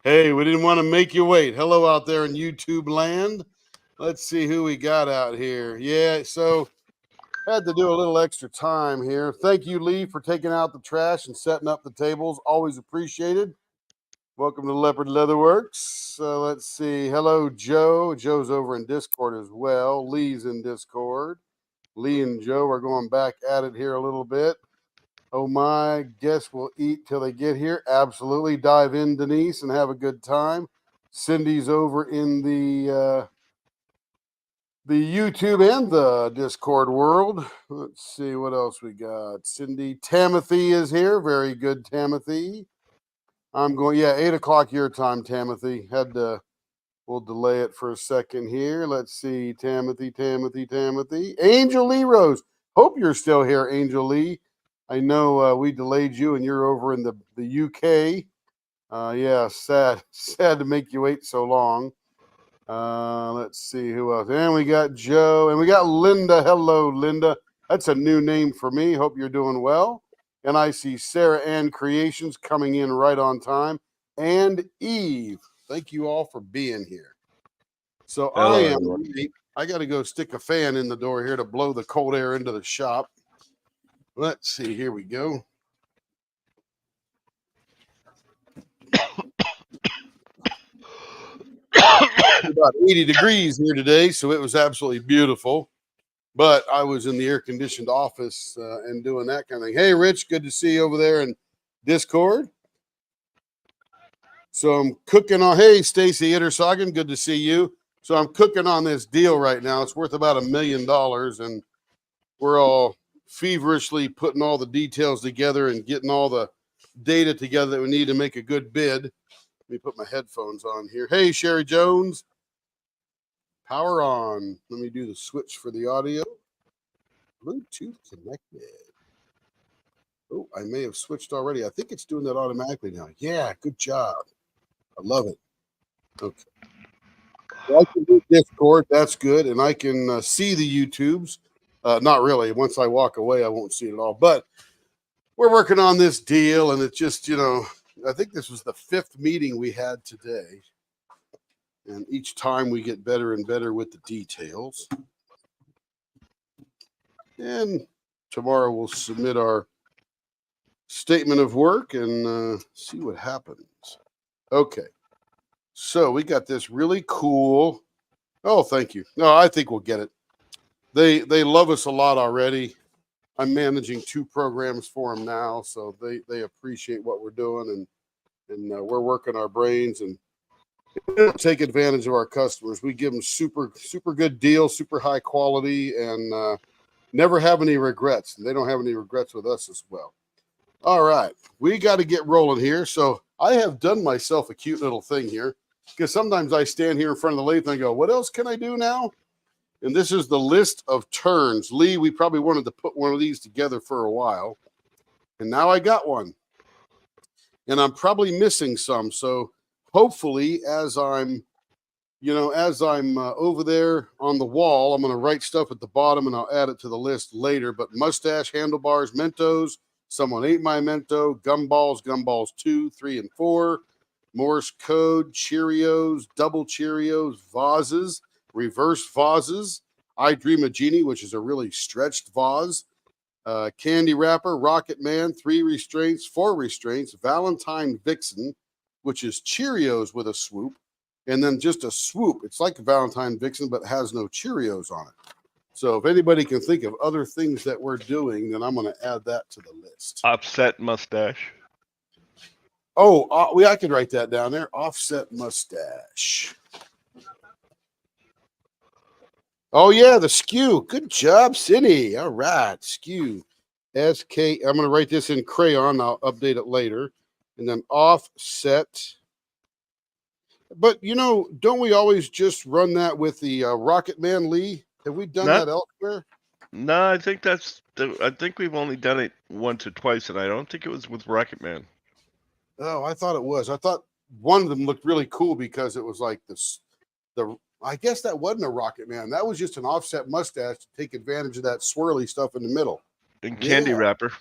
Hey, we didn't want to make you wait. Hello out there in YouTube land. Let's see who we got out here. Yeah, so had to do a little extra time here. Thank you, Lee, for taking out the trash and setting up the tables. Always appreciated. Welcome to Leopard Leatherworks. Let's see. Hello, Joe. Joe's over in Discord as well. Lee's in Discord. Lee and Joe are going back at it here a little bit. Oh my, guess we'll eat till they get here. Absolutely. Dive in, Denise, and have a good time. Cindy's over in the YouTube and the Discord world. Let's see what else we got. Cindy, Tamothy is here. Very good, Tamothy. I'm going, yeah, 8 o'clock your time, Tamothy. We'll delay it for a second here. Let's see, Tamothy. Angel Lee Rose. Hope you're still here, Angel Lee. I know we delayed you and you're over in the UK. Yeah, sad to make you wait so long. Let's see who else. And we got Joe and we got Linda. Hello, Linda. That's a new name for me. Hope you're doing well. And I see Sarah Ann Creations coming in right on time. And Eve. Thank you all for being here. So Hello, I got to go stick a fan in the door here to blow the cold air into the shop. Let's see. Here we go. About 80 degrees here today, so it was absolutely beautiful. But I was in the air-conditioned office and doing that kind of thing. Hey, Rich, good to see you over there in Discord. So I'm cooking on. Hey, Stacy Ittersagen, good to see you. So I'm cooking on this deal right now. It's worth about $1 million, and we're all feverishly putting all the details together and getting all the data together that we need to make a good bid. Let me put my headphones on here. Hey, Sherry Jones. Power on. Let me do the switch for the audio. Bluetooth connected. Oh, I may have switched already. I think it's doing that automatically now. Yeah, good job. I love it. Okay. Well, I can do Discord. That's good. And I can see the YouTubes. Not really. Once I walk away, I won't see it at all. But we're working on this deal. And it's just, I think this was the 5th meeting we had today. And each time we get better and better with the details. And tomorrow we'll submit our statement of work and see what happens. Okay. So we got this really cool. Oh, thank you. No, I think we'll get it. They love us a lot already. I'm managing 2 programs for them now, so they appreciate what we're doing, and we're working our brains and take advantage of our customers. We give them super good deals, super high quality, and never have any regrets. And they don't have any regrets with us as well. All right, we got to get rolling here. So I have done myself a cute little thing here, because sometimes I stand here in front of the lathe and I go, what else can I do now? And this is the list of turns. Lee, we probably wanted to put one of these together for a while. And now I got one. And I'm probably missing some. So hopefully as I'm over there on the wall, I'm going to write stuff at the bottom and I'll add it to the list later. But mustache, handlebars, Mentos, someone ate my Mento, gumballs 2, 3, and 4, Morse code, Cheerios, double Cheerios, vases, reverse vases, I Dream of Genie, which is a really stretched vase, candy wrapper, Rocket Man, 3 restraints, 4 restraints, Valentine Vixen, which is Cheerios with a swoop, and then just a swoop. It's like a Valentine Vixen, but has no Cheerios on it. So if anybody can think of other things that we're doing, then I'm going to add that to the list. Offset mustache. Oh, I could write that down there. Offset mustache. Oh, yeah, the SKU. Good job, Cindy. All right, SKU. SK. I'm going to write this in crayon. I'll update it later. And then offset. But, don't we always just run that with the Rocket Man, Lee? Have we done that elsewhere? No, I think we've only done it once or twice, and I don't think it was with Rocket Man. Oh, I thought it was. I thought one of them looked really cool because it was like I guess that wasn't a Rocket Man. That was just an offset mustache to take advantage of that swirly stuff in the middle. And candy wrapper.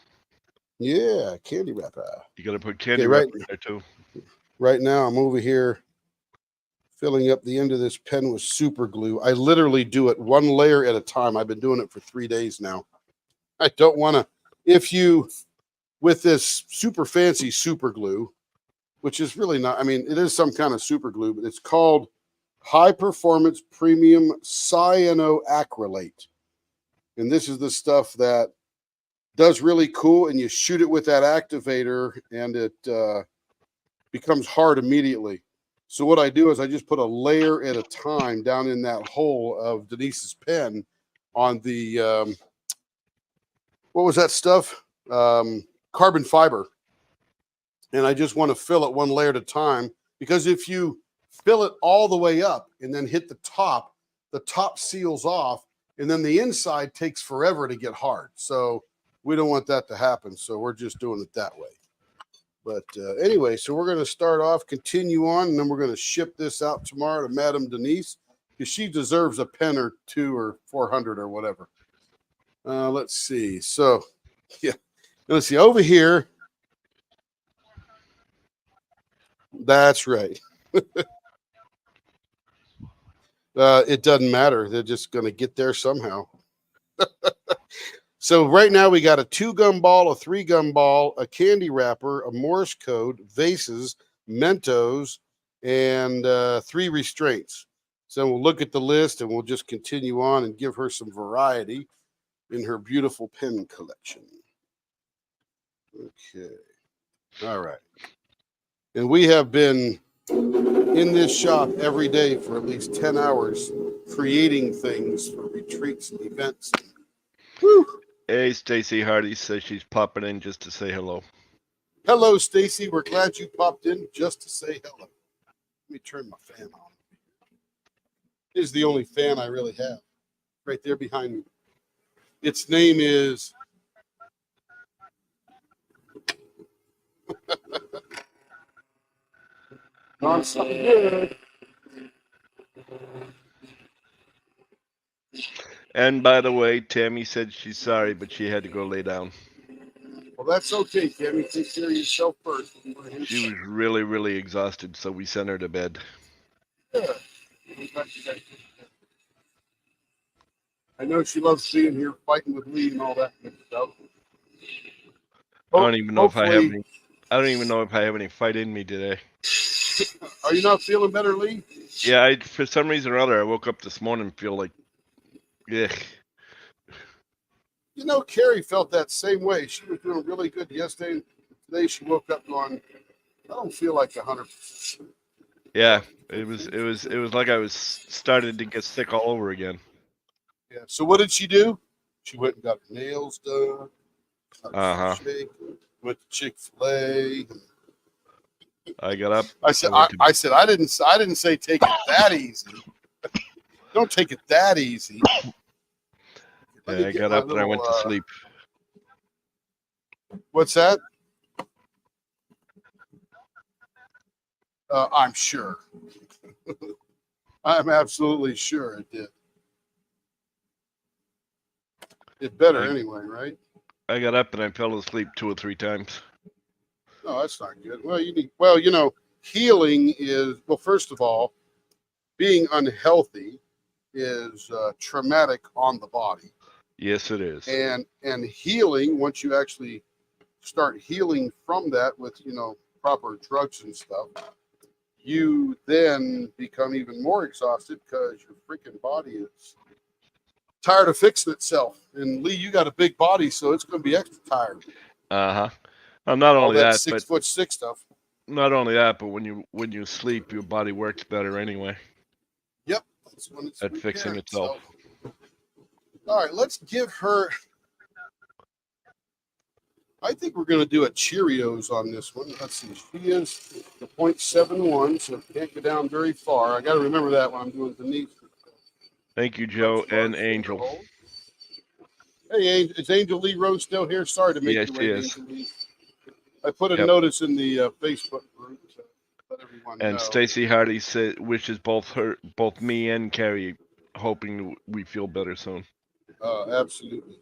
Yeah, candy wrapper. You got to put candy wrapper in there too. Right now, I'm over here filling up the end of this pen with super glue. I literally do it one layer at a time. I've been doing it for 3 days now. I don't want to, with this super fancy super glue, which is really not, I mean, it is some kind of super glue, but it's called High Performance Premium Cyanoacrylate. And this is the stuff that does really cool, and you shoot it with that activator and it becomes hard immediately. So what I do is I just put a layer at a time down in that hole of Denise's pen on the, what was that stuff? Carbon fiber. And I just want to fill it one layer at a time, because if you fill it all the way up and then hit the top seals off, and then the inside takes forever to get hard. So we don't want that to happen. So we're just doing it that way. But anyway, so we're going to start off, continue on, and then we're going to ship this out tomorrow to Madame Denise, because she deserves a pen or two or 400 or whatever. Let's see. So, yeah, let's see over here. That's right. It doesn't matter. They're just going to get there somehow. So right now we got a 2-gum ball, a 3-gum ball, a candy wrapper, a Morse code, vases, Mentos, and 3 restraints. So we'll look at the list and we'll just continue on and give her some variety in her beautiful pen collection. Okay. All right. And we have been in this shop every day for at least 10 hours creating things for retreats and events. Woo! Hey, Stacy Hardy says she's popping in just to say hello. Hello, Stacy. We're glad you popped in just to say hello. Let me turn my fan on. This is the only fan I really have, right there behind me. Its name is on something good. And by the way, Tammy said she's sorry, but she had to go lay down. Well, that's okay, Tammy. Take care of yourself first. She was really, really exhausted, so we sent her to bed. Yeah. I know she loves being here, fighting with Lee and all that good stuff. I don't even know if I have any fight in me today. Are you not feeling better, Lee? Yeah, for some reason or other, I woke up this morning and feel like, ugh. You know, Carrie felt that same way. She was doing really good yesterday. Today she woke up going, I don't feel like 100%. Yeah, it was like I was started to get sick all over again. Yeah. So what did she do? She went and got her nails done. Went to Chick-fil-A. I got up. I said I didn't say take it that easy. Don't take it that easy. Yeah, I got up and I went to sleep. What's that? I'm sure. I'm absolutely sure it did. It better anyway, right? I got up and I fell asleep 2 or 3 times. No, that's not good. Well, you know, healing is, well, first of all, being unhealthy is traumatic on the body. Yes, it is. And healing, once you actually start healing from that with, you know, proper drugs and stuff, you then become even more exhausted because your freaking body is tired of fixing itself. And Lee, you got a big body, so it's going to be extra tired. Not only that, 6'6" stuff. Not only that, but when you sleep, your body works better anyway. Yep, that's when it's at fixing itself. So. All right, let's give her. I think we're going to do a Cheerios on this one. Let's see. She is the 0.71, so can't go down very far. I got to remember that when I'm doing Denise. Thank you, Joe and Angel. Hey, is Angel Lee Rose still here? Sorry to make you wait, Angel Lee. I put a notice in the Facebook group to let everyone know. And Stacy Hardy wishes both me and Carrie hoping we feel better soon. Absolutely.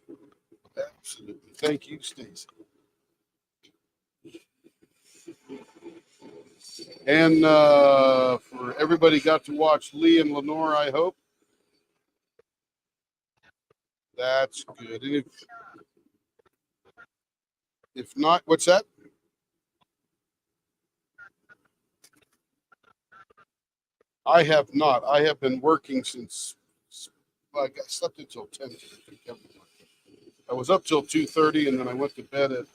Absolutely. Thank you, Stacy. And for everybody got to watch Lee and Lenore, I hope. That's good. And if not, what's that? I have not. I have been working since I slept until 10. I was up till 2:30, and then I went to bed at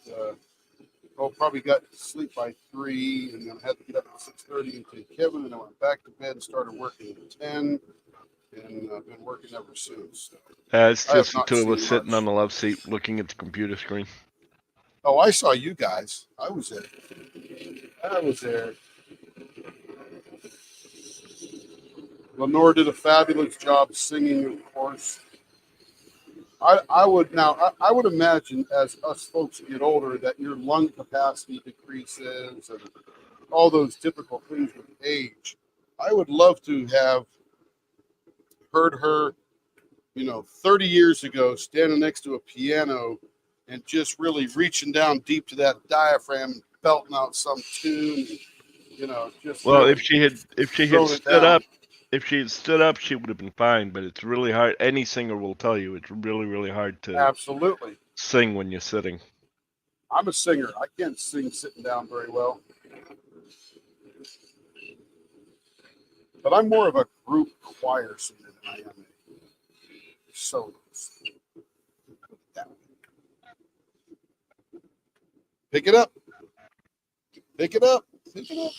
probably got to sleep by 3, and then I had to get up at 6:30 and take Kevin, and I went back to bed and started working at 10, and I've been working ever since. It's I have just the not two of us seen sitting much. on the love seat looking at the computer screen. Oh, I saw you guys. I was there. I was there. Lenore did a fabulous job singing, of course. I would imagine as us folks get older that your lung capacity decreases and all those typical things with age. I would love to have heard her, 30 years ago, standing next to a piano and just really reaching down deep to that diaphragm, belting out some tune, just Well, really if she had throwing it down. if she had stood up, she would have been fine. But it's really hard. Any singer will tell you it's really, really hard to Absolutely. sing when you're sitting. I'm a singer. I can't sing sitting down very well. But I'm more of a group choir singer than I am a solo. Pick it up. Pick it up. Pick it up.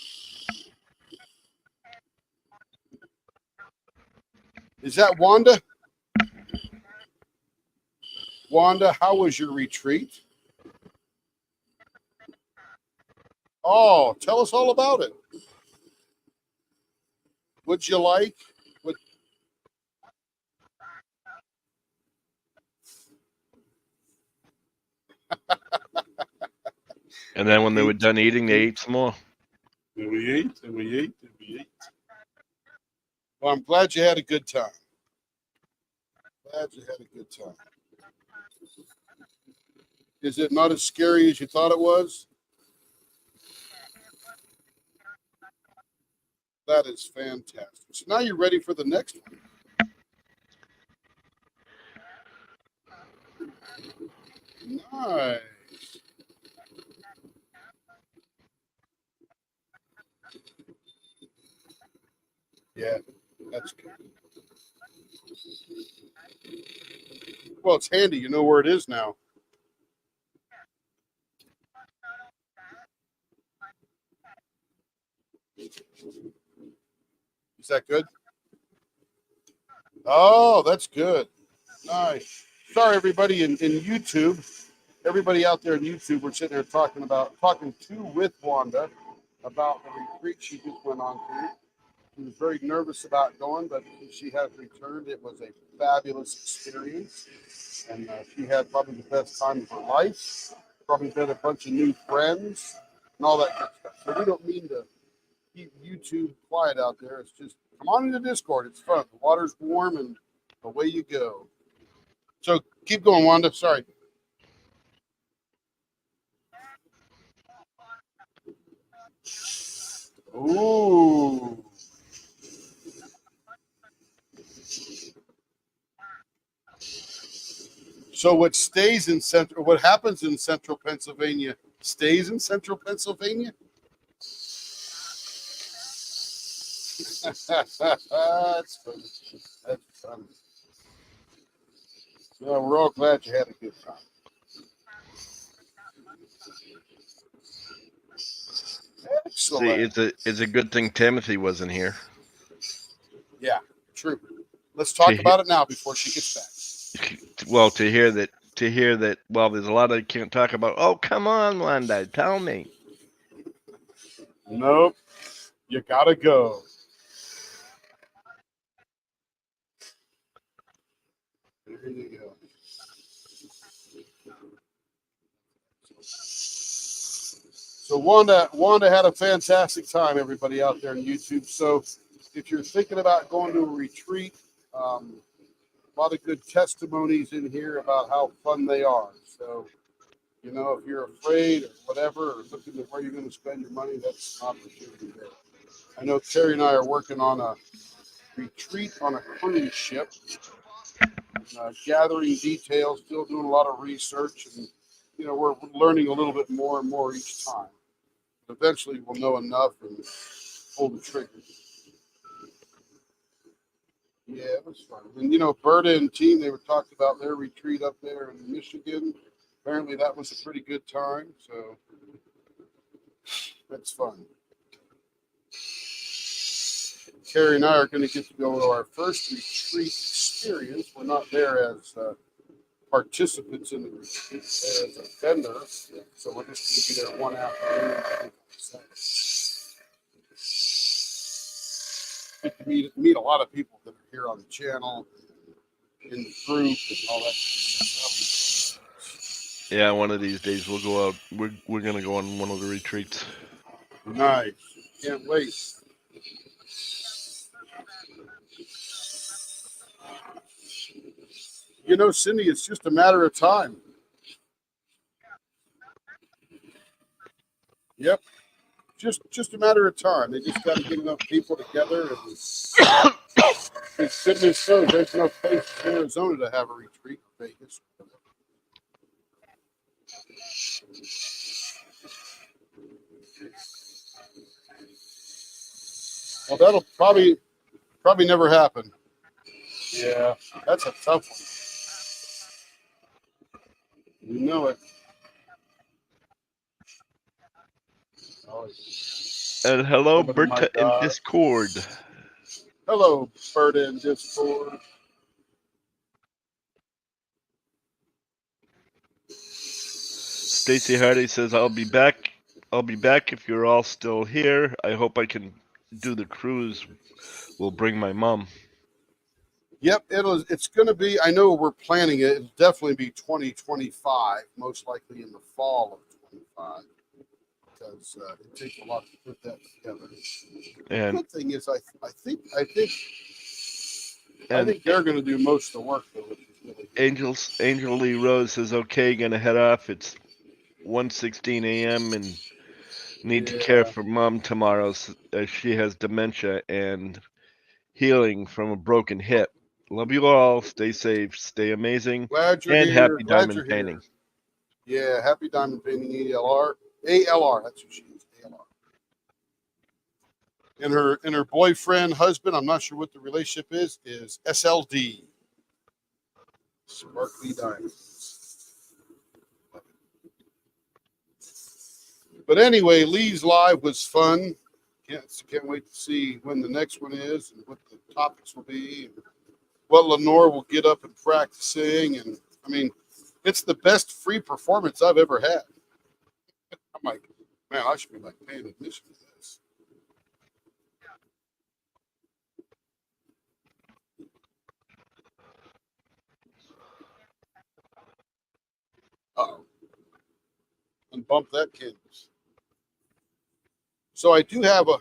Is that Wanda? Wanda, how was your retreat? Oh, tell us all about it. What'd you like? What? And then when they were done eating, they ate some more. And we ate, and we ate, and we ate. Well, I'm glad you had a good time. Glad you had a good time. Is it not as scary as you thought it was? That is fantastic. So now you're ready for the next one. Nice. Yeah, that's good. Well, it's handy. You know where it is now. Is that good? Oh, that's good. Nice. Sorry, everybody in YouTube. Everybody out there in YouTube, we're sitting there talking with Wanda about the retreat she just went on to. She was very nervous about going, but she has returned. It was a fabulous experience, and she had probably the best time of her life. Probably met a bunch of new friends and all that good stuff. So we don't mean to keep YouTube quiet out there. It's just come on into Discord. It's fun. The water's warm, and away you go. So keep going, Wanda. Sorry. Ooh. So what happens in central Pennsylvania stays in central Pennsylvania? That's funny. That's funny. Well, we're all glad you had a good time. Excellent. See, it's a good thing Timothy wasn't here. Yeah, true. Let's talk about it now before she gets back. Well, to hear that, well, there's a lot I can't talk about. Oh, come on, Wanda, tell me. Nope. You gotta go. There you go. So Wanda had a fantastic time, everybody out there on YouTube. So if you're thinking about going to a retreat, a lot of good testimonies in here about how fun they are. So You know, if you're afraid or whatever, or looking at where you're going to spend your money, that's an opportunity there. I know Terry and I are working on a retreat on a cruise ship, gathering details, still doing a lot of research, and you know, we're learning a little bit more and more each time. But eventually, we'll know enough and pull the trigger. Yeah, it was fun. And you know, Berta and team, they were talking about their retreat up there in Michigan. Apparently, that was a pretty good time. So that's fun. Carrie and I are going to get to go to our first retreat experience. We're not there as participants in the retreat, as a vendor. So we're just going to be there one afternoon. Get to meet a lot of people that are here on the channel, in the group, and all that stuff. Yeah, one of these days we'll go out. We're gonna go on one of the retreats. Nice. Can't wait. You know, Cindy, it's just a matter of time. Yep. Just a matter of time. They just got to get enough people together. And goodness knows, there's no place in Arizona to have a retreat in Vegas. Well, that'll probably never happen. Yeah, that's a tough one. You know it. Oh, And hello, oh my Berta in God. Discord. Hello, Berta in Discord. Stacy Hardy says, "I'll be back. I'll be back if you're all still here. I hope I can do the cruise. We'll bring my mom." Yep, it's going to be, I know we're planning it. It'll definitely be 2025, most likely in the fall of 25, because it takes a lot to put that together. And The good thing is, I think and they're going to do most of the work, though, which is really good. Angel Lee Rose says, "Okay, gonna head off. It's 1:16 a.m. and need to care Yeah, for mom tomorrow as she has dementia and healing from a broken hip. Love you all. Stay safe. Stay amazing. glad you're And here. happy Glad diamond you're painting." here. Yeah, happy diamond painting, ALR. That's who she is, ALR. And her boyfriend, husband, I'm not sure what the relationship is SLD. Sparkly Diamonds. But anyway, Lee's live was fun. Can't wait to see when the next one is and what the topics will be and what Lenore will get up and practicing. And I mean, it's the best free performance I've ever had. I'm like, man, I should be like paying admission to this. Uh-oh. And bump that canvas. So I do have a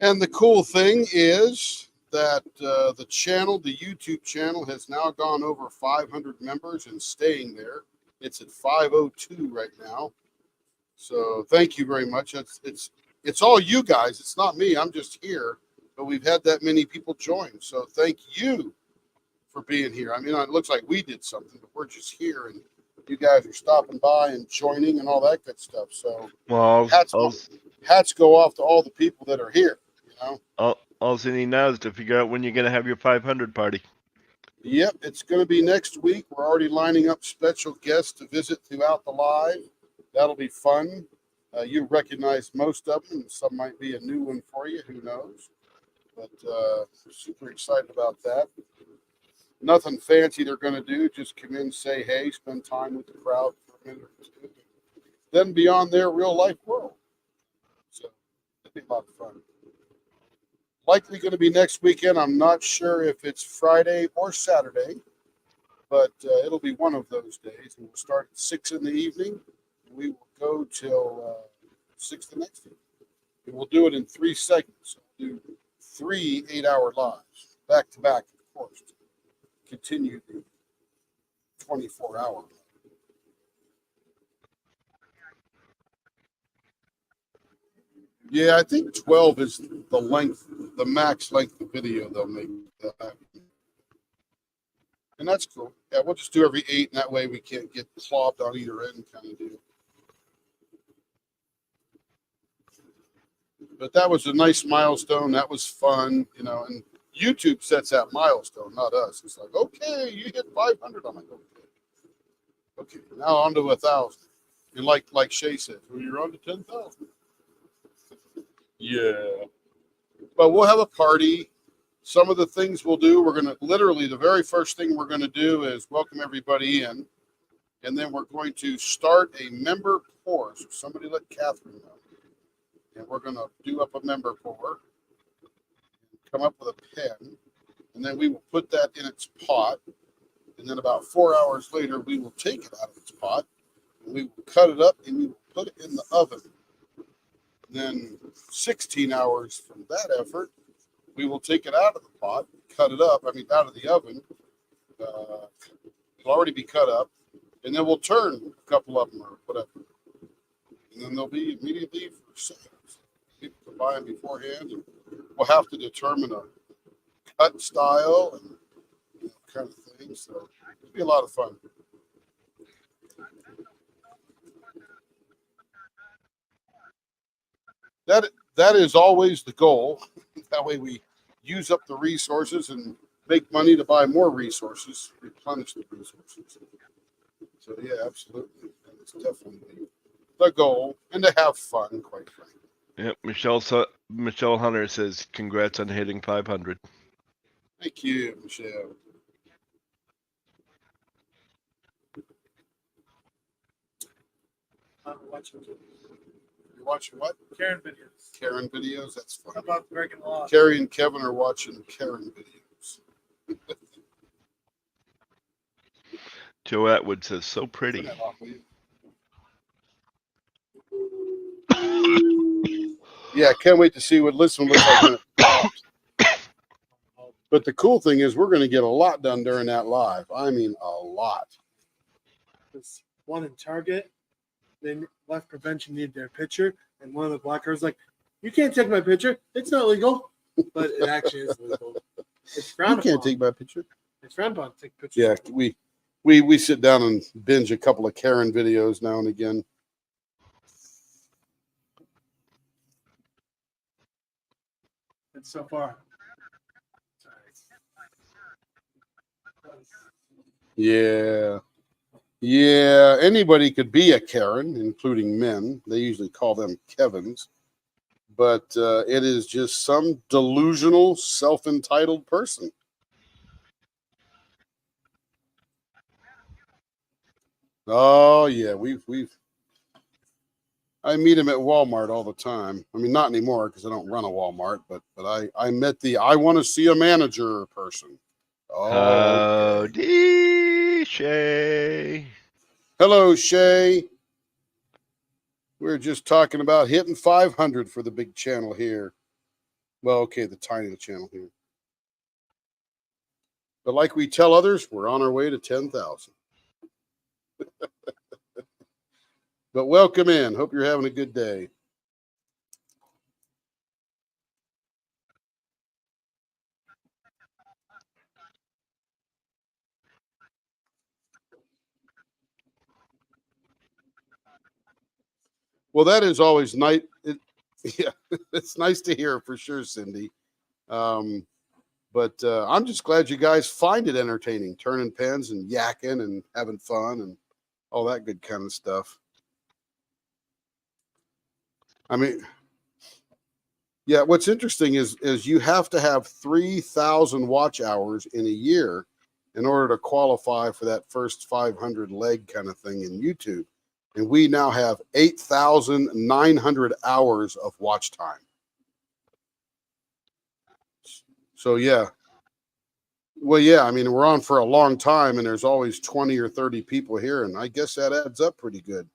And the cool thing is that the channel, the YouTube channel, has now gone over 500 members and staying there. It's at 502 right now. So thank you very much. It's all you guys. It's not me. I'm just here. But we've had that many people join. So thank you for being here. I mean, it looks like we did something, but we're just here, and you guys are stopping by and joining and all that good stuff. So Well, hats go off to all the people that are here. You know. all you need now is to figure out when you're gonna have your 500 party. Yep, it's going to be next week. We're already lining up special guests to visit throughout the live. That'll be fun. You recognize most of them. Some might be a new one for you. Who knows? But super excited about that. Nothing fancy they're going to do. Just come in, say hey, spend time with the crowd for a minute or two. Then beyond their real life world. So it'll be a lot of fun. Likely going to be next weekend. I'm not sure if it's Friday or Saturday, but it'll be one of those days. And we'll start at 6 in the evening. And we will go till 6 the next evening. And we'll do it in 3 segments. We'll do 3 8-hour lives, back to back, of course, to continue the 24-hour. Yeah, I think 12 is the length, the max length of video they'll make. And that's cool. Yeah, we'll just do every 8, and that way we can't get clogged on either end kind of deal. But that was a nice milestone. That was fun, you know, and YouTube sets that milestone, not us. It's like, okay, you hit 500. I'm like, okay, now on to 1,000. And like Shay said, well, you're on to 10,000. Yeah. But we'll have a party. Some of the things we'll do, we're going to literally, the very first thing we're going to do is welcome everybody in. And then we're going to start a member pour. So somebody let Catherine know. And we're going to do up a member pour. Come up with a pen. And then we will put that in its pot. And then about 4 hours later, we will take it out of its pot. And we will cut it up and we will put it in the oven. Then 16 hours from that effort, we will take it out of the pot, cut it up, out of the oven. It'll already be cut up. And then we'll turn a couple of them or whatever. And then they'll be immediately for sale. People can buy them beforehand. And we'll have to determine a cut style and kind of thing. So it'll be a lot of fun. That is always the goal. That way we use up the resources and make money to buy more resources, replenish the resources. So yeah, absolutely. It's definitely the goal, and to have fun, quite frankly. Yep, Michelle Hunter says congrats on hitting 500. Thank you, Michelle. I'm watching You're watching what? Karen videos. Karen videos? That's How fun. about breaking the law? Carrie and Kevin are watching Karen videos. Joe Atwood says so pretty. Turn that off, will you? Yeah, can't wait to see what Listen looks like when it pops. But the cool thing is we're going to get a lot done during that live. I mean, a lot. This one in Target, they left prevention need their picture, and one of the black girls like, "You can't take my picture. It's not legal." But it actually is legal. It's You frowned can't upon. take my picture. It's frowned upon to take pictures. Yeah, we sit down and binge a couple of Karen videos now and again. And so far. Yeah. Yeah, anybody could be a Karen, including men. They usually call them Kevins. But it is just some delusional, self-entitled person. Oh yeah, we've. I meet him at Walmart all the time. I mean, not anymore because I don't run a Walmart. But I met the I want to see a manager person. Oh, Howdy, Shay. Hello, Shay. We're just talking about hitting 500 for the big channel here. Well, okay, the tiny channel here. But like we tell others, we're on our way to 10,000. But welcome in. Hope you're having a good day. Well, that is always nice. Yeah, it's nice to hear for sure, Cindy. But I'm just glad you guys find it entertaining, turning pens and yakking and having fun and all that good kind of stuff. I mean, yeah, what's interesting is you have to have 3,000 watch hours in a year in order to qualify for that first 500 leg kind of thing in YouTube. And we now have 8,900 hours of watch time. So, yeah. Well, yeah, I mean, we're on for a long time and there's always 20 or 30 people here. And I guess that adds up pretty good.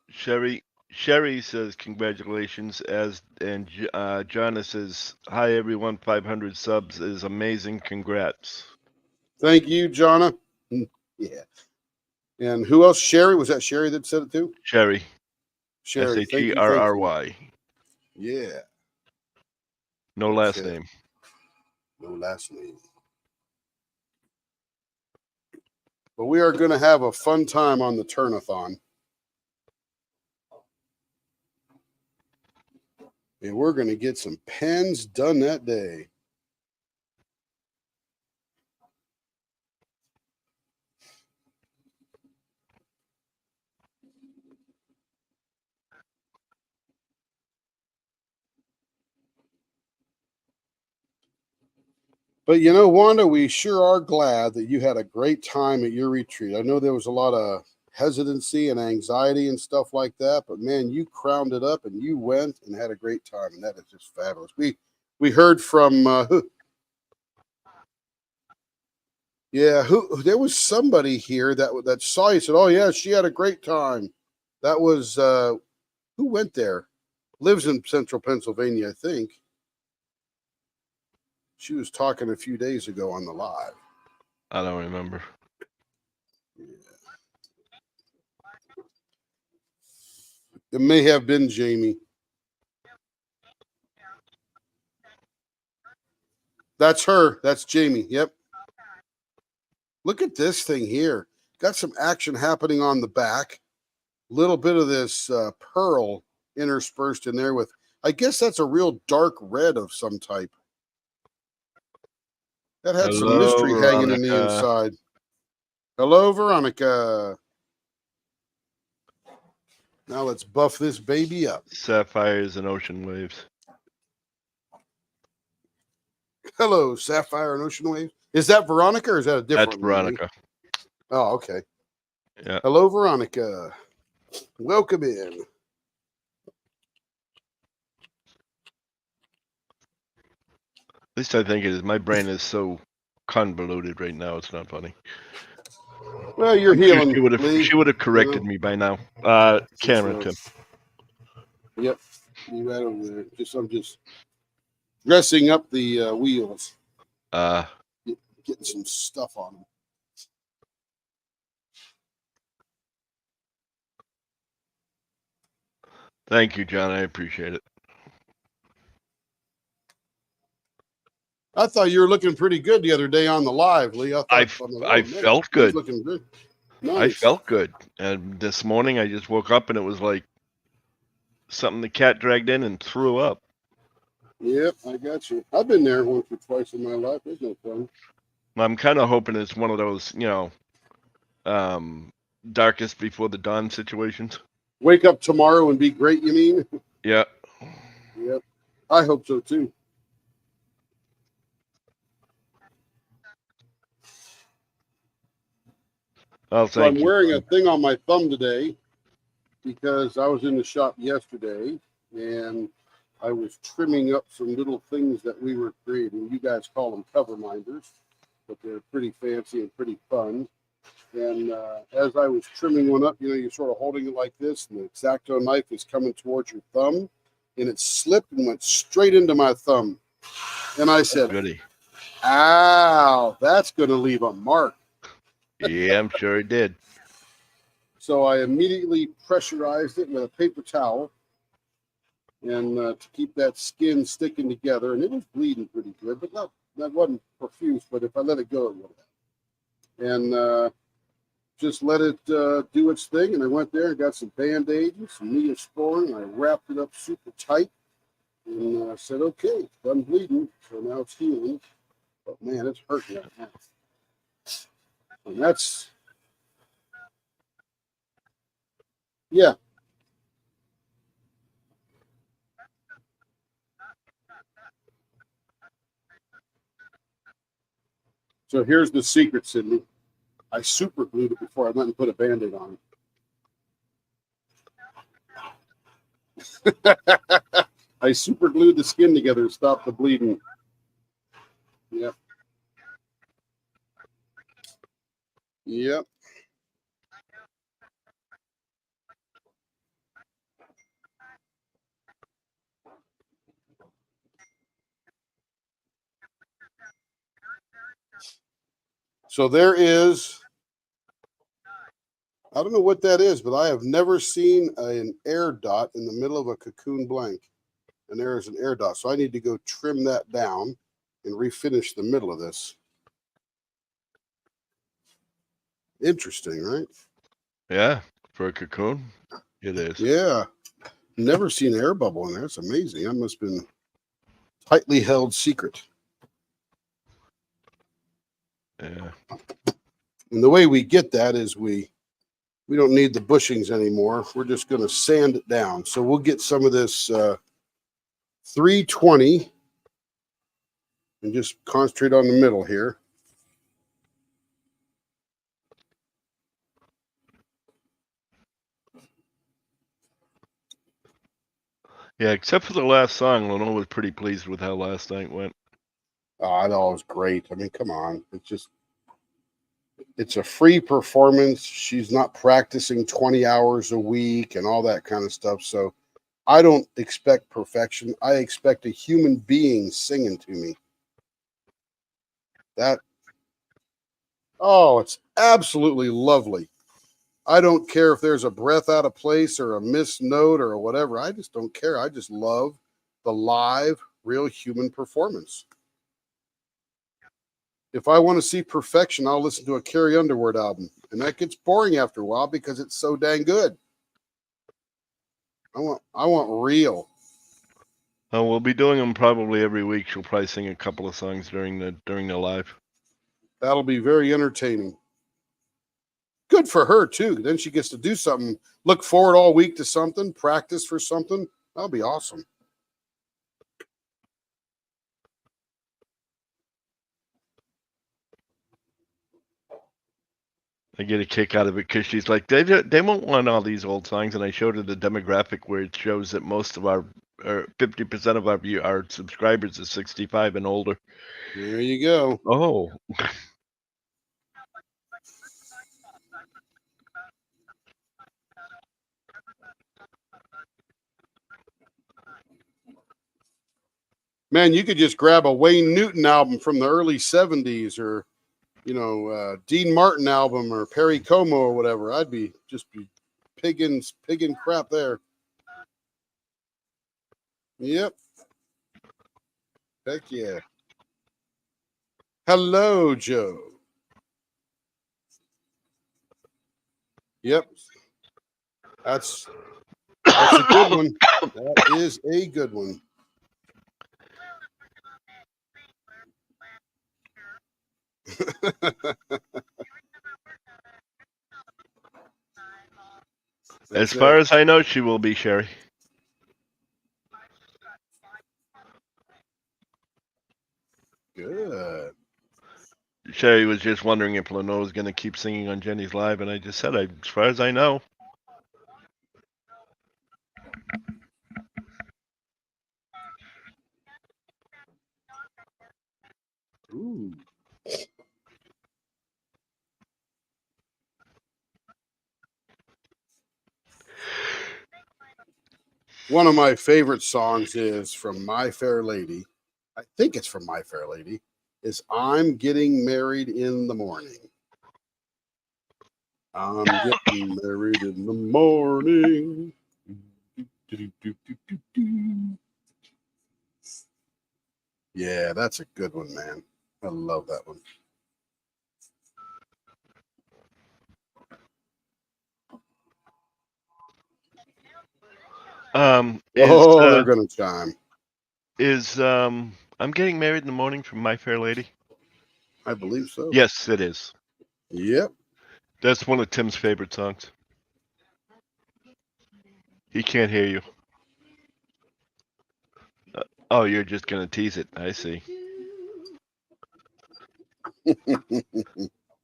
Sherry says congratulations, and Jonna says hi everyone. 500 subs is amazing. Congrats. Thank you, Jonna. Yeah. And who else? Sherry? Was that Sherry that said it too? Sherry. Sherry. Thank you. SHERRY. Yeah. No last Okay. name. No last name. But we are going to have a fun time on the turnathon. And we're going to get some pens done that day. But you know, Wanda, we sure are glad that you had a great time at your retreat. I know there was a lot of hesitancy and anxiety and stuff like that, but man, you crowned it up and you went and had a great time, and that is just fabulous. We heard from who there was somebody here that saw you, said, "Oh yeah, she had a great time." That was who went there? Lives in central Pennsylvania, I think. She was talking a few days ago on the live. I don't remember. It may have been Jamie. That's her. That's Jamie. Yep. Look at this thing here. Got some action happening on the back. Little bit of this pearl interspersed in there with, I guess that's a real dark red of some type. That had some mystery hanging in the inside. Hello, Veronica. Now let's buff this baby up. Sapphires and ocean waves. Hello, Sapphire and Ocean Wave. Is that Veronica or is that a different That's Veronica. lady? Oh, okay. Yeah. Hello, Veronica. Welcome in. At least I think it is. My brain is so convoluted right now. It's not funny. Well, you're healing. She would have corrected me by now. Cameron, Tim. Yep. You right over there. I'm just dressing up the wheels. Getting some stuff on them. Thank you, John. I appreciate it. I thought you were looking pretty good the other day on the live, Lee. I felt good. Looking good. Nice. I felt good. And this morning I just woke up and it was like something the cat dragged in and threw up. Yep, I got you. I've been there once or twice in my life. There's no problem. I'm kind of hoping it's one of those, darkest before the dawn situations. Wake up tomorrow and be great, you mean? Yeah. Yep. I hope so too. Oh, So I'm wearing a thing on my thumb today because I was in the shop yesterday and I was trimming up some little things that we were creating. You guys call them cover minders, but they're pretty fancy and pretty fun. And as I was trimming one up, you're sort of holding it like this, and the X-Acto knife is coming towards your thumb, and it slipped and went straight into my thumb. And I said, Goody. "Ow, that's going to leave a mark." Yeah, I'm sure it did. So I immediately pressurized it with a paper towel and to keep that skin sticking together. And it was bleeding pretty good, but that wasn't profuse. But if I let it go, it would have. And just let it do its thing. And I went there and got some Band-Aids and some Neosporin, and I wrapped it up super tight. And I said, okay, it's done bleeding. So now it's healing. But man, it's hurting right now. And that's, yeah. So here's the secret, Sydney. I super glued it before I went and put a Band-Aid on it. I super glued the skin together to stop the bleeding. Yep. Yep. So there is, I don't know what that is, but I have never seen an air dot in the middle of a cocoon blank. And there is an air dot. So I need to go trim that down and refinish the middle of this. Interesting, right? Yeah, for a cocoon, it is. Yeah. Never seen an air bubble in there. It's amazing. That must have been tightly held secret. Yeah. And the way we get that is we don't need the bushings anymore. We're just going to sand it down. So we'll get some of this 320 and just concentrate on the middle here. Yeah, except for the last song, Lenore was pretty pleased with how last night went. Oh, that was great. I mean, come on. It's a free performance. She's not practicing 20 hours a week and all that kind of stuff. So I don't expect perfection. I expect a human being singing to me. It's absolutely lovely. I don't care if there's a breath out of place or a missed note or whatever. I just don't care. I just love the live, real human performance. If I want to see perfection, I'll listen to a Carrie Underwood album. And that gets boring after a while because it's so dang good. I want real. Oh, we'll be doing them probably every week. She'll probably sing a couple of songs during the live. That'll be very entertaining. Good for her too. Then she gets to do something, look forward all week to something, practice for something. That'll be awesome. I get a kick out of it because she's like, they won't want all these old songs, and I showed her the demographic where it shows that most of our, or 50% of our subscribers is 65 and older. There you go. Oh. Man, you could just grab a Wayne Newton album from the early 70s or, Dean Martin album or Perry Como or whatever. I'd be pigging crap there. Yep. Heck yeah. Hello, Joe. Yep. That's a good one. That is a good one. As far as I know, she will be, Sherry. Good. Sherry was just wondering if Lenore was going to keep singing on Jenny's Live, and I just said, as far as I know. Ooh. One of my favorite songs is from My Fair Lady. I think it's from My Fair Lady. Is I'm Getting Married in the Morning. I'm getting married in the morning. Yeah, that's a good one, man. I love that one. Oh, they're gonna chime. I'm Getting Married in the Morning from My Fair Lady? I believe so. Yes, it is. Yep. That's one of Tim's favorite songs. He can't hear you. Oh, you're just gonna tease it. I see.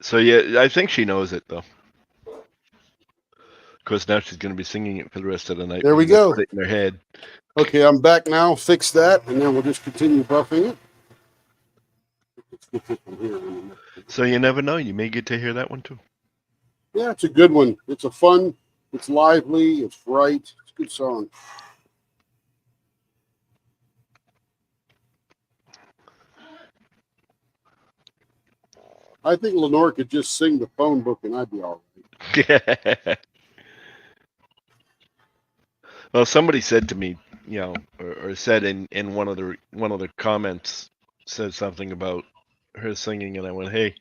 So yeah, I think she knows it though. Of course, now she's gonna be singing it for the rest of the night. There we because I go. put it in her head. Okay, I'm back now. Fix that, and then we'll just continue buffing it. So you never know. You may get to hear that one too. Yeah, it's a good one. It's a fun. It's lively. It's bright. It's a good song. I think Lenore could just sing the phone book, and I'd be all right. Well, somebody said to me, or said in one of the comments, said something about her singing, and I went, "Hey,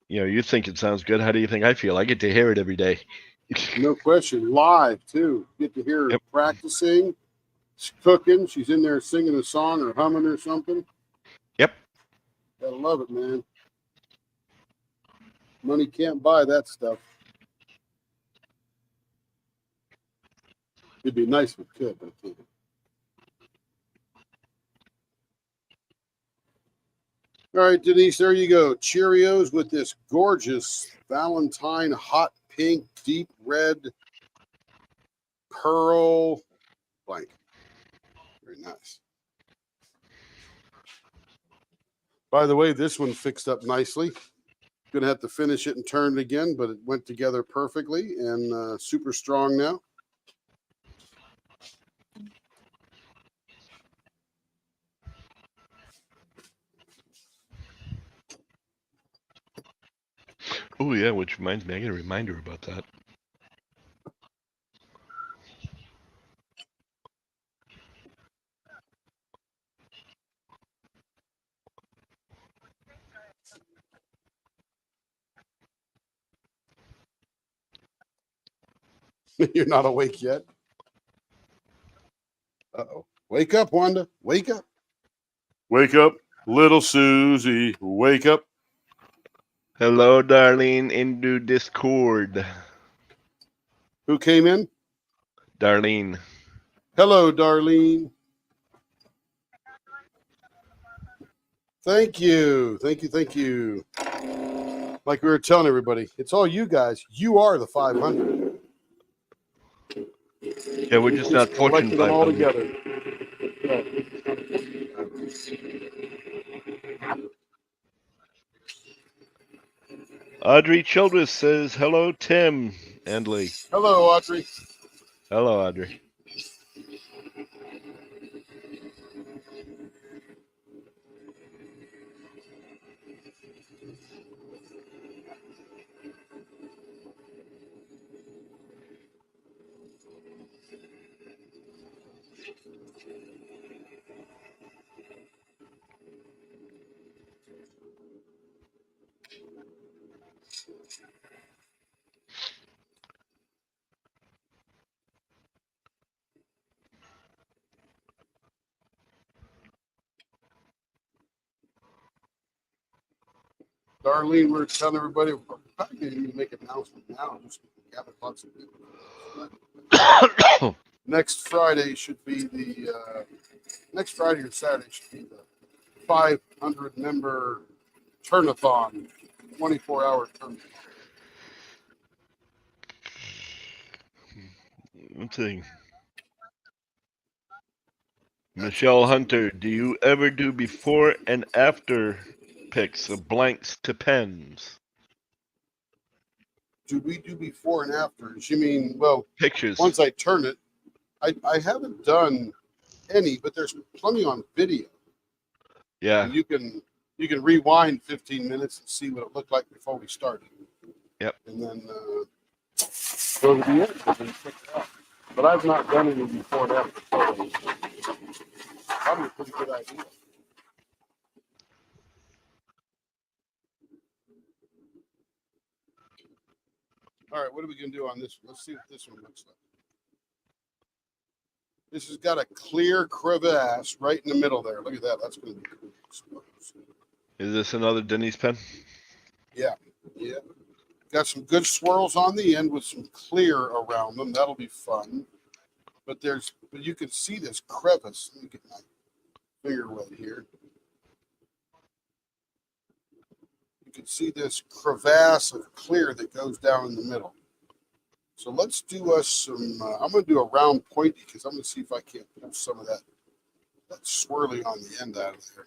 you think it sounds good? How do you think I feel? I get to hear it every day." No question. Live too. Get to hear her Yep. practicing. She's cooking. She's in there singing a song or humming or something. Yep. Gotta love it, man. Money can't buy that stuff. It'd be nice if it could, but it can't. All right, Denise, there you go. Cheerios with this gorgeous Valentine hot pink, deep red pearl blank. Very nice. By the way, this one fixed up nicely. Gonna have to finish it and turn it again, but it went together perfectly and super strong now. Oh yeah, which reminds me, I got a reminder about that. You're not awake yet? Uh-oh. Wake up, Wanda. Wake up. Wake up, little Susie. Wake up. Hello, Darlene, into Discord. Who came in? Darlene. Hello, Darlene. Thank you. Thank you. Thank you. Like we were telling everybody, it's all you guys. You are the 500. Yeah, we're just not Fortune collected them all 500. together. Audrey Childress says, hello, Tim and Lee. Hello, Audrey. Hello, Audrey. Darlene, we're telling everybody, we're probably going to need to make an announcement now. Just gather lots of people. Next Friday should be next Friday or Saturday should be the 500 member turnathon, 24-hour turnathon. Let's see. Michelle Hunter, do you ever do before and after pics of blanks to pens? Do we do before and after? You mean, well, Pictures. once I turn it, I haven't done any, but there's plenty on video. Yeah. And you can rewind 15 minutes and see what it looked like before we started. Yep. And then go to the end and then check it out. But I've not done any before and after photos. Probably a pretty good idea. All right, what are we going to do on this one? Let's see what this one looks like. This has got a clear crevasse right in the middle there. Look at that. That's going to be cool. Is this another Denny's pen? Yeah. Got some good swirls on the end with some clear around them. That'll be fun. But you can see this crevice. Let me get my finger wet here. You can see this crevasse of clear that goes down in the middle. So let's do us some, I'm going to do a round pointy because I'm going to see if I can't pull some of that swirly on the end out of there.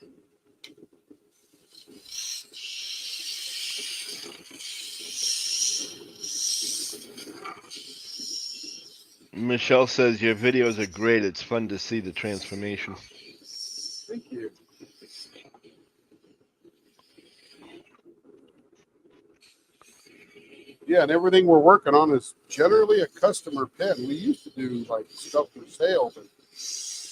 Michelle says your videos are great. It's fun to see the transformation. Thank you. Yeah, and everything we're working on is generally a customer pen. We used to do like stuff for sale, but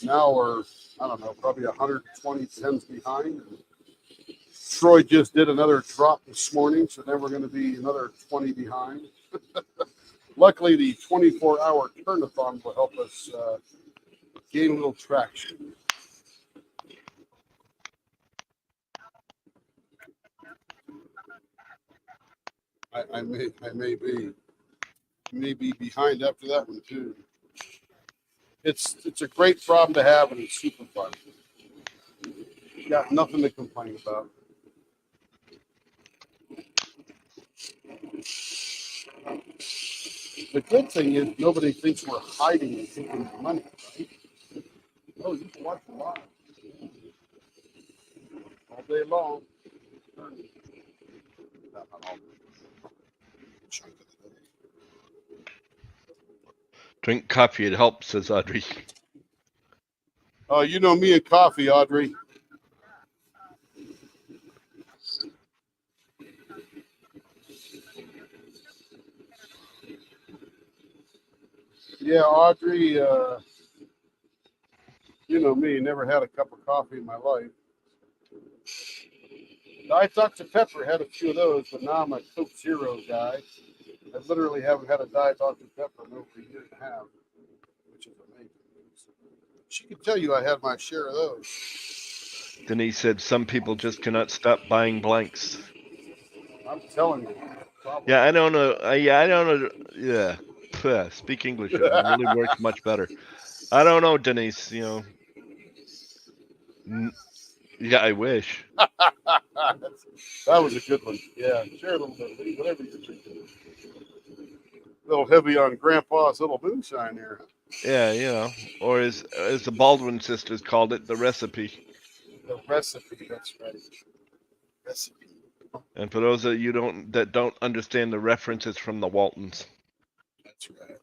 now we're, I don't know, probably 120 pens behind. Troy just did another drop this morning, so then we're going to be another 20 behind. Luckily, the 24-hour turnathon will help us gain a little traction. I may be behind after that one too. It's a great problem to have, and it's super fun. Got nothing to complain about. The good thing is nobody thinks we're hiding and taking their money, right? Oh, you can watch a lot all day long. Not all chunk of the day. Drink coffee, it helps, says Audrey. Oh, you know me and coffee, Audrey. Yeah, Audrey, you know me, never had a cup of coffee in my life. I Dr. Pepper had a few of those, but now I'm a Coke Zero guy. I literally haven't had a Diet Dr. Pepper in over a year and a half, which is amazing. She could tell you I had my share of those. Denise said some people just cannot stop buying blanks. I'm telling you. Probably. Yeah, I don't know. I don't know. Yeah. Puh, speak English. It really works much better. I don't know, Denise. You know. Yeah, I wish. That was a good one. Yeah, share a little bit, Lee, whatever you're drinking. A little heavy on Grandpa's little moonshine there. Yeah, you know, or as the Baldwin sisters called it, the recipe. The recipe, that's right. Recipe. And for those of you that don't understand the references from the Waltons. That's right.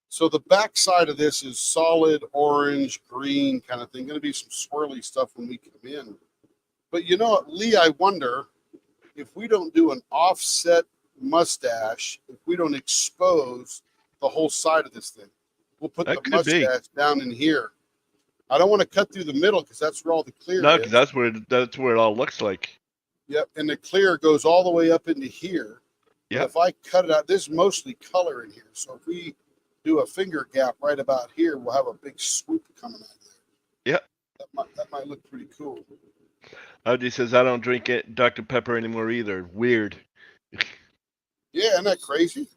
So the back side of this is solid orange, green kind of thing. Going to be some swirly stuff when we come in. But you know what, Lee, I wonder if we don't do an offset mustache, if we don't expose the whole side of this thing. We'll put That the could be. mustache down in here. I don't want to cut through the middle because that's where all the clear No, is. because that's where it all looks like. Yep, and the clear goes all the way up into here. Yep. But if I cut it out, there's mostly color in here. So if we do a finger gap right about here, we'll have a big swoop coming out of there. Yep. That might look pretty cool. Audrey says, I don't drink it, Dr. Pepper anymore either. Weird. Yeah, isn't that crazy?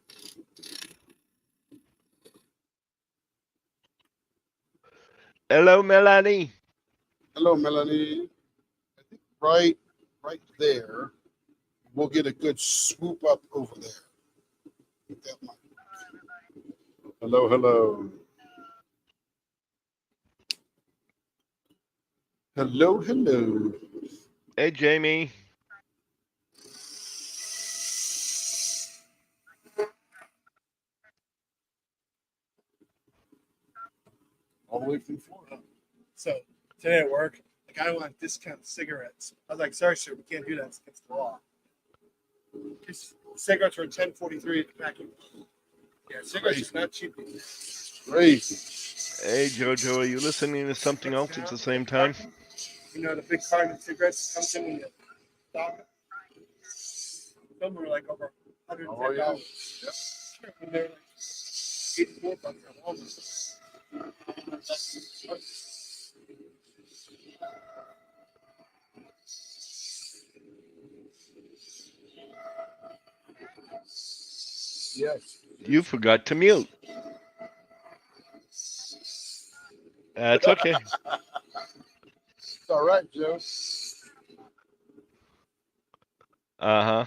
Hello, Melanie. Hello, Melanie. I think right there, we'll get a good swoop up over there. Hello, hello. Hello, hello. Hey, Jamie. All the way from Florida. So today at work, the guy wanted discount cigarettes. I was like, sorry, sir, we can't do that. It's against the law. These cigarettes were $10.43 at the packet. Yeah, cigarettes are not cheap. Crazy. Hey, Jojo, are you listening to something else at the same time? You know, the big carton of cigarettes comes in when you stop it. Some were like over $110. Oh, yeah. And they're like Yes. You forgot to mute. That's okay. It's all right, Joe. Uh-huh.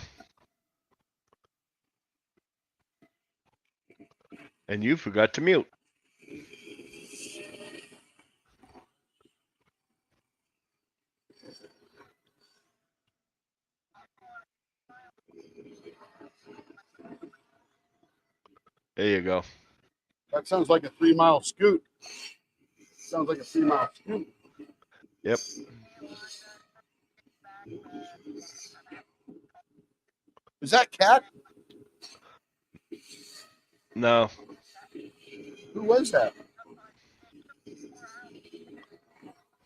And you forgot to mute. There you go. That sounds like a 3-mile scoot. Sounds like a 3-mile scoot. Yep. Is that Cat? No. Who was that?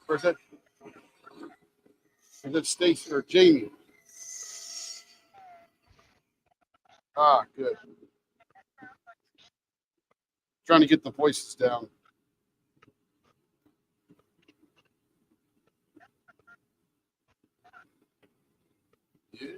Or is it Stacy or Jamie? Ah, good. Trying to get the voices down. Yeah.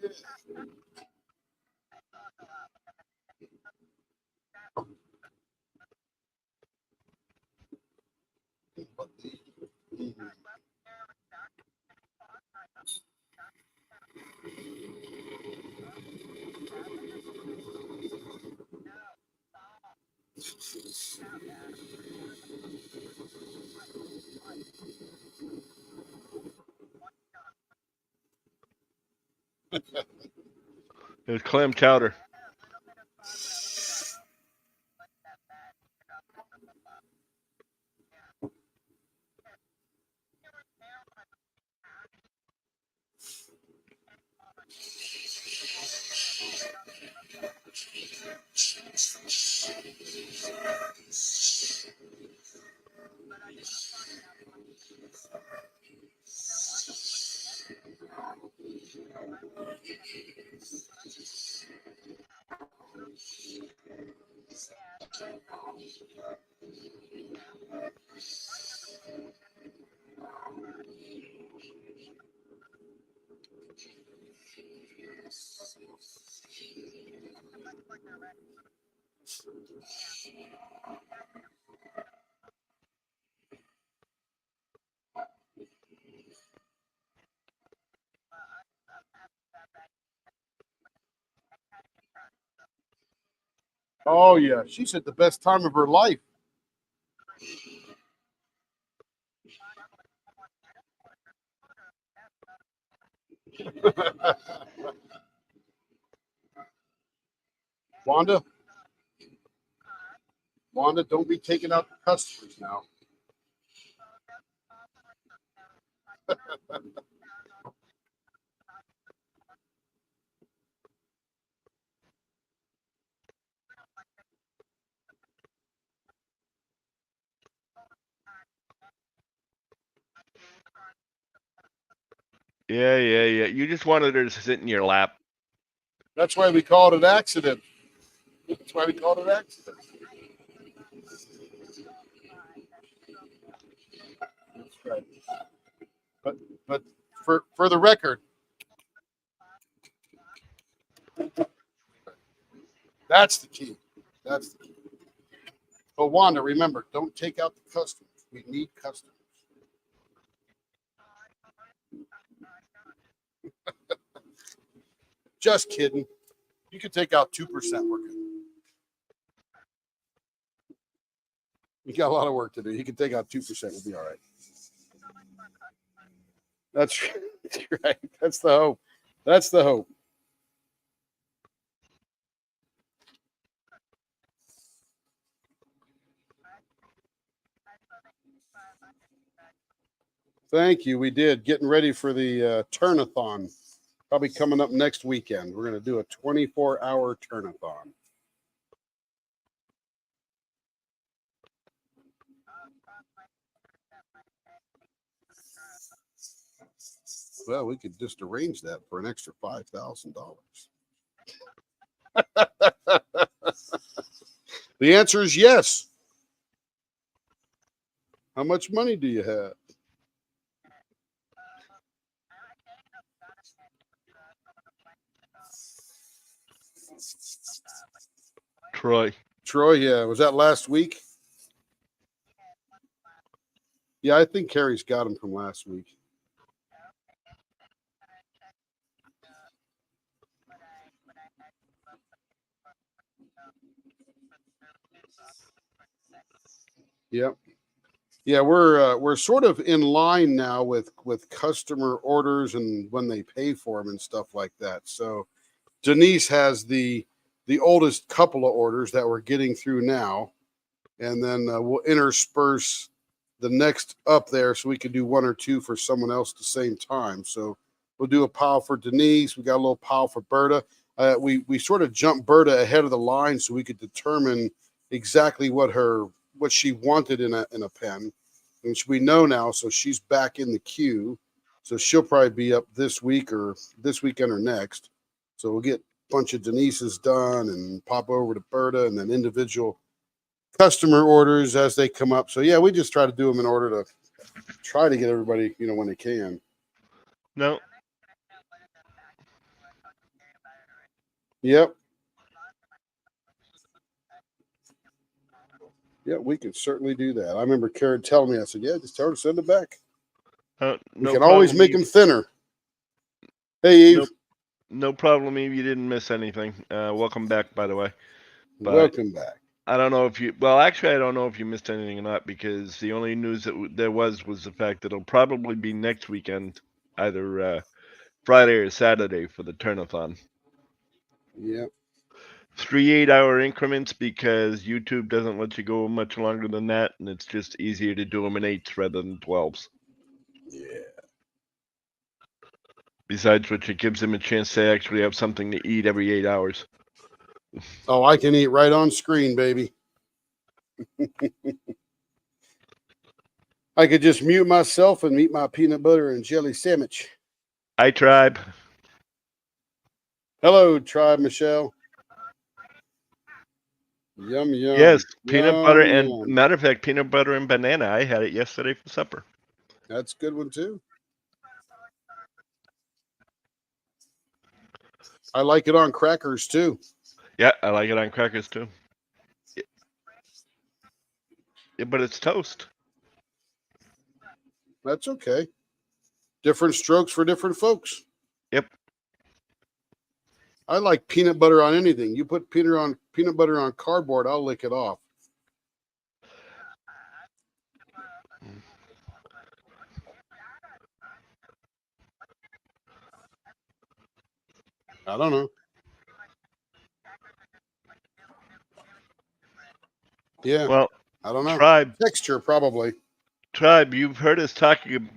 It was clam chowder. Oh yeah, she's had the best time of her life. Wanda, don't be taking out the customers now. Yeah. You just wanted her to sit in your lap. That's why we called it accident. That's why we called it accident. That's right. But for the record, that's the key. That's the key. But Wanda, remember, don't take out the customers. We need customers. Just kidding. You can take out 2%. We're good. You got a lot of work to do. You can take out 2%. We'll be all right. That's right. That's the hope. That's the hope. Thank you. We did. Getting ready for the turnathon. Probably coming up next weekend. We're going to do a 24-hour turnathon. Well, we could just arrange that for an extra $5,000. The answer is yes. How much money do you have? Troy. Troy, yeah. Was that last week? Yeah, I think Carrie's got him from last week. Yep. Yeah, we're sort of in line now with customer orders and when they pay for them and stuff like that. So Denise has the oldest couple of orders that we're getting through now, and then we'll intersperse the next up there so we can do one or two for someone else at the same time. So we'll do a pile for Denise. We got a little pile for Berta. We sort of jumped Berta ahead of the line so we could determine exactly what she wanted in a pen, which we know now. So she's back in the queue. So she'll probably be up this week or this weekend or next. So we'll get a bunch of Denise's done and pop over to Berta and then individual customer orders as they come up. So yeah, we just try to do them in order to try to get everybody, when they can. No. Yep. Yeah, we can certainly do that. I remember Karen telling me, I said, yeah, just tell her to send it back. We No can always problem, make Eve. them thinner. Hey, Eve. No problem, Eve. You didn't miss anything. Welcome back, by the way. But Welcome back. I don't know if you. Well, actually, I don't know if you missed anything or not because the only news that there was the fact that it'll probably be next weekend, either Friday or Saturday for the turnathon. Yep. 3 8-hour increments because YouTube doesn't let you go much longer than that, and it's just easier to do them in 8s rather than 12s. Yeah. Besides which, it gives them a chance to actually have something to eat every 8 hours. Oh, I can eat right on screen, baby. I could just mute myself and eat my peanut butter and jelly sandwich. Hi, Tribe. Hello, Tribe Michelle. Yum, yum. Yes, peanut butter and yum. matter of fact, peanut butter and banana. I had it yesterday for supper. That's a good one too. I like it on crackers too. Yeah, I like it on crackers too. Yeah, but it's toast. That's okay. Different strokes for different folks. Yep. I like peanut butter on anything. You put peanut butter on cardboard, I'll lick it off. I don't know. Yeah. Well, I don't know. Tribe, Texture, probably. Tribe, you've heard us talking.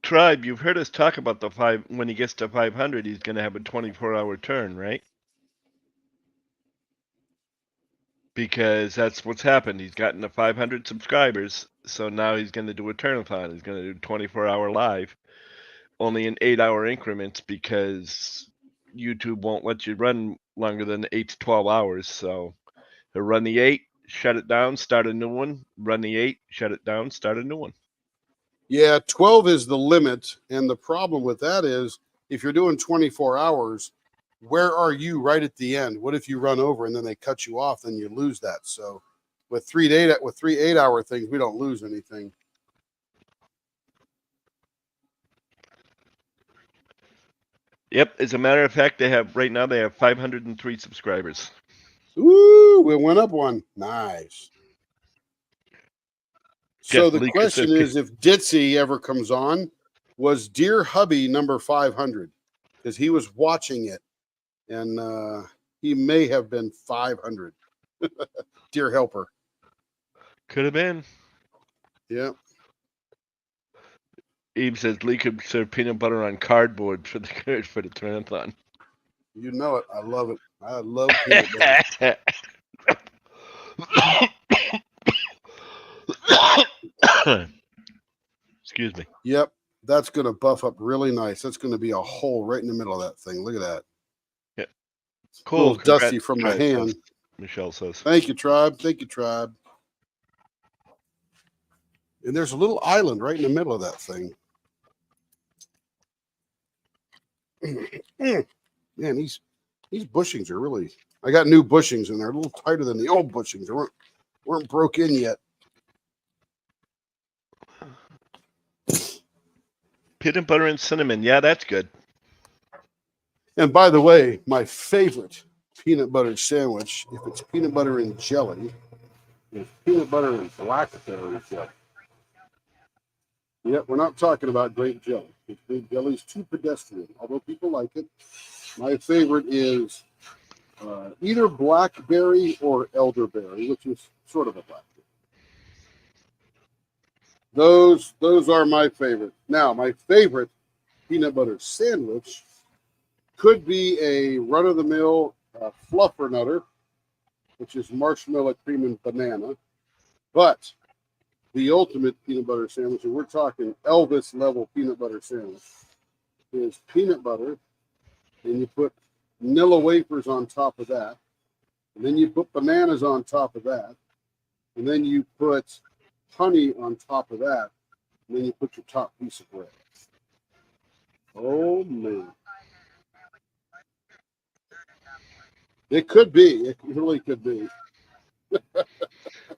Tribe, you've heard us talk about the when he gets to 500, he's going to have a 24-hour turn, right? Because that's what's happened. He's gotten to 500 subscribers, so now he's going to do a turnathon. He's going to do 24-hour live, only in 8-hour increments because YouTube won't let you run longer than 8 to 12 hours. So he'll run the 8, shut it down, start a new one, run the 8, shut it down, start a new one. Yeah, 12 is the limit. And the problem with that is if you're doing 24 hours, where are you right at the end? What if you run over and then they cut you off? Then you lose that. So with 3 8-hour things, we don't lose anything. Yep. As a matter of fact, they have 503 subscribers. Ooh, we went up one. Nice. So the question is, if Ditzy ever comes on, was Dear Hubby number 500? Because he was watching it, and he may have been 500. Dear Helper. Could have been. Yeah. Eve says Lee could serve peanut butter on cardboard for the turnathon. You know it. I love it. I love peanut butter. Excuse me. Yep. That's going to buff up really nice. That's going to be a hole right in the middle of that thing. Look at that. Yeah. A Cool. little dusty from my Tribe hand. says- Michelle says. Thank you, Tribe. Thank you, Tribe. And there's a little island right in the middle of that thing. Man, these bushings are really. I got new bushings and they're a little tighter than the old bushings. They weren't broke in yet. Peanut butter and cinnamon. Yeah, that's good. And by the way, my favorite peanut butter sandwich, if it's peanut butter and jelly, is peanut butter and blackberry jelly. Yep, we're not talking about grape jelly. Grape jelly is too pedestrian, although people like it. My favorite is either blackberry or elderberry, which is sort of a blackberry. Those are my favorite. Now, my favorite peanut butter sandwich could be a run-of-the-mill fluffernutter, which is marshmallow, cream, and banana. But the ultimate peanut butter sandwich, and we're talking Elvis-level peanut butter sandwich, is peanut butter, and you put vanilla wafers on top of that, and then you put bananas on top of that, and then you put honey on top of that, and then you put your top piece of bread. Oh, man. It could be. It really could be.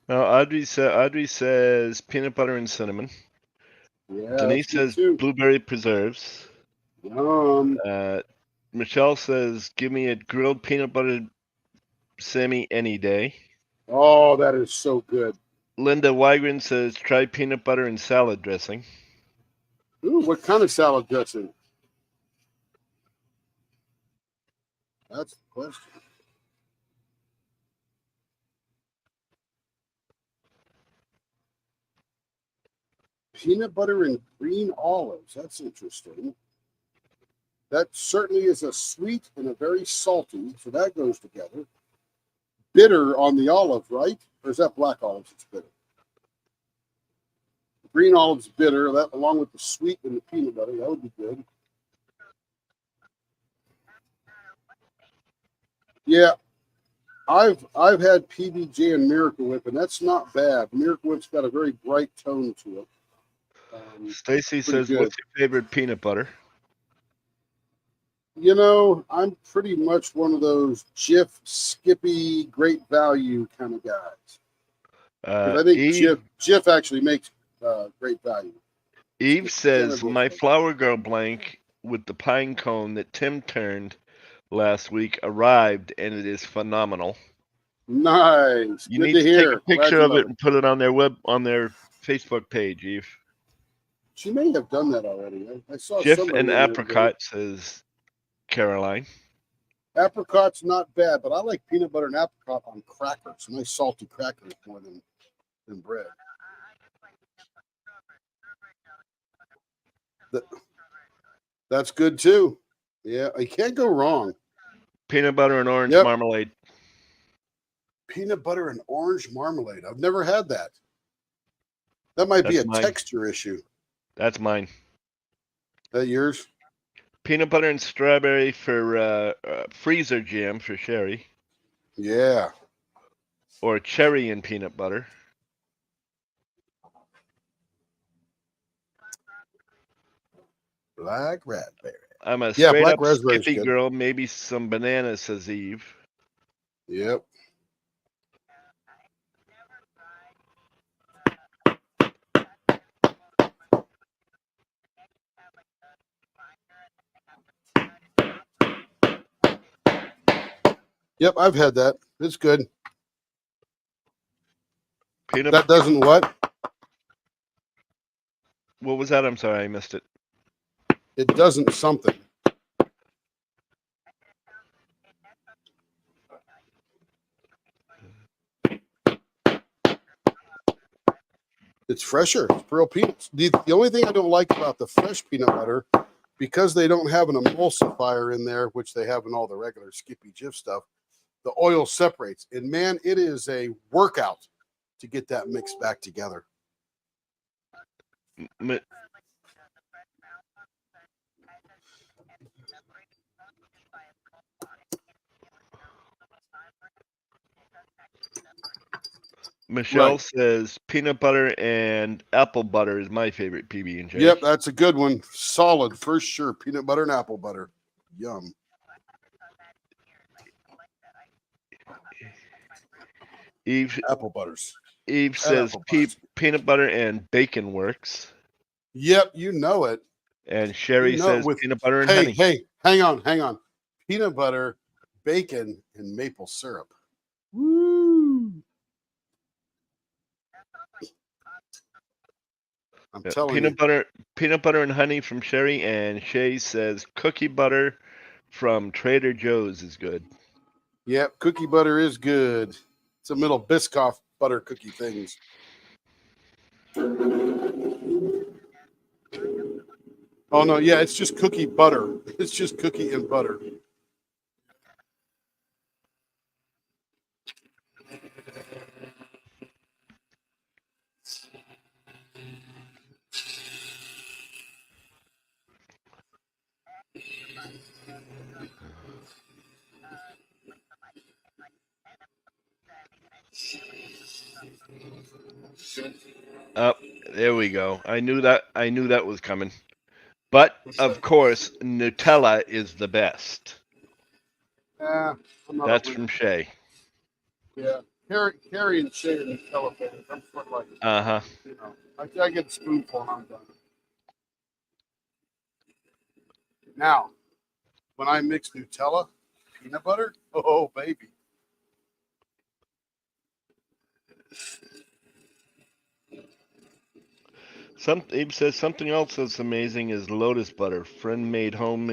Now, Audrey says peanut butter and cinnamon. Yeah. Denise that's good says too. blueberry preserves. Michelle says, give me a grilled peanut butter Sammy any day. Oh, that is so good. Linda Wygren says, try peanut butter and salad dressing. Ooh, what kind of salad dressing? That's the question. Peanut butter and green olives. That's interesting. That certainly is a sweet and a very salty, so that goes together. Bitter on the olive, right? Or is that black olives? It's bitter. Green olives bitter. That along with the sweet and the peanut butter, that would be good. Yeah, I've had PBJ and Miracle Whip, and that's not bad. Miracle Whip's got a very bright tone to it. Stacy pretty says, good. what's your favorite peanut butter? You know, I'm pretty much one of those Jif, Skippy, great value kind of guys. 'Cause I think Jif actually makes great value. Eve says, Canada my Goose. flower girl blank with the pine cone that Tim turned last week arrived, and it is phenomenal. Nice. You Good need to to hear. take a picture Glad you of love it and put it on their Facebook page, Eve. She may have done that already. I saw Jif somebody and in there apricot, says Caroline. today. Apricot's not bad, but I like peanut butter and apricot on crackers. Nice salty crackers more than bread. That's good too. Yeah, you can't go wrong. Peanut butter and orange Yep. marmalade. Peanut butter and orange marmalade. I've never had that. That might be a That's mine. texture issue. That's mine. That yours? Peanut butter and strawberry for freezer jam for Sherry, Yeah. or cherry and peanut butter. Black raspberry. I'm a Yeah, straight black up raspberry's Skippy good. girl. Maybe some bananas, says Eve. Yep. Yep, I've had that. It's good. Peanut. That doesn't what? What was that? I'm sorry, I missed it. It doesn't something. It's fresher. It's real peanuts. The only thing I don't like about the fresh peanut butter, because they don't have an emulsifier in there, which they have in all the regular Skippy Jif stuff, the oil separates. And man, it is a workout to get that mixed back together. Michelle Right. says peanut butter and apple butter is my favorite PB and J. Yep, that's a good one. Solid for sure. Peanut butter and apple butter. Yum. Eve Apple butters. says apple butters. peanut butter and bacon works, Yep, you know it. and Sherry You know it says with peanut butter and hey, honey. hey, hang on. Peanut butter, bacon, and maple syrup. Woo! I'm telling you. Peanut butter and honey from Sherry, and Shay says cookie butter from Trader Joe's is good. Yep, cookie butter is good. It's a little Biscoff butter cookie things. Oh no, yeah, it's just cookie butter. It's just cookie and butter. There we go. I knew that was coming. But of course, Nutella is the best. I'm not That's a- from Shay. Yeah, Carrie and Shay are Nutella fans. I'm sort of like, Uh-huh. you know, I get a spoonful and I'm done. Now, when I mix Nutella, peanut butter, oh baby. Abe says something else that's amazing is lotus butter. Friend made home.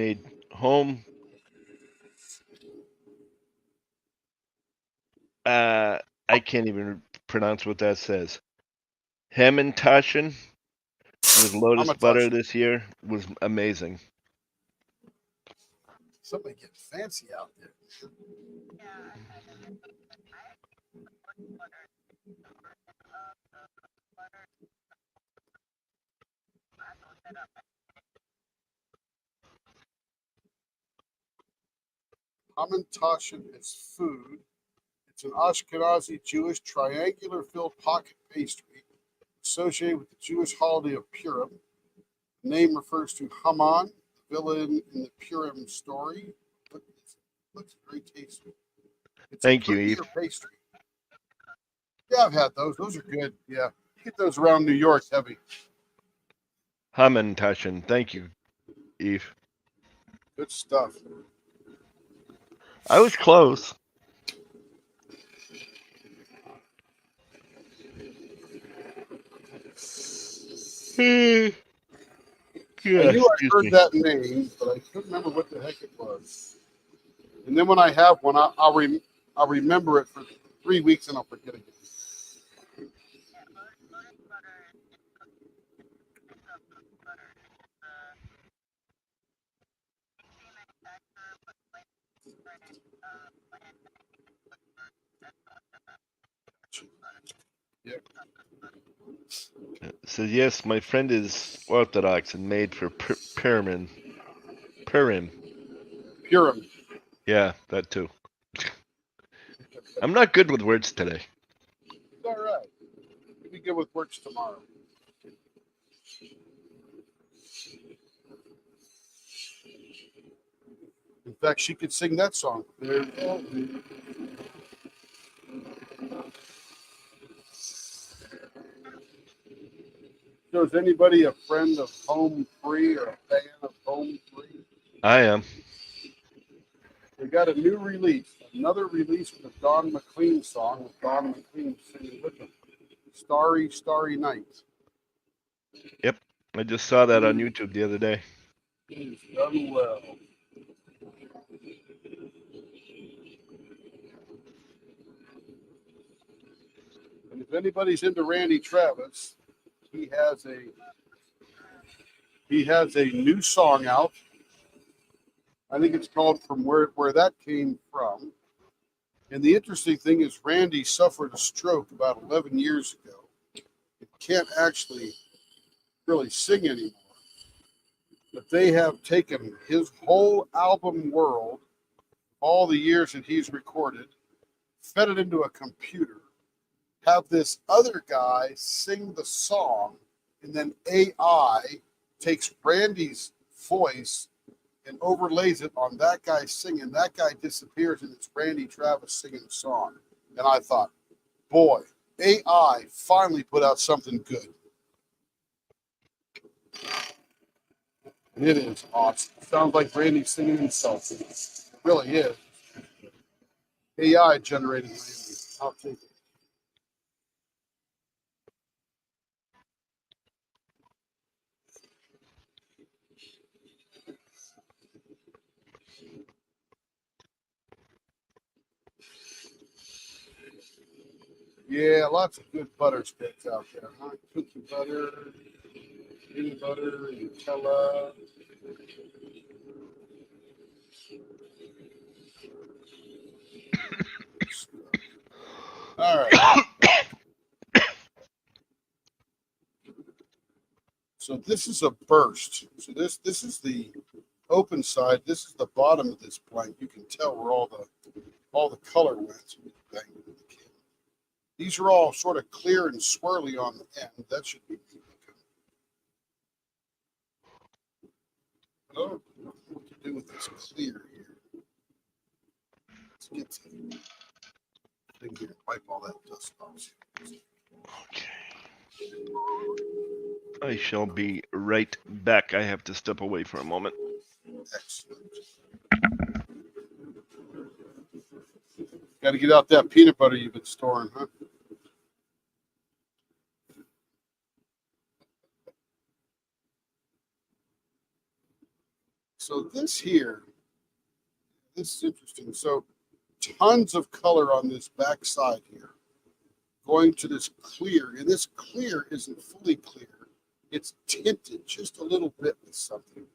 I can't even pronounce what that says. Hamantaschen with lotus butter this year was amazing. Somebody getting fancy out there. Hamantaschen is food. It's an Ashkenazi Jewish triangular filled pocket pastry associated with the Jewish holiday of Purim. The name refers to Haman, the villain in the Purim story. Looks very tasty. It's Thank you, Eve. Pastry. Yeah, I've had those. Those are good. Yeah, you get those around New York heavy. Hamantaschen. Thank you, Eve. Good stuff. I was close. Yeah, I knew I heard that name, but I couldn't remember what the heck it was. And then when I have one, I'll remember it for 3 weeks and I'll forget it. Yep. Says yes, my friend is Orthodox and made for Purim. Purim. Yeah, that too. I'm not good with words today. It's all right. You'll be good with words tomorrow. In fact, she could sing that song. So is anybody a friend of Home Free or a fan of Home Free? I am. They got a new release, another release with a Don McLean song with Don McLean singing with them. Starry, Starry Night. Yep, I just saw that on YouTube the other day. He's done well. And if anybody's into Randy Travis, he has a new song out. I think it's called From Where That Came From. And the interesting thing is Randy suffered a stroke about 11 years ago. He can't actually really sing anymore. But they have taken his whole album world, all the years that he's recorded, fed it into a computer, have this other guy sing the song, and then AI takes Randy's voice and overlays it on that guy singing. That guy disappears, and it's Randy Travis singing the song. And I thought, boy, AI finally put out something good. And it is awesome. Sounds like Randy singing himself. It really is. AI generated Randy. I'll take it. Yeah, lots of good butter sticks out there, huh? Cookie butter, peanut butter, Nutella. All right. So this is a burst. So this is the open side. This is the bottom of this blank. You can tell where all the color went. Bang it with the camera. These are all sort of clear and swirly on the end. That should be good. Oh, what to do with this clear here? Let's get to the thing here. Wipe all that dust off. Okay. I shall be right back. I have to step away for a moment. Excellent. Got to get out that peanut butter you've been storing, huh? So this here, this is interesting. So tons of color on this back side here. Going to this clear, and this clear isn't fully clear. It's tinted just a little bit with something.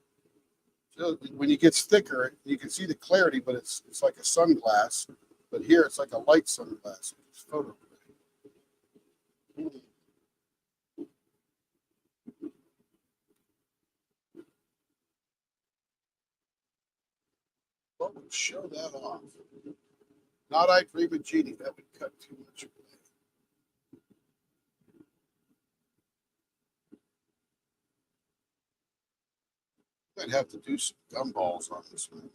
So when it gets thicker, you can see the clarity, but it's like a sunglass. But here it's like a light sunglass. It's photo. What would show that off? Not I Dream of Genie. That would cut too much away. I'd have to do some gumballs on this one.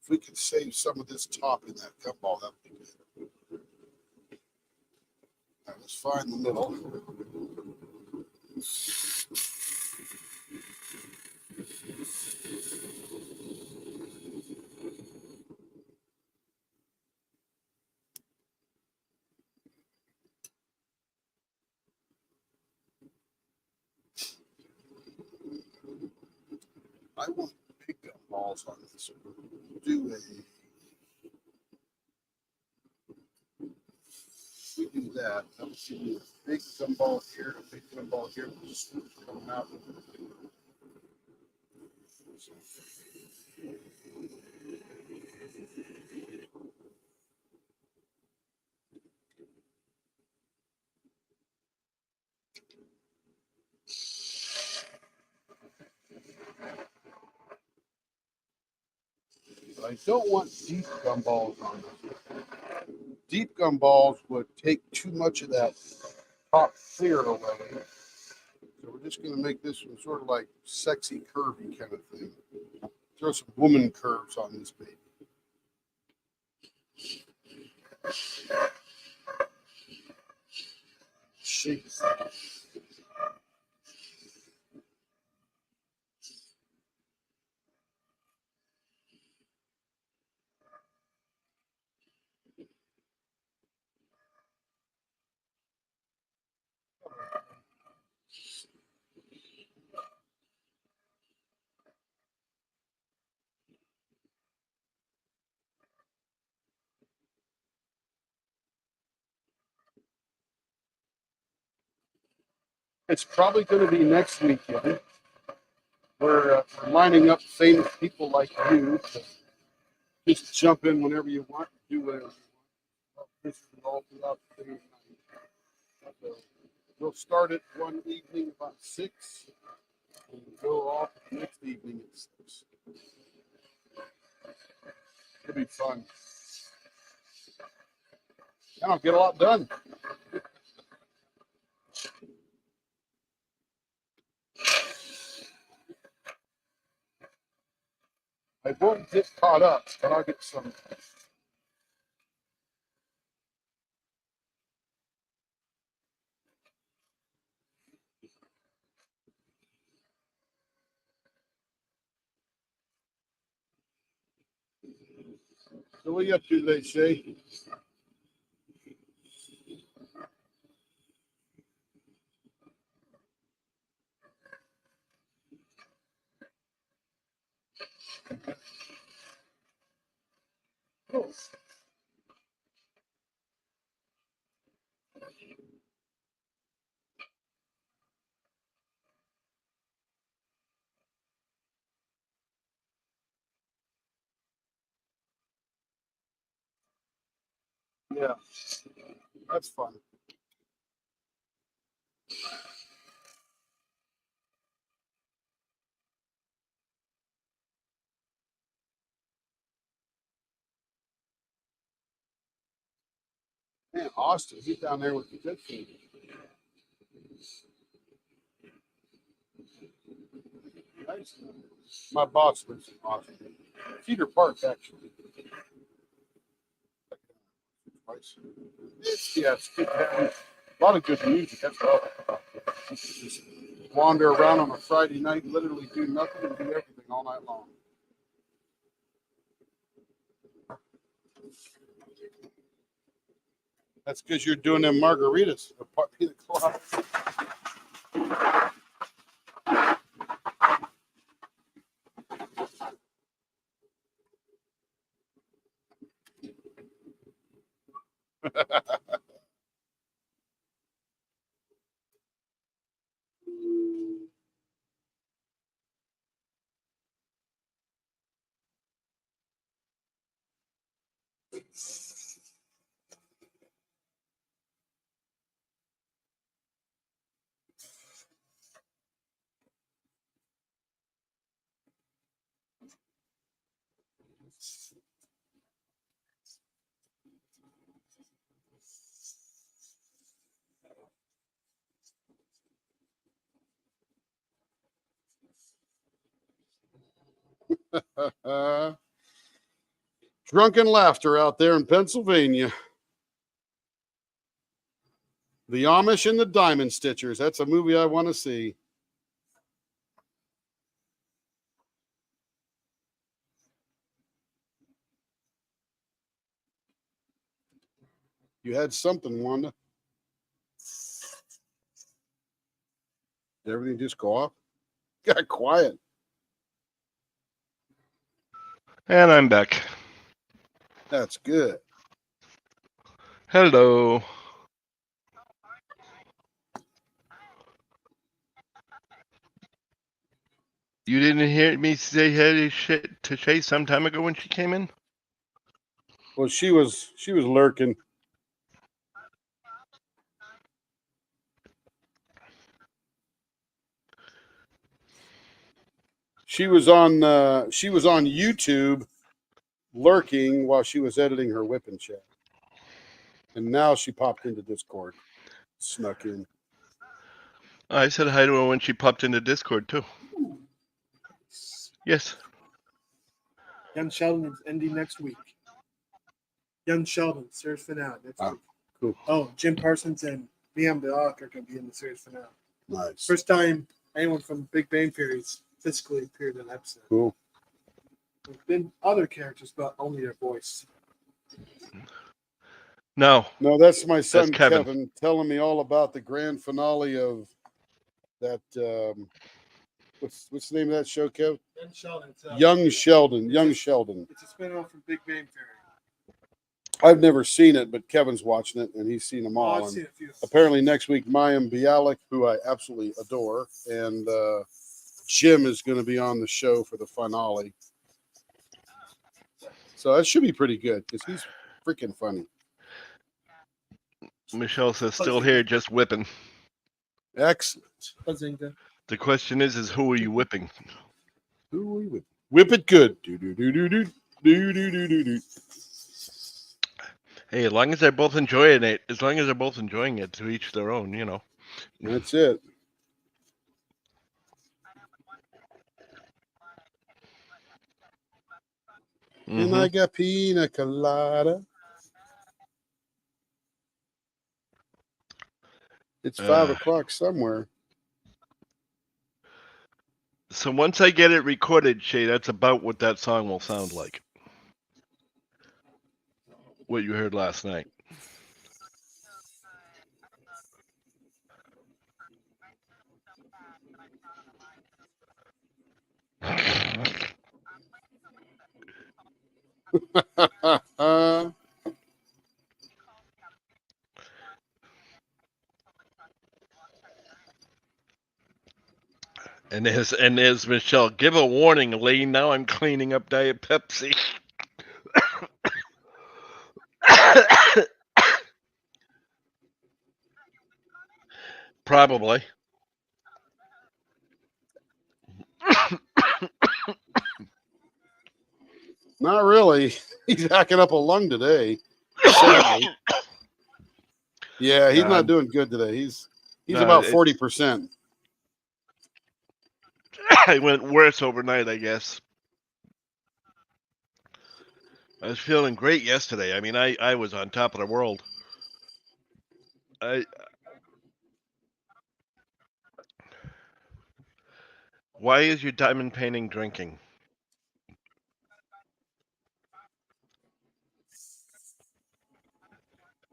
If we could save some of this top in that gumball, that would be good. All right, let's find the middle. I want big gumballs on this one. Do we do that? That would give me a big gumball here, a big gumball here, with the screws coming out. But I don't want deep gumballs on this. Deep gumballs would take too much of that top clear away. So we're just going to make this one sort of like sexy, curvy kind of thing. Throw some woman curves on this baby. Shake it. It's probably going to be next weekend. We're lining up famous people like you to just jump in whenever you want, do whatever you want. This is all throughout the day. So we'll start it one evening about 6 and go off the next evening at 6. It'll be fun. I don't get a lot done. I won't get caught up, but I'll get some. So what are you up to today, Shay? Yeah, that's fun. Man, Austin, he's down there with the good food. Nice. My boss lives in Austin. Cedar Park, actually. It's good town. A lot of good music. That's all. Just wander around on a Friday night, literally do nothing and do everything all night long. That's because you're doing them margaritas. The pina colada. Drunken laughter out there in Pennsylvania. The Amish and the Diamond Stitchers. That's a movie I want to see. You had something, Wanda. Did everything just go off? Got quiet. And I'm back. That's good. Hello. You didn't hear me say hey to Shay some time ago when she came in? Well, she was lurking. She was on YouTube lurking while she was editing her whipping chat. And now she popped into Discord. Snuck in. I said hi to her when she popped into Discord too. Yes. Young Sheldon is ending next week. Young Sheldon, series finale next week. Cool. Oh, Jim Parsons and Liam Bialik are going to be in the series finale. Nice. First time anyone from Big Bang Theory's physically appeared in an episode. Cool. There's been other characters, but only their voice. No, that's my son That's Kevin. Kevin telling me all about the grand finale of that. What's the name of that show, Kev? Young Sheldon. Young Sheldon. It's a spinoff from Big Bang Theory. I've never seen it, but Kevin's watching it and he's seen them all. I've And seen a few. apparently next week, Mayim Bialik, who I absolutely adore, and Jim is going to be on the show for the finale. So that should be pretty good because he's freaking funny. Michelle says still here, just whipping. Excellent. Bazinga. The question is who are you whipping? Who are we with? Whip it good. Do do do do do do do do do do. Hey, as long as they're both enjoying it, to each their own, you know. That's it. And I Mhm. got pina colada. It's 5 o'clock somewhere. So once I get it recorded, Shay, that's about what that song will sound like. What you heard last night. And there's Michelle. Give a warning, Lee. Now I'm cleaning up Diet Pepsi. Probably. Not really. He's hacking up a lung today. Sadly. Yeah, he's not doing good today. He's No, about 40%. I went worse overnight, I guess. I was feeling great yesterday. I mean, I was on top of the world. Why is your diamond painting drinking?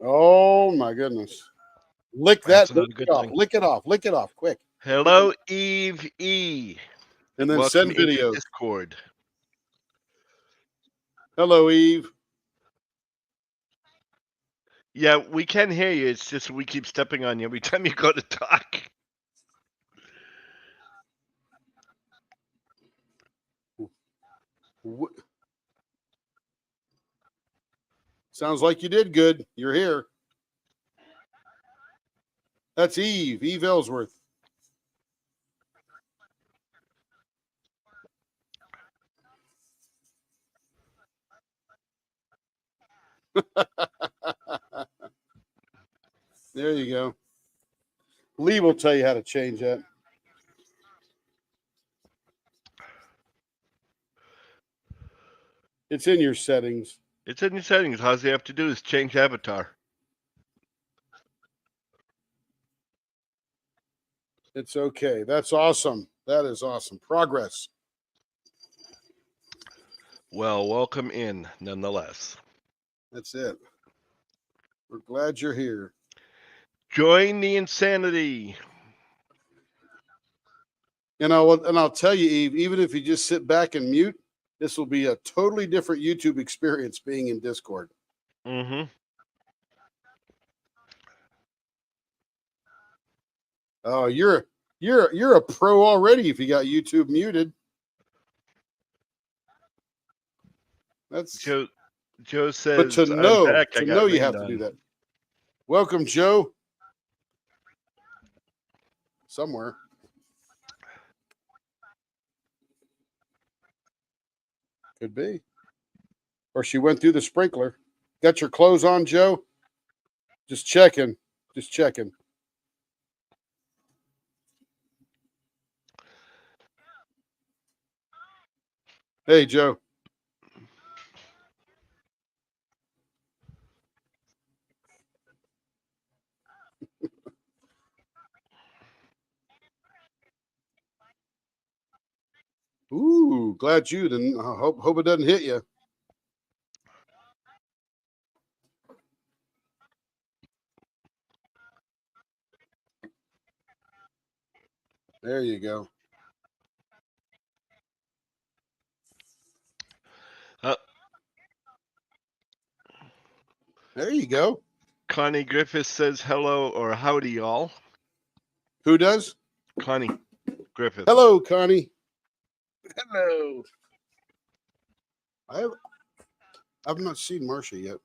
Oh my goodness. Lick That's that. not Lick a it good off. thing. Lick it off. Lick it off quick. Hello, Eve E. And then Welcome send into videos. Discord. Hello, Eve. Yeah, we can hear you. It's just we keep stepping on you every time you go to talk. Sounds like you did good. You're here. That's Eve. Eve Ellsworth. There you go. Lee will tell you how to change that. It's in your settings. It's in your settings. All you have to do is change avatar. It's okay. That's awesome. That is awesome. Progress. Well, welcome in, nonetheless. That's it. We're glad you're here. Join the insanity. And I'll tell you, Eve, even if you just sit back and mute, this will be a totally different YouTube experience being in Discord. Mm-hmm. Oh, you're a pro already if you got YouTube muted. That's Joe says, but to I'm know back. I got you have rained to do on. that. Welcome, Joe. Somewhere. Could be. Or she went through the sprinkler. Got your clothes on, Joe? Just checking. Just checking. Hey, Joe. Ooh, glad you didn't. I hope it doesn't hit you. There you go. There you go. Connie Griffiths says hello or howdy, y'all. Who does? Connie Griffith. Hello, Connie. Hello. I've not seen Marcia yet.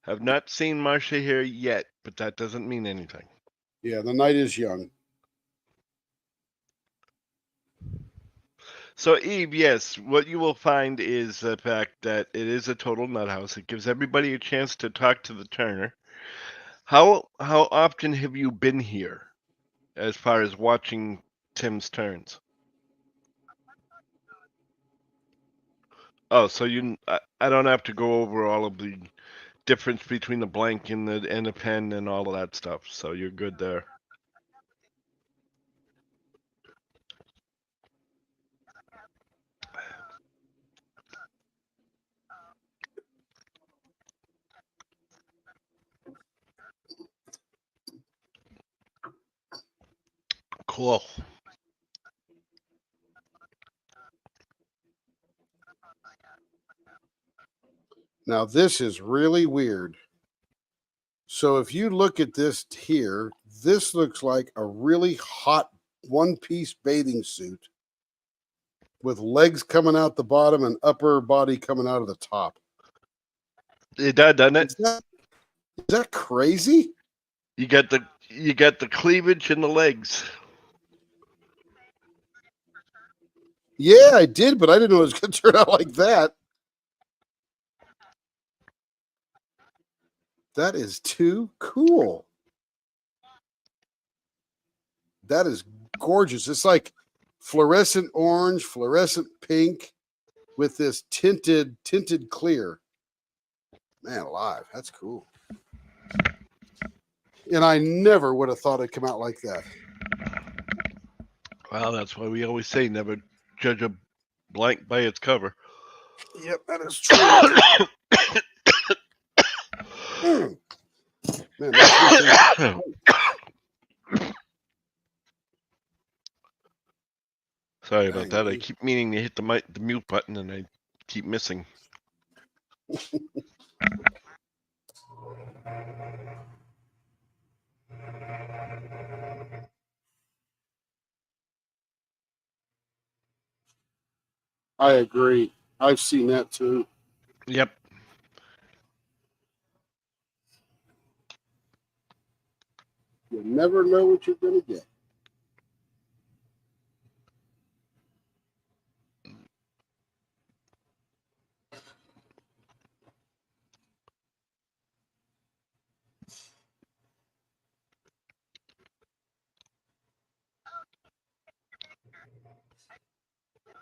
Have not seen Marcia here yet, but that doesn't mean anything. Yeah, the night is young. So Eve, yes, what you will find is the fact that it is a total nut house. It gives everybody a chance to talk to the turner. How often have you been here as far as watching Tim's turns? Oh, so I don't have to go over all of the difference between the blank and the pen and all of that stuff. So you're good there. Cool. Now this is really weird. So if you look at this here, this looks like a really hot one-piece bathing suit with legs coming out the bottom and upper body coming out of the top. It does, doesn't it? Is that crazy? You got the cleavage and the legs. Yeah, I did, but I didn't know it was going to turn out like that. That is too cool. That is gorgeous. It's like fluorescent orange, fluorescent pink with this tinted clear. Man alive, that's cool. And I never would have thought it'd come out like that. Well, that's why we always say never judge a blank by its cover. Yep, that is true. Man, that's Sorry about that. I keep meaning to hit the mute button and I keep missing. I agree. I've seen that too. Yep. You never know what you're going to get.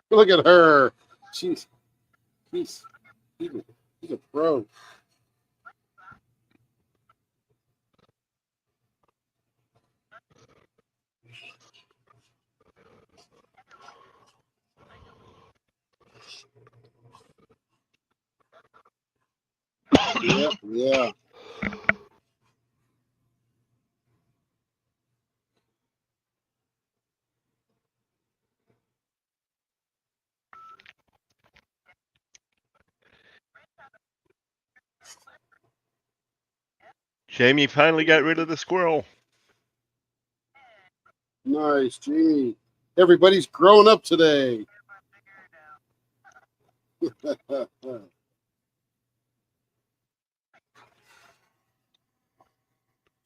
Look at her. He's a pro. Yeah. Jamie finally got rid of the squirrel. Nice, Jamie. Everybody's growing up today.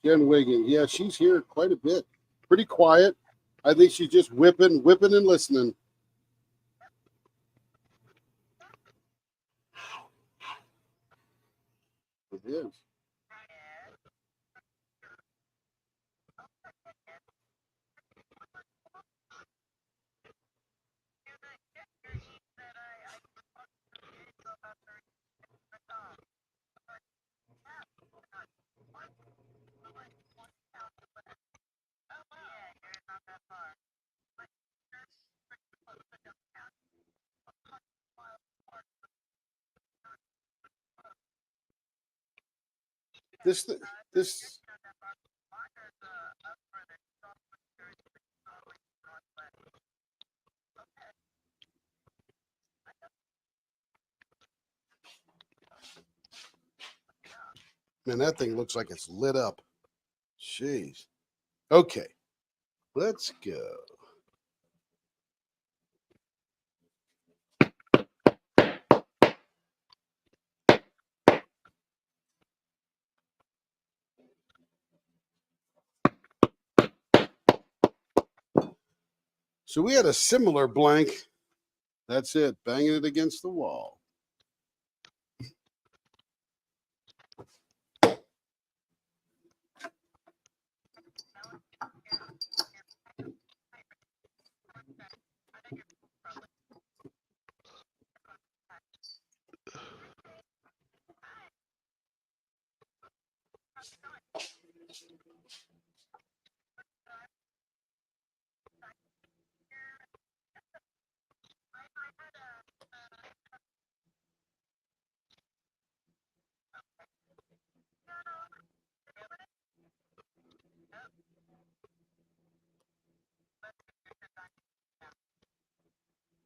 Jen Wiggin. Yeah, she's here quite a bit. Pretty quiet. I think she's just whipping and listening. It is. This man, that thing looks like it's lit up. Jeez. Okay. Let's go. So we had a similar blank That's it. Banging it against the wall.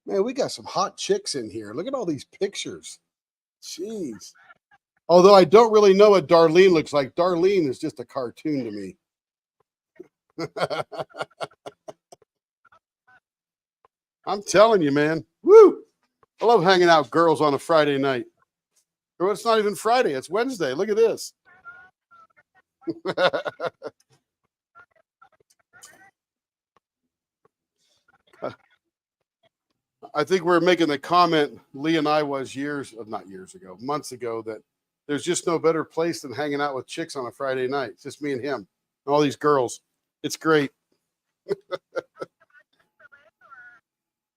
Man, we got some hot chicks in here. Look at all these pictures. Jeez. Although I don't really know what Darlene looks like. Darlene is just a cartoon to me. I'm telling you, man. Woo! I love hanging out with girls on a Friday night. Or it's not even Friday, it's Wednesday. Look at this. I think we're making the comment, Lee and I was not years ago, months ago, that there's just no better place than hanging out with chicks on a Friday night. It's just me and him, and all these girls. It's great.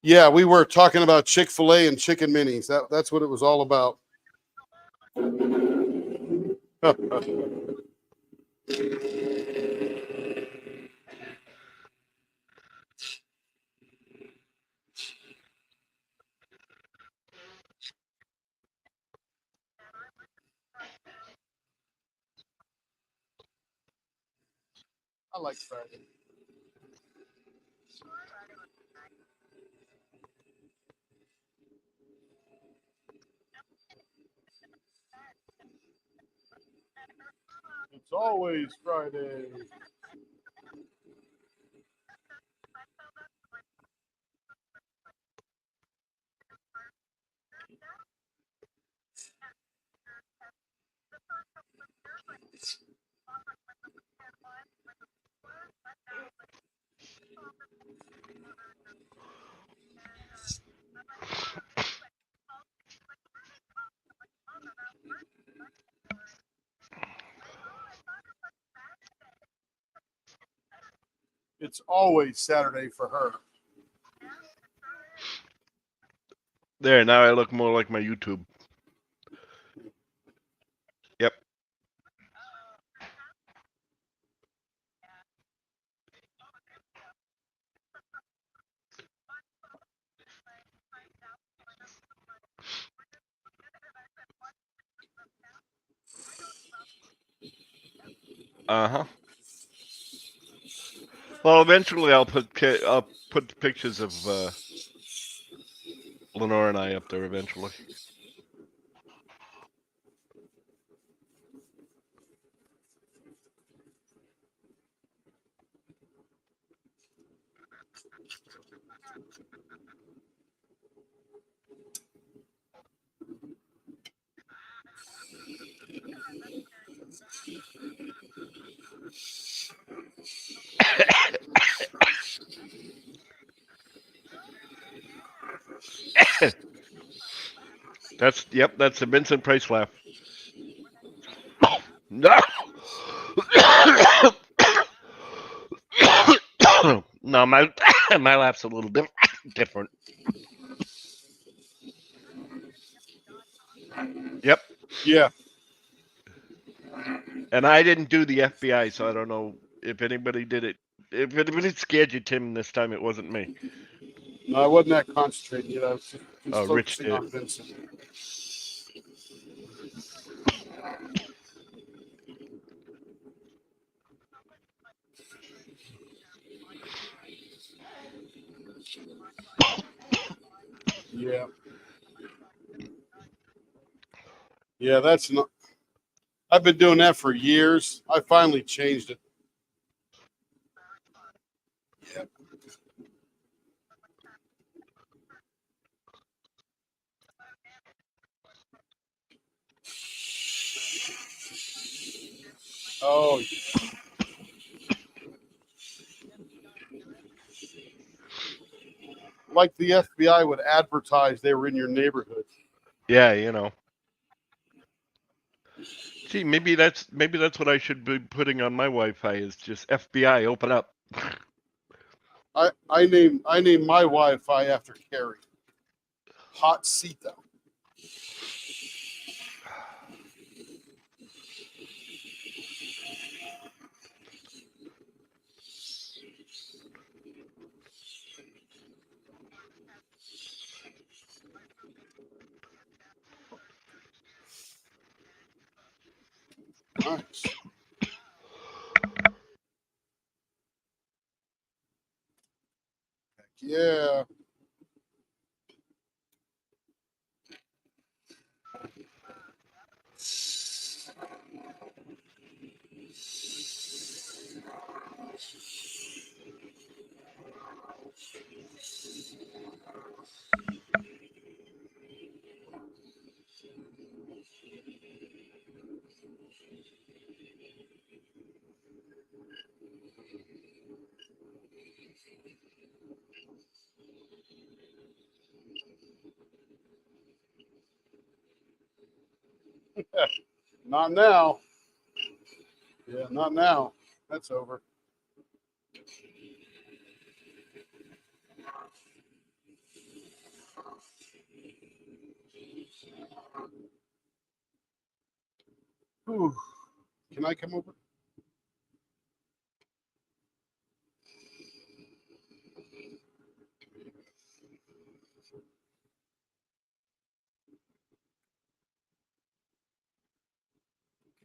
Yeah, we were talking about Chick-fil-A and chicken minis. That's what it was all about. I like Friday. It's always Friday. It's always Saturday for her. There, now I look more like my YouTube. Yep. Uh-huh. Well, eventually I'll put the pictures of Lenore and I up there eventually. That's the Vincent Price laugh. No. No, my my laugh's a little different. Yep. Yeah. And I didn't do the FBI, so I don't know if anybody did it. If anybody scared you, Tim, this time it wasn't me. No, I wasn't that concentrated yet. I was just Rich focusing did it. on Vincent. Yeah. Yeah, that's not. I've been doing that for years. I finally changed it. Yeah. Oh, like the FBI would advertise they were in your neighborhood. Yeah, you know. Gee, maybe that's what I should be putting on my Wi-Fi is just FBI, open up. I name my Wi-Fi after Carrie. Hot Sita. Nice. Yeah. Not now. Yeah, not now. That's over. Whew. Can I come over?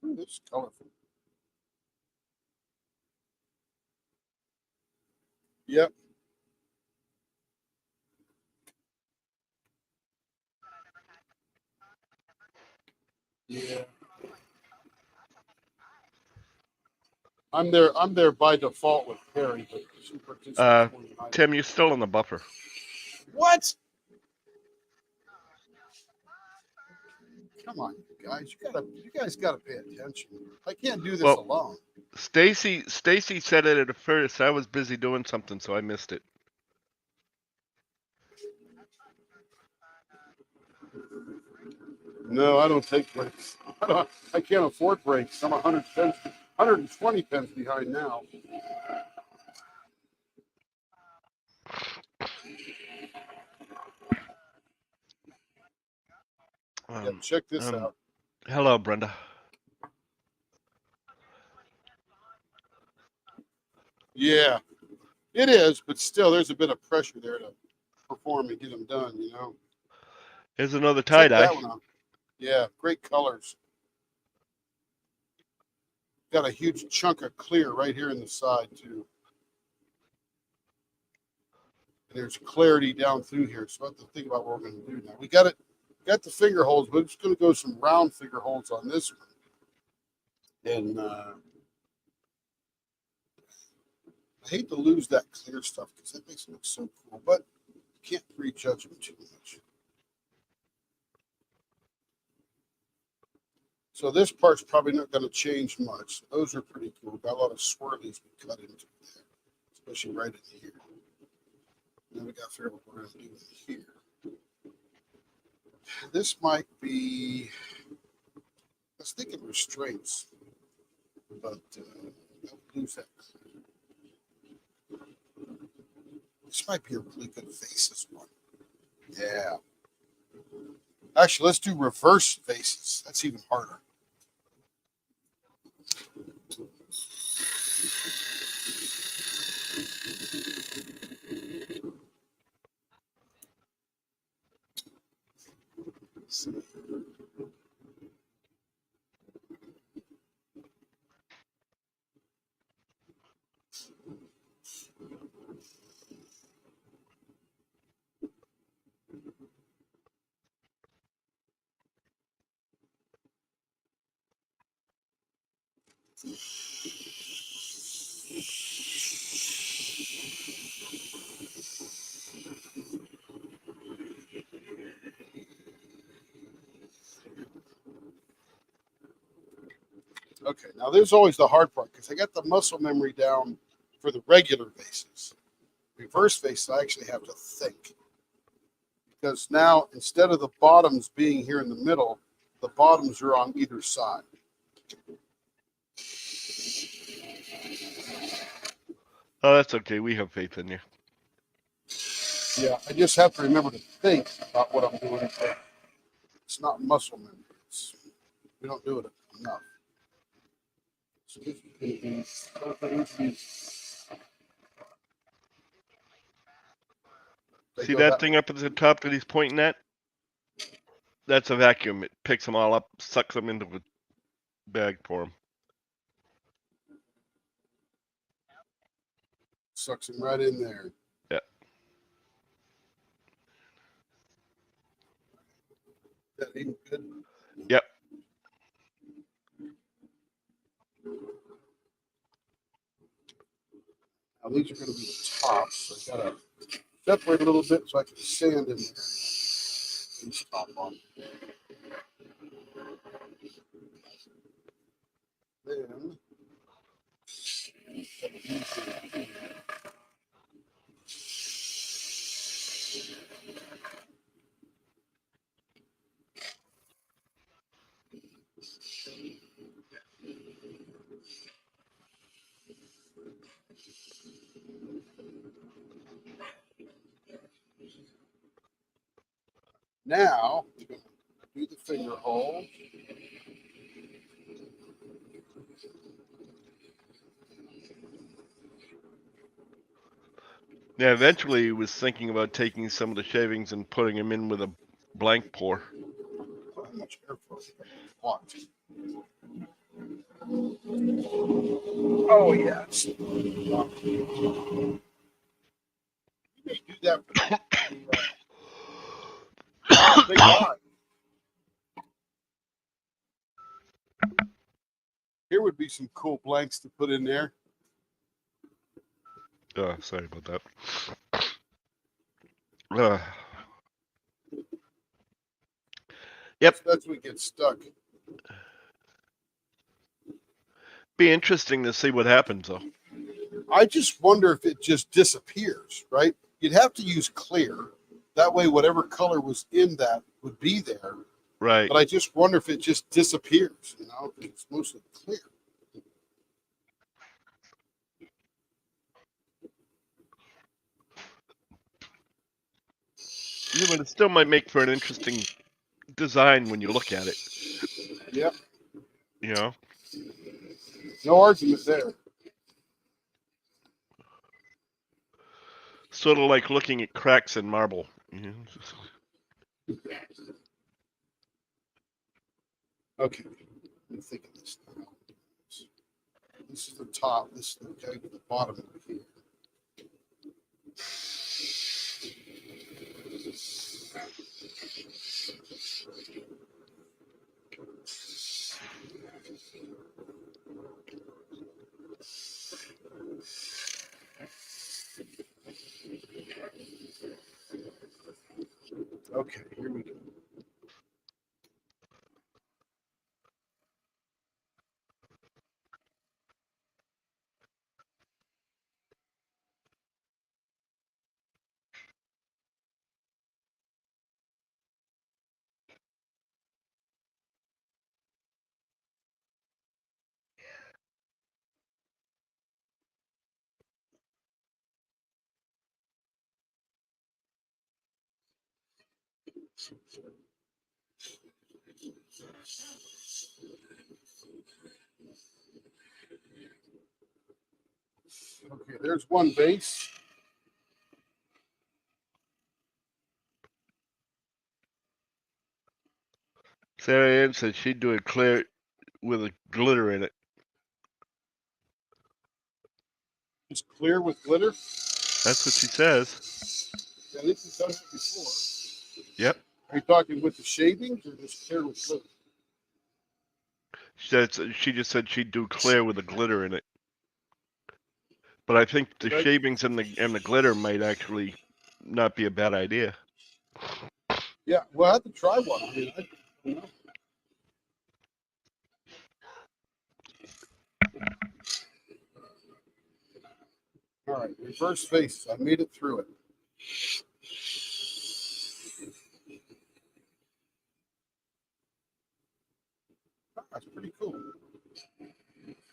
Ooh, this is colorful. Yep. Yeah. I'm there by default with Carrie, but she participates more than I do. Tim, you're still in the buffer. What? Come on, you guys. You guys gotta pay attention. I can't do this Well- alone. Stacy said it at first. I was busy doing something, so I missed it. No, I don't take breaks. I can't afford breaks. I'm 120 pence behind now. Yeah, check this out. Hello, Brenda. Yeah, it is, but still, there's a bit of pressure there to perform and get them done. You know. Here's another Check tie-dye. that one out. Yeah, great colors. Got a huge chunk of clear right here in the side too. And there's clarity down through here, so I have to think about what we're going to do now. We got the finger holes, but it's going to go some round finger holes on this one. And I hate to lose that clear stuff because that makes it look so cool, but you can't prejudge them too much. So this part's probably not going to change much. Those are pretty cool. Got a lot of swirlies we cut into there, especially right in here. Then we got to figure out what we're going to do in here. This might be, I was thinking restraints, but I'll lose that. This might be a really good faces one. Yeah. Actually, let's do reverse faces. That's even harder. Okay, now there's always the hard part because I got the muscle memory down for the regular faces. Reverse faces, I actually have to think. because now instead of the bottoms being here in the middle, the bottoms are on either side. Oh, that's okay. We have faith in you. Yeah, I just have to remember to think about what I'm doing. It's not muscle memory. We don't do it enough. So this is going to be. See that thing up at the top that he's pointing at? That's a vacuum. It picks them all up, sucks them into a bag for him. Sucks him right in there. Yeah. That ain't good. Yep. Now these are going to be the tops. So I gotta separate a little bit so I can sand in there. These top on. Then now we're going to do the finger hole. Yeah, eventually he was thinking about taking some of the shavings and putting them in with a blank pour. How much airflow want? Oh yes. You may do that for big eye. Here would be some cool blanks to put in there. Oh, sorry about that. Yep. That's when we get stuck. Be interesting to see what happens, though. I just wonder if it just disappears, right? You'd have to use clear. That way, whatever color was in that would be there. Right. But I just wonder if it just disappears, you know, it's mostly clear. Yeah, but it still might make for an interesting design when you look at it. Yep. You know? No argument there. Sort of like looking at cracks in marble. You know? Okay. I'm thinking this now. This is the top. This is the guy at the bottom over here. Okay, here we go. Okay, there's one base. Sarah Ann said she'd do it clear with a glitter in it. Just clear with glitter. That's what she says. Yeah, I think we've done that before. Yep. Are you talking with the shavings or just clear with glitter? She just said she'd do clear with a glitter in it. But I think the Okay. shavings and the glitter might actually not be a bad idea. Yeah, well, I have to try one. I mean, I don't know. All right, reverse faces. I made it through it. That's pretty cool.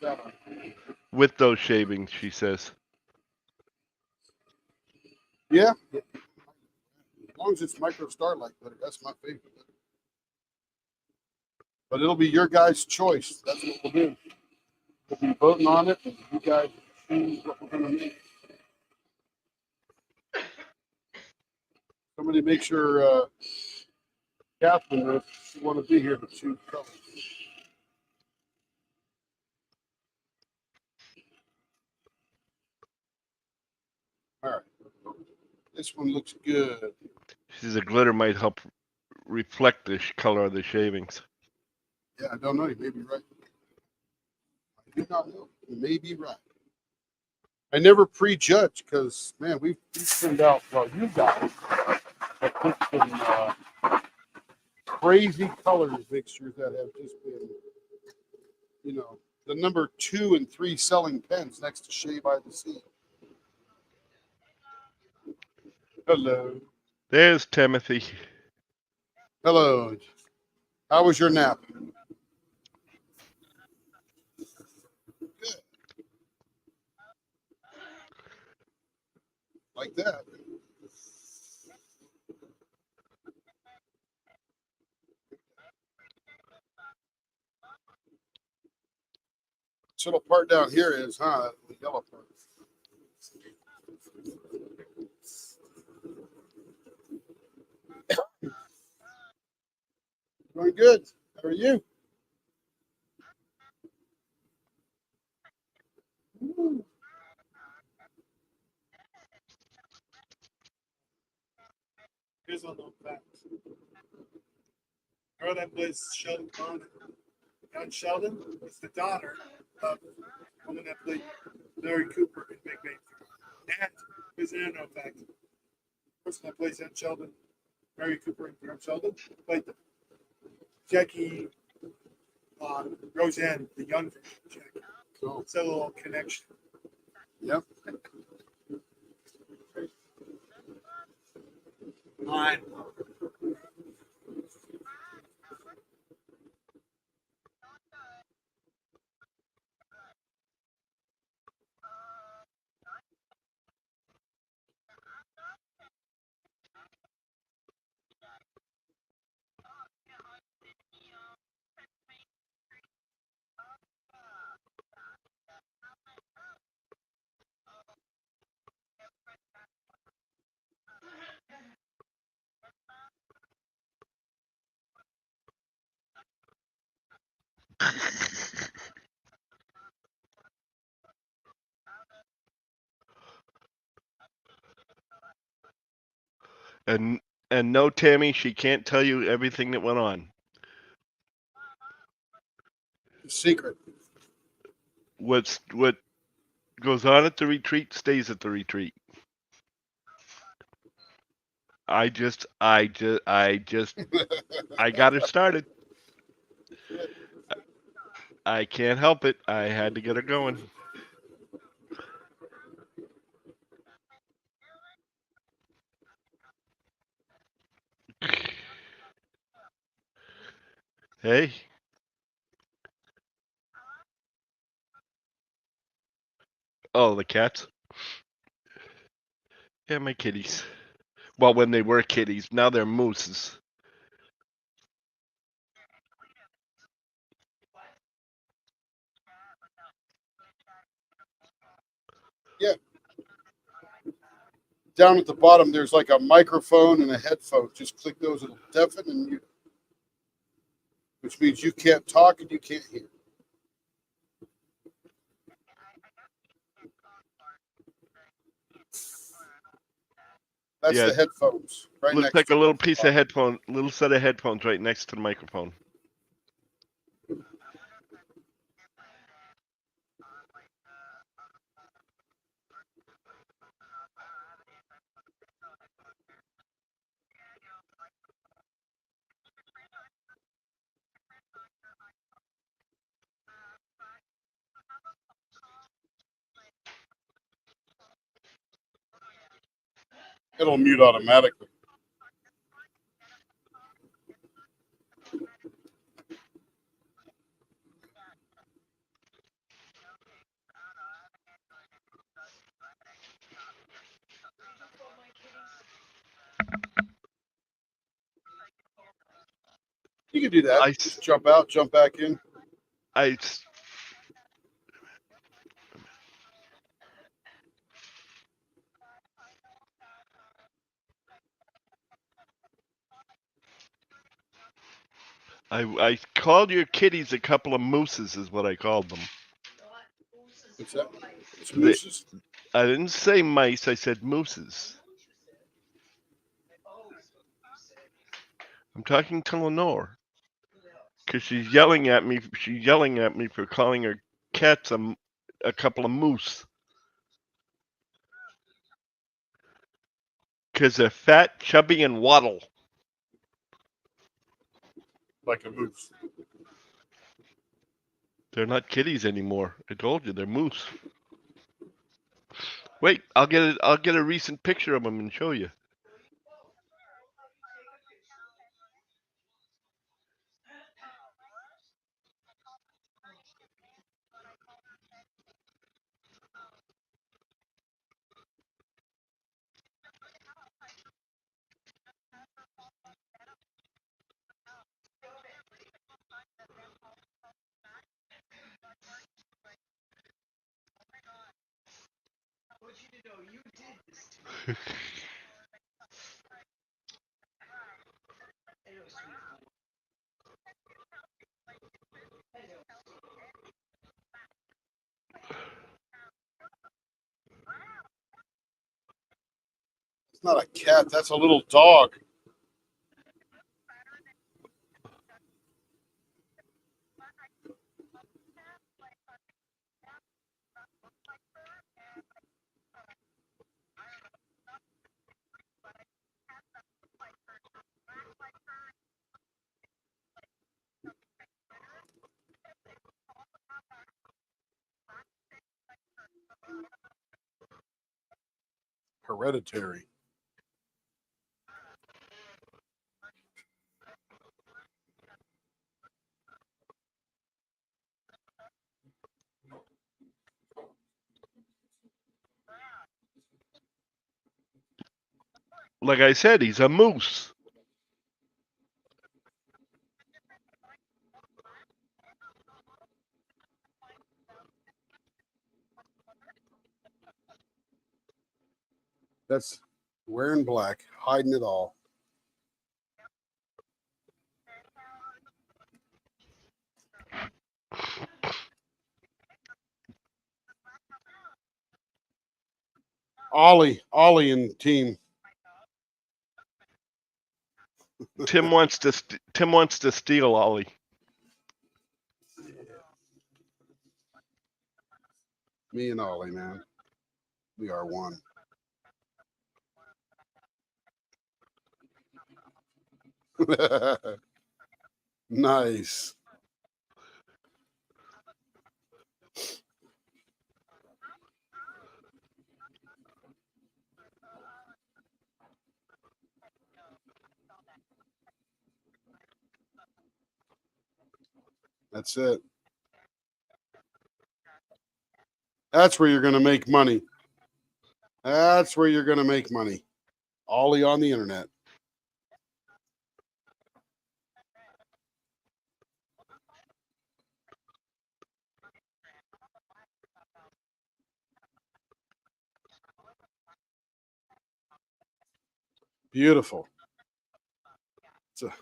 Yeah. With those shavings, she says. Yeah. As long as it's micro starlight glitter, that's my favorite. But it'll be your guys' choice. That's what we'll do. We'll be voting on it, and you guys choose what we're gonna make. Somebody make sure Catherine knows she want to be here to choose colors. All right. This one looks good. She says the glitter might help reflect the color of the shavings. Yeah, I don't know. You may be right. I do not know. You may be right. I never prejudge because, man, we've turned out, well, you guys have put some crazy color mixtures that have just been, you know, the number 2 and 3 selling pens next to Shea by the Sea. Hello. There's Timothy. Hello. How was your nap? Good. Like that. This little part down here is, huh? The yellow part. Doing good. How are you? Here's a little fact. Girl that plays Sheldon Connor, Young Sheldon, is the daughter of the woman that played Larry Cooper in Big Bang Theory. And here's an unknown fact. The person that plays Young Sheldon, Larry Cooper and Young Sheldon, played the Jackie Roseanne, the young version of Jackie. Cool. It's a little connection. Yep. Mine. And no, Tammy, she can't tell you everything that went on. Secret. What goes on at the retreat stays at the retreat. I got her started. I can't help it. I had to get her going. Hey. Oh, the cats? Yeah, my kitties. Well, when they were kitties, now they're mooses. Yeah. Down at the bottom, there's like a microphone and a headphone. Just click those, it'll deafen and mute. Which means you can't talk and you can't hear. That's Yeah. the headphones. Right Looks next like to a little it. piece of headphone, little set of headphones right next to the microphone. It'll mute automatically. You can do that. I- Just jump out, jump back in. I called your kitties a couple of mooses, is what I called them. What's that? It's They- mooses. I didn't say mice. I said mooses. I'm talking to Lenore because she's yelling at me. She's yelling at me for calling her cats a couple of moose because they're fat, chubby, and waddle. Like a moose. They're not kitties anymore. I told you they're moose. Wait, I'll get a recent picture of them and show you. It's not a cat. That's a little dog. Hereditary. Like I said, he's a moose. That's wearing black, hiding it all. Ollie and team. Tim wants to steal Ollie. Me and Ollie, man. We are one. Nice. That's it. That's where you're going to make money. That's where you're going to make money. Ollie on the internet. Beautiful. It's a,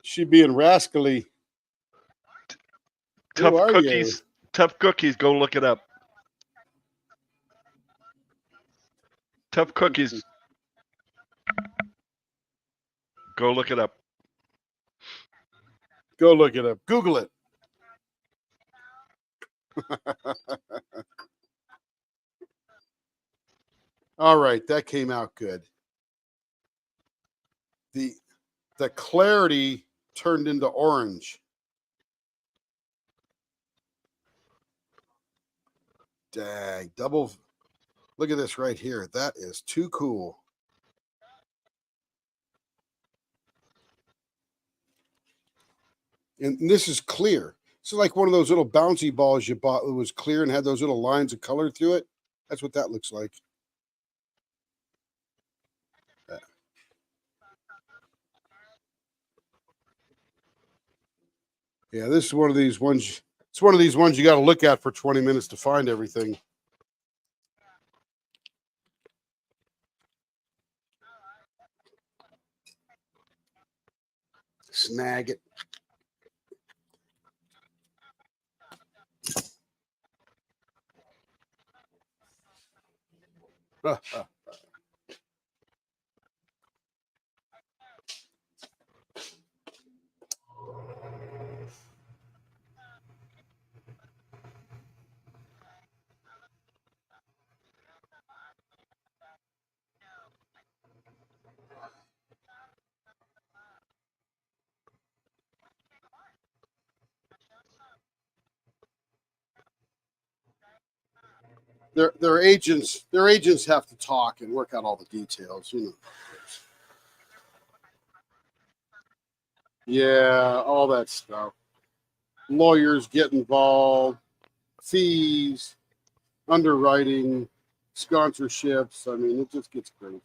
she being rascally. Tough Who are cookies. you? Tough cookies. Go look it up. Tough cookies. Go look it up. Go look it up. Google it. All right, that came out good. The clarity turned into orange. Dang, double. Look at this right here. That is too cool. And this is clear. It's like one of those little bouncy balls you bought that was clear and had those little lines of color through it. That's what that looks like. Yeah, this is one of these ones. It's one of these ones you got to look at for 20 minutes to find everything. Snag it. Their agents have to talk and work out all the details, you know. Yeah, all that stuff. Lawyers get involved, fees, underwriting, sponsorships. I mean, it just gets crazy.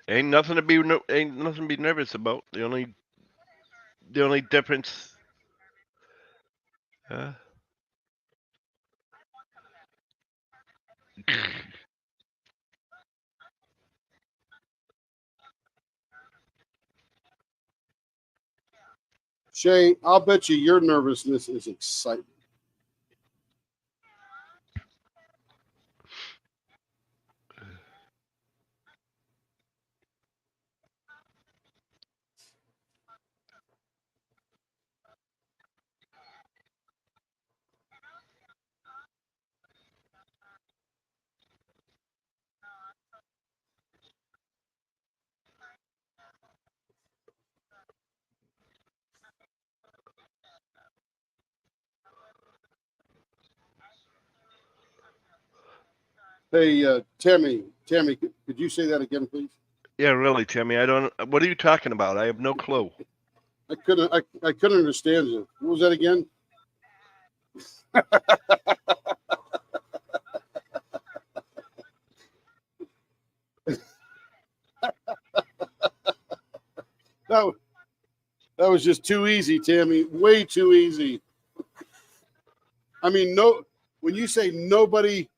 Ain't nothing to be nervous about. The only difference. Shay, I'll bet you your nervousness is excitement. Hey, Tammy, could you say that again, please? Yeah, really, Timmy. I don't. What are you talking about? I have no clue. I couldn't understand you. What was that again? That was just too easy, Tammy. Way too easy. I mean, when you say nobody,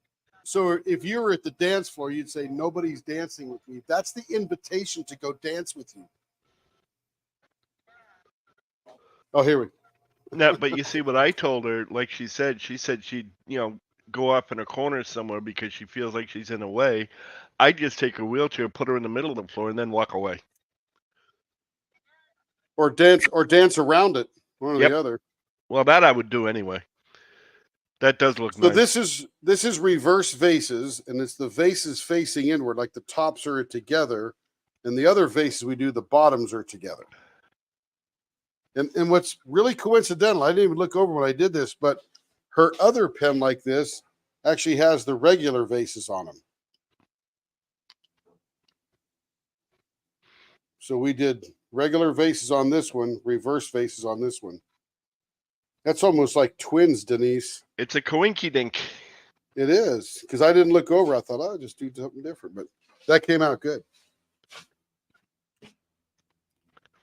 so if you were at the dance floor, you'd say nobody's dancing with me. That's the invitation to go dance with you. Oh, here we go. No, but you see what I told her, like she said she'd, go off in a corner somewhere because she feels like she's in a way. I'd just take her wheelchair, put her in the middle of the floor, and then walk away. Or dance around it, one or the other. Well, that I would do anyway. That does look So nice. this is reverse vases, and it's the vases facing inward, like the tops are together, and the other vases we do, the bottoms are together. And what's really coincidental, I didn't even look over when I did this, but her other pen like this actually has the regular vases on them. So we did regular vases on this one, reverse vases on this one. That's almost like twins, Denise. It's a coinky dink. It is, because I didn't look over. I thought I'll just do something different, but that came out good.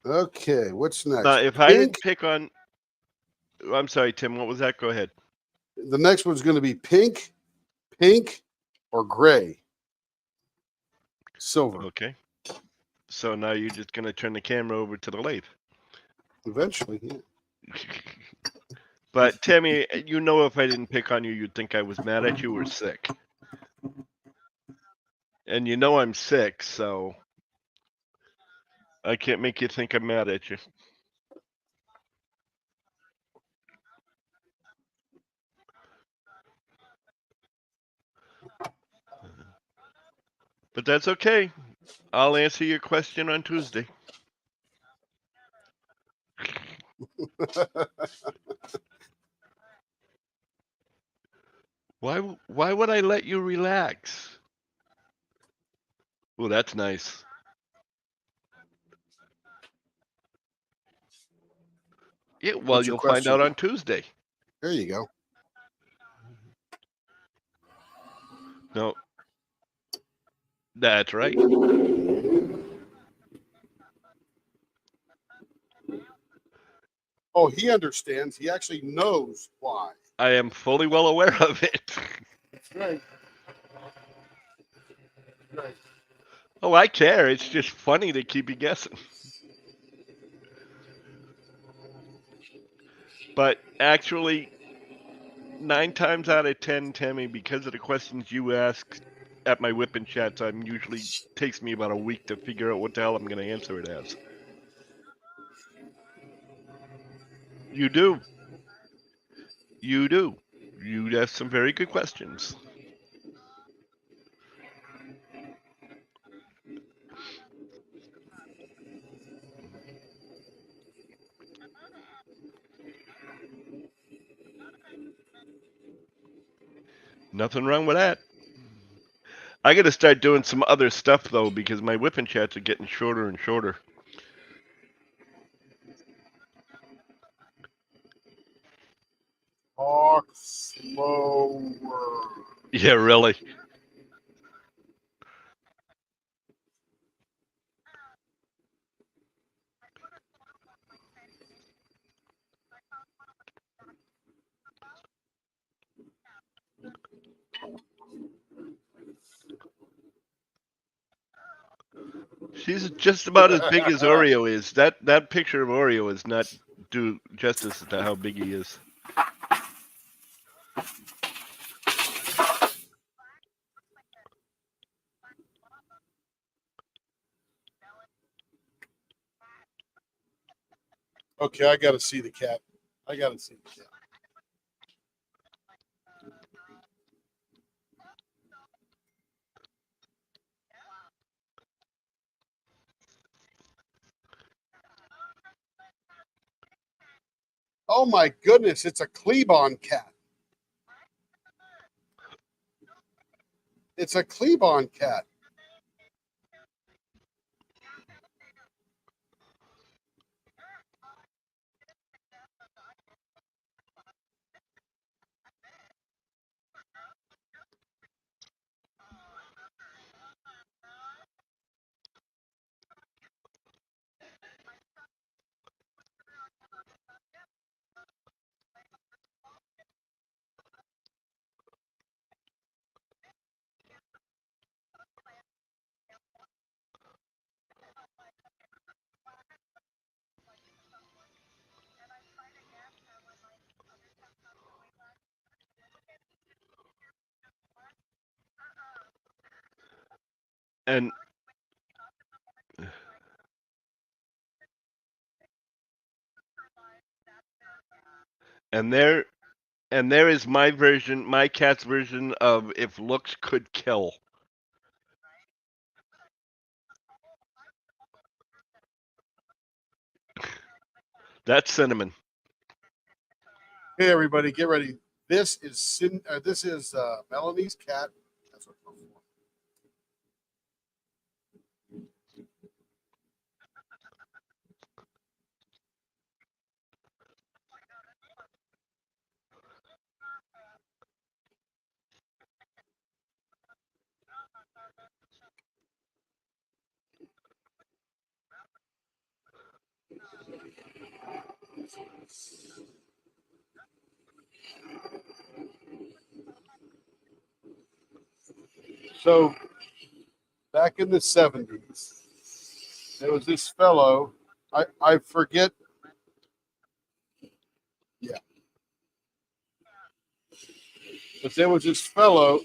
Okay, what's next? Now, if I didn't pick on I'm sorry, Tim. What was that? Go ahead. The next one's going to be pink, or gray. Silver. Okay. So now you're just gonna turn the camera over to the lathe. Eventually, yeah. But Tammy, you know, if I didn't pick on you, you'd think I was mad at you or sick. And you know I'm sick, so I can't make you think I'm mad at you. But that's okay. I'll answer your question on Tuesday. Why would I let you relax? Oh, that's nice. Yeah, well, What's your you'll find question? out on Tuesday. There you go. No, that's right. Oh, he understands. He actually knows why. I am fully well aware of it. That's right. Right. Oh, I care. It's just funny to keep you guessing. But actually, 9 times out of 10, Tammy, because of the questions you ask at my whipping chats, I'm usually takes me about a week to figure out what the hell I'm going to answer it as. You do. You do. You ask some very good questions. Nothing wrong with that. I got to start doing some other stuff though, because my whipping chats are getting shorter and shorter. Talk slower. Yeah, really. She's just about as big as Oreo is. That picture of Oreo is not do justice to how big he is. Okay, I got to see the cat. I got to see the cat. Oh my goodness, it's a Klebon cat. It's a Klebon cat. And and there and there is my version, my cat's version of if looks could kill. That's Cinnamon. Hey everybody, get ready. This is Melanie's cat. That's what. So back in the 70s, there was this fellow, I forget. Yeah. But there was this fellow.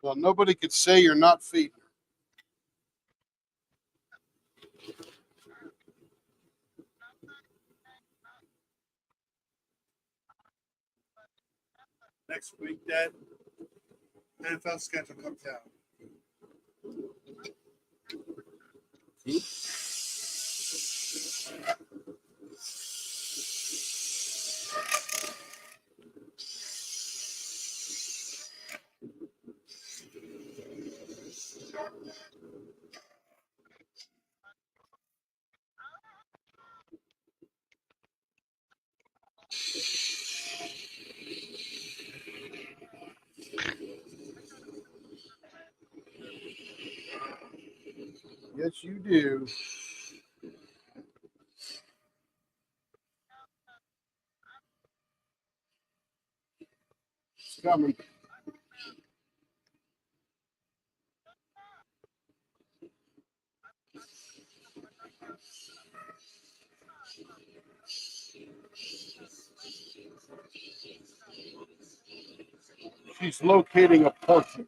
Well, nobody could say you're not feeding her. Next week, Dad, NFL schedule comes out. Yes, you do. It's coming. She's locating a portion.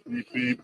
Beep, beep.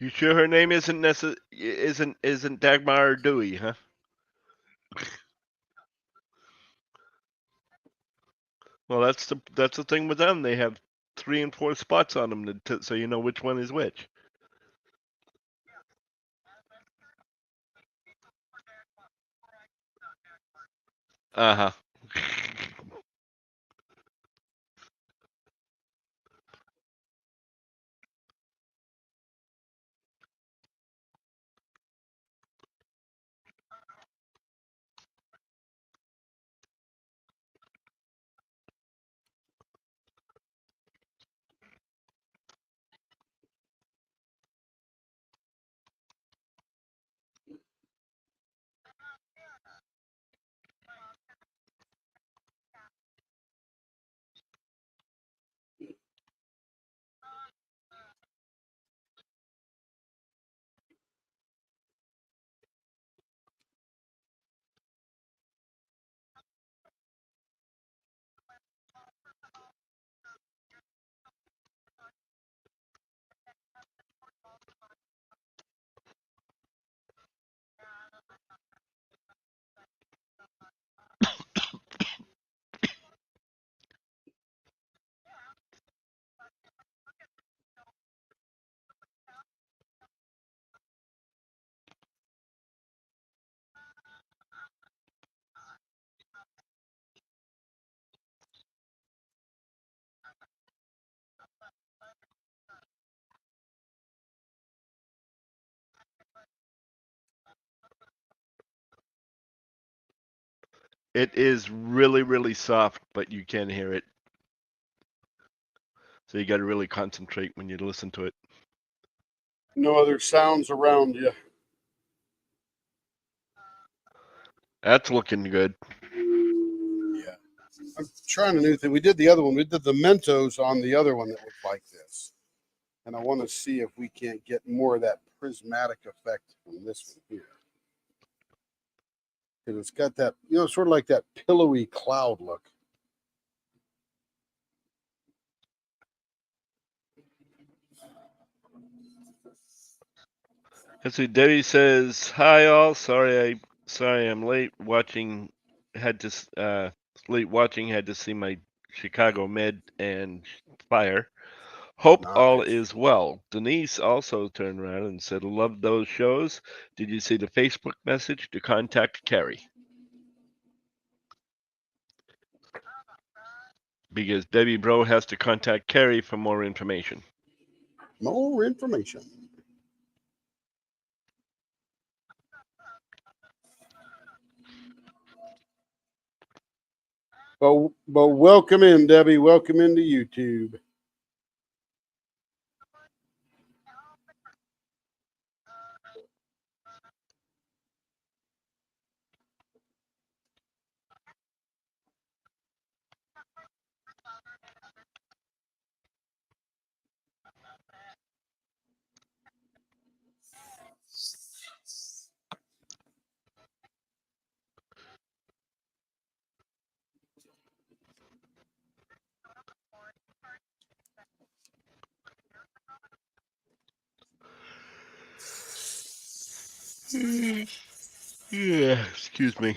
You sure her name isn't Dagmar Dewey, huh? Well, that's the thing with them. They have 3 and 4 spots on them so you know which one is which. Uh-huh. It is really, really soft, but you can hear it. So you got to really concentrate when you listen to it. No other sounds around you. That's looking good. Yeah. I'm trying a new thing. We did the other one. We did the Mentos on the other one that looked like this. And I want to see if we can't get more of that prismatic effect from this one here. Because it's got that, sort of like that pillowy cloud look. Let's see. Debbie says, "Hi all. Sorry I'm late. Had to see my Chicago Med and Fire. Hope all Nice. is well." Denise also turned around and said, "Love those shows. Did you see the Facebook message to contact Carrie?" Because Debbie Bro has to contact Carrie for more information. More information. But welcome in, Debbie. Welcome into YouTube. Yeah, excuse me.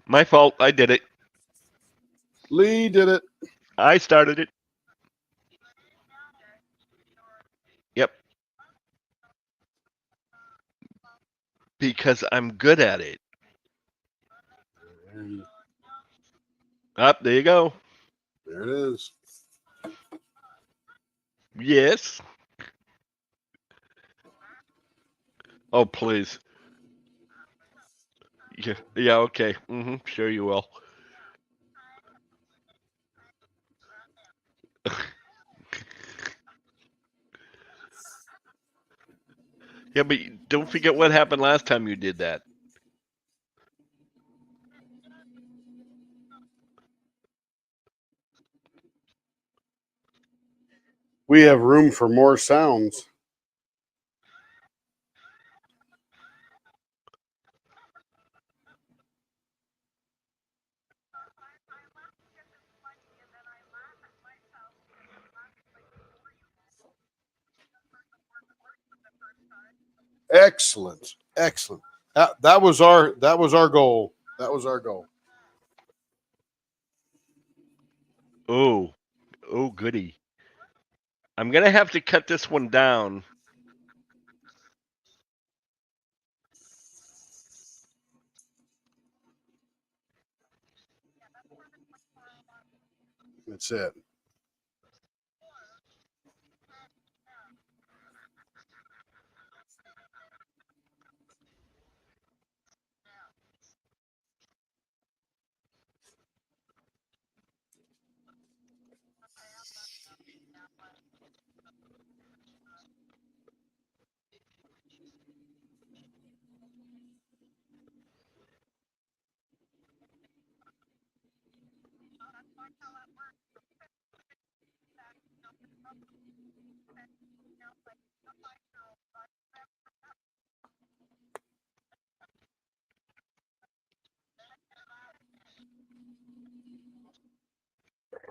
My fault. I did it. Lee did it. I started it. Yep. Because I'm good at it. Up, there you go. There it is. Yes. Oh, please. Yeah, okay. Sure you will. Yeah, but don't forget what happened last time you did that. We have room for more sounds. Excellent. Excellent. That was our goal. That was our goal. Oh, oh, goody. I'm gonna have to cut this one down. That's it.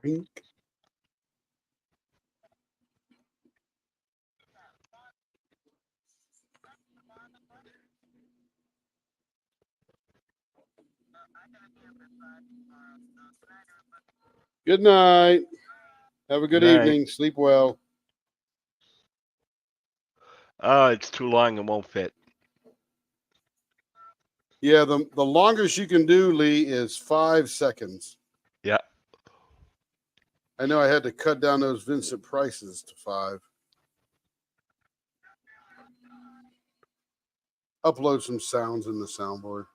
Pink. Good night. Have a good Night. evening. Sleep well. It's too long. It won't fit. Yeah, the longest you can do, Lee, is 5 seconds. Yeah. I know I had to cut down those Vincent Prices to 5. Upload some sounds in the soundboard.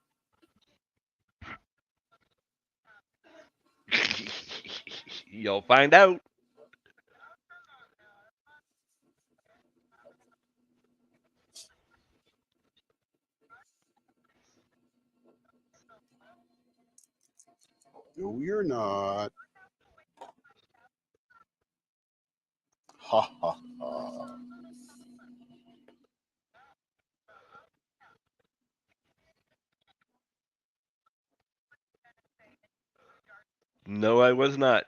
You'll find out. No, you're not. Ha ha ha. No, I was not.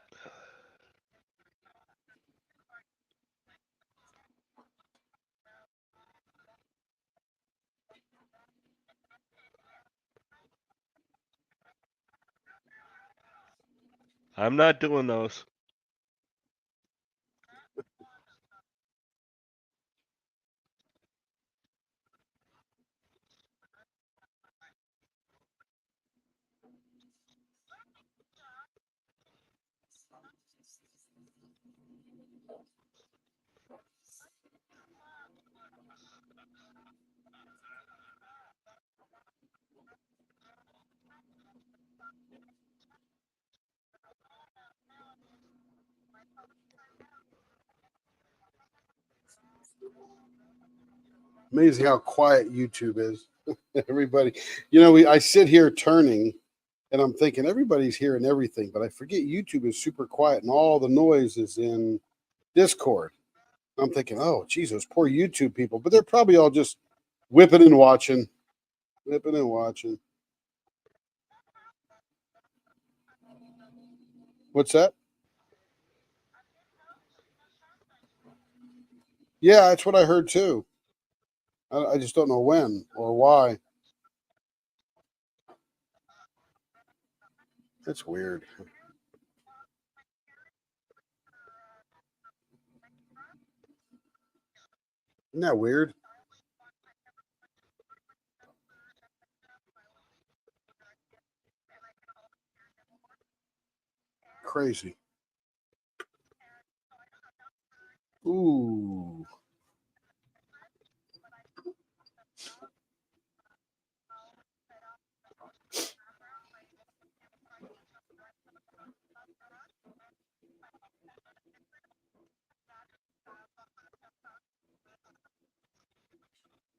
I'm not doing those. Amazing how quiet YouTube is. Everybody, I sit here turning and I'm thinking everybody's hearing everything, but I forget YouTube is super quiet and all the noise is in Discord. I'm thinking, oh, geez, those poor YouTube people, but they're probably all just whipping and watching. What's that? Yeah, that's what I heard too. I just don't know when or why. That's weird. Isn't that weird? Crazy. Ooh.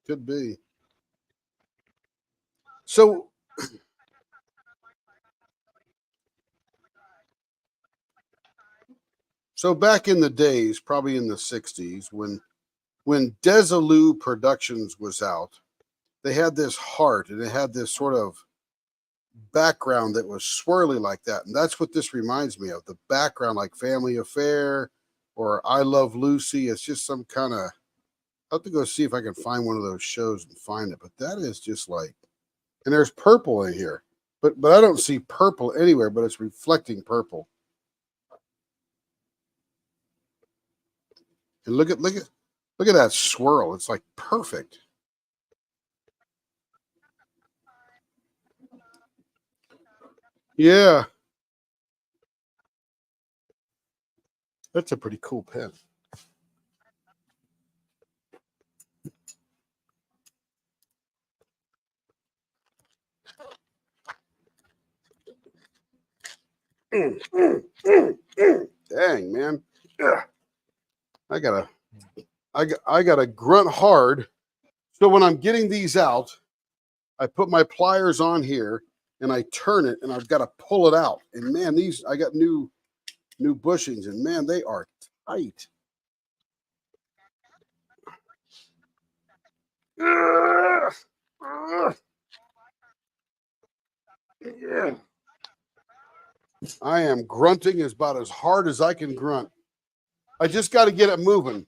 Could be. So So back in the days, probably in the 60s, when Desilu Productions was out, they had this heart and it had this sort of background that was swirly like that. And that's what this reminds me of. The background, like Family Affair or I Love Lucy. It's just some kind of, I'll have to go see if I can find one of those shows and find it. But that is just like, and there's purple in here. But I don't see purple anywhere, but it's reflecting purple. And look at that swirl. It's like perfect. Yeah. That's a pretty cool pen. Dang, man. Ugh. I gotta grunt hard. So when I'm getting these out, I put my pliers on here and I turn it and I've got to pull it out. And man, these, I got new bushings and man, they are tight. Ugh. Ugh. Yeah. I am grunting about as hard as I can grunt. I just got to get it moving.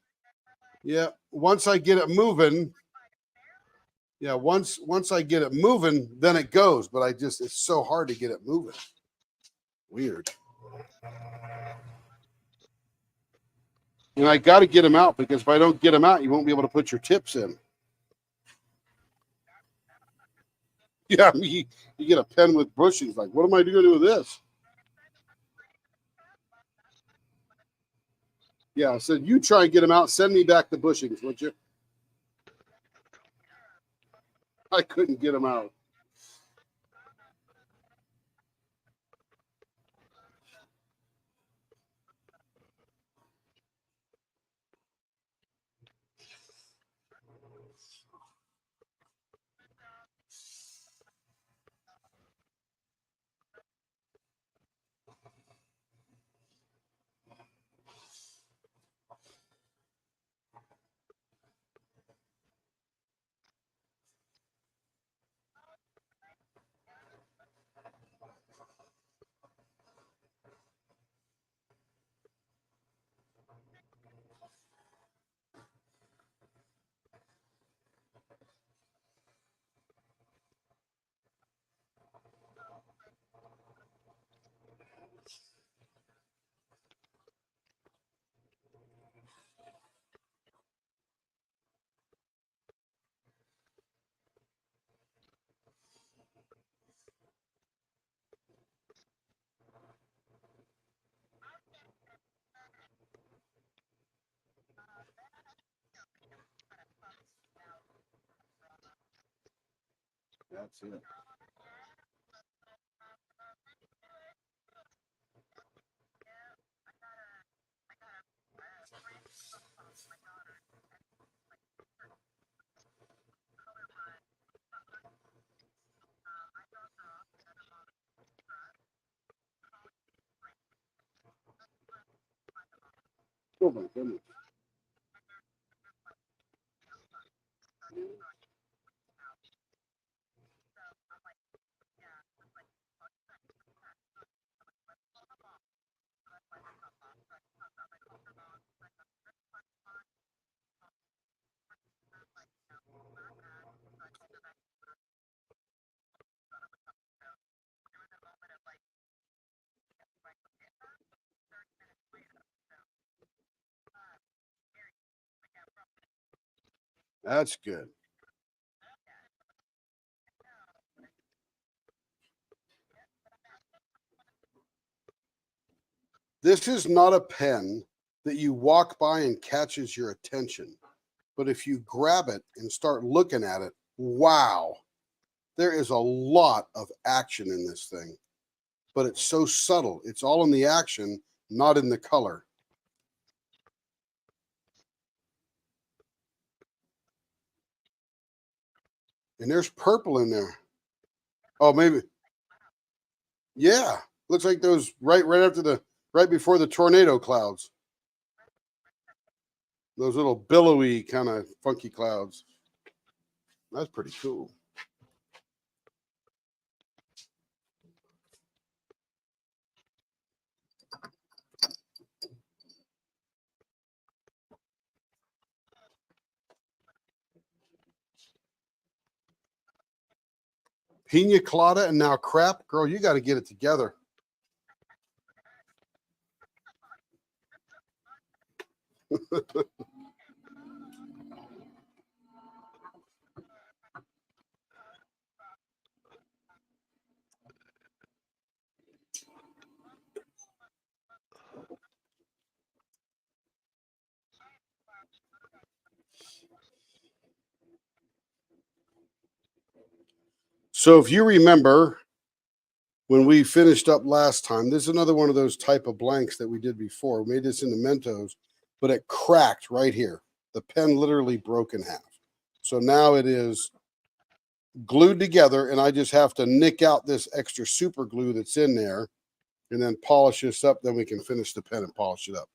Yeah. Once I get it moving, once I get it moving, then it goes. But it's so hard to get it moving. Weird. And I got to get them out because if I don't get them out, you won't be able to put your tips in. Yeah, you get a pen with bushings. Like, what am I going to do with this? Yeah, I said, you try and get them out. Send me back the bushings, would you? I couldn't get them out. That's it. Oh my goodness. That's good. This is not a pen that you walk by and catches your attention. But if you grab it and start looking at it, wow, there is a lot of action in this thing. But it's so subtle. It's all in the action, not in the color. And there's purple in there. Oh, maybe. Yeah. Looks like those right before the tornado clouds. Those little billowy kind of funky clouds. That's pretty cool. Pina colada and now crap. Girl, you got to get it together. So if you remember when we finished up last time, this is another one of those type of blanks that we did before. We made this into Mentos, but it cracked right here. The pen literally broke in half. So now it is glued together, and I just have to nick out this extra super glue that's in there and then polish this up. Then we can finish the pen and polish it up.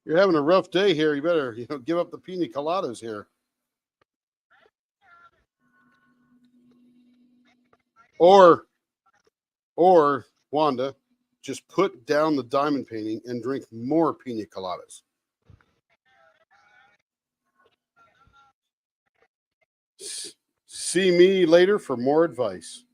You're having a rough day here. You better, give up the pina coladas here. Or Wanda, just put down the diamond painting and drink more pina coladas. See me later for more advice.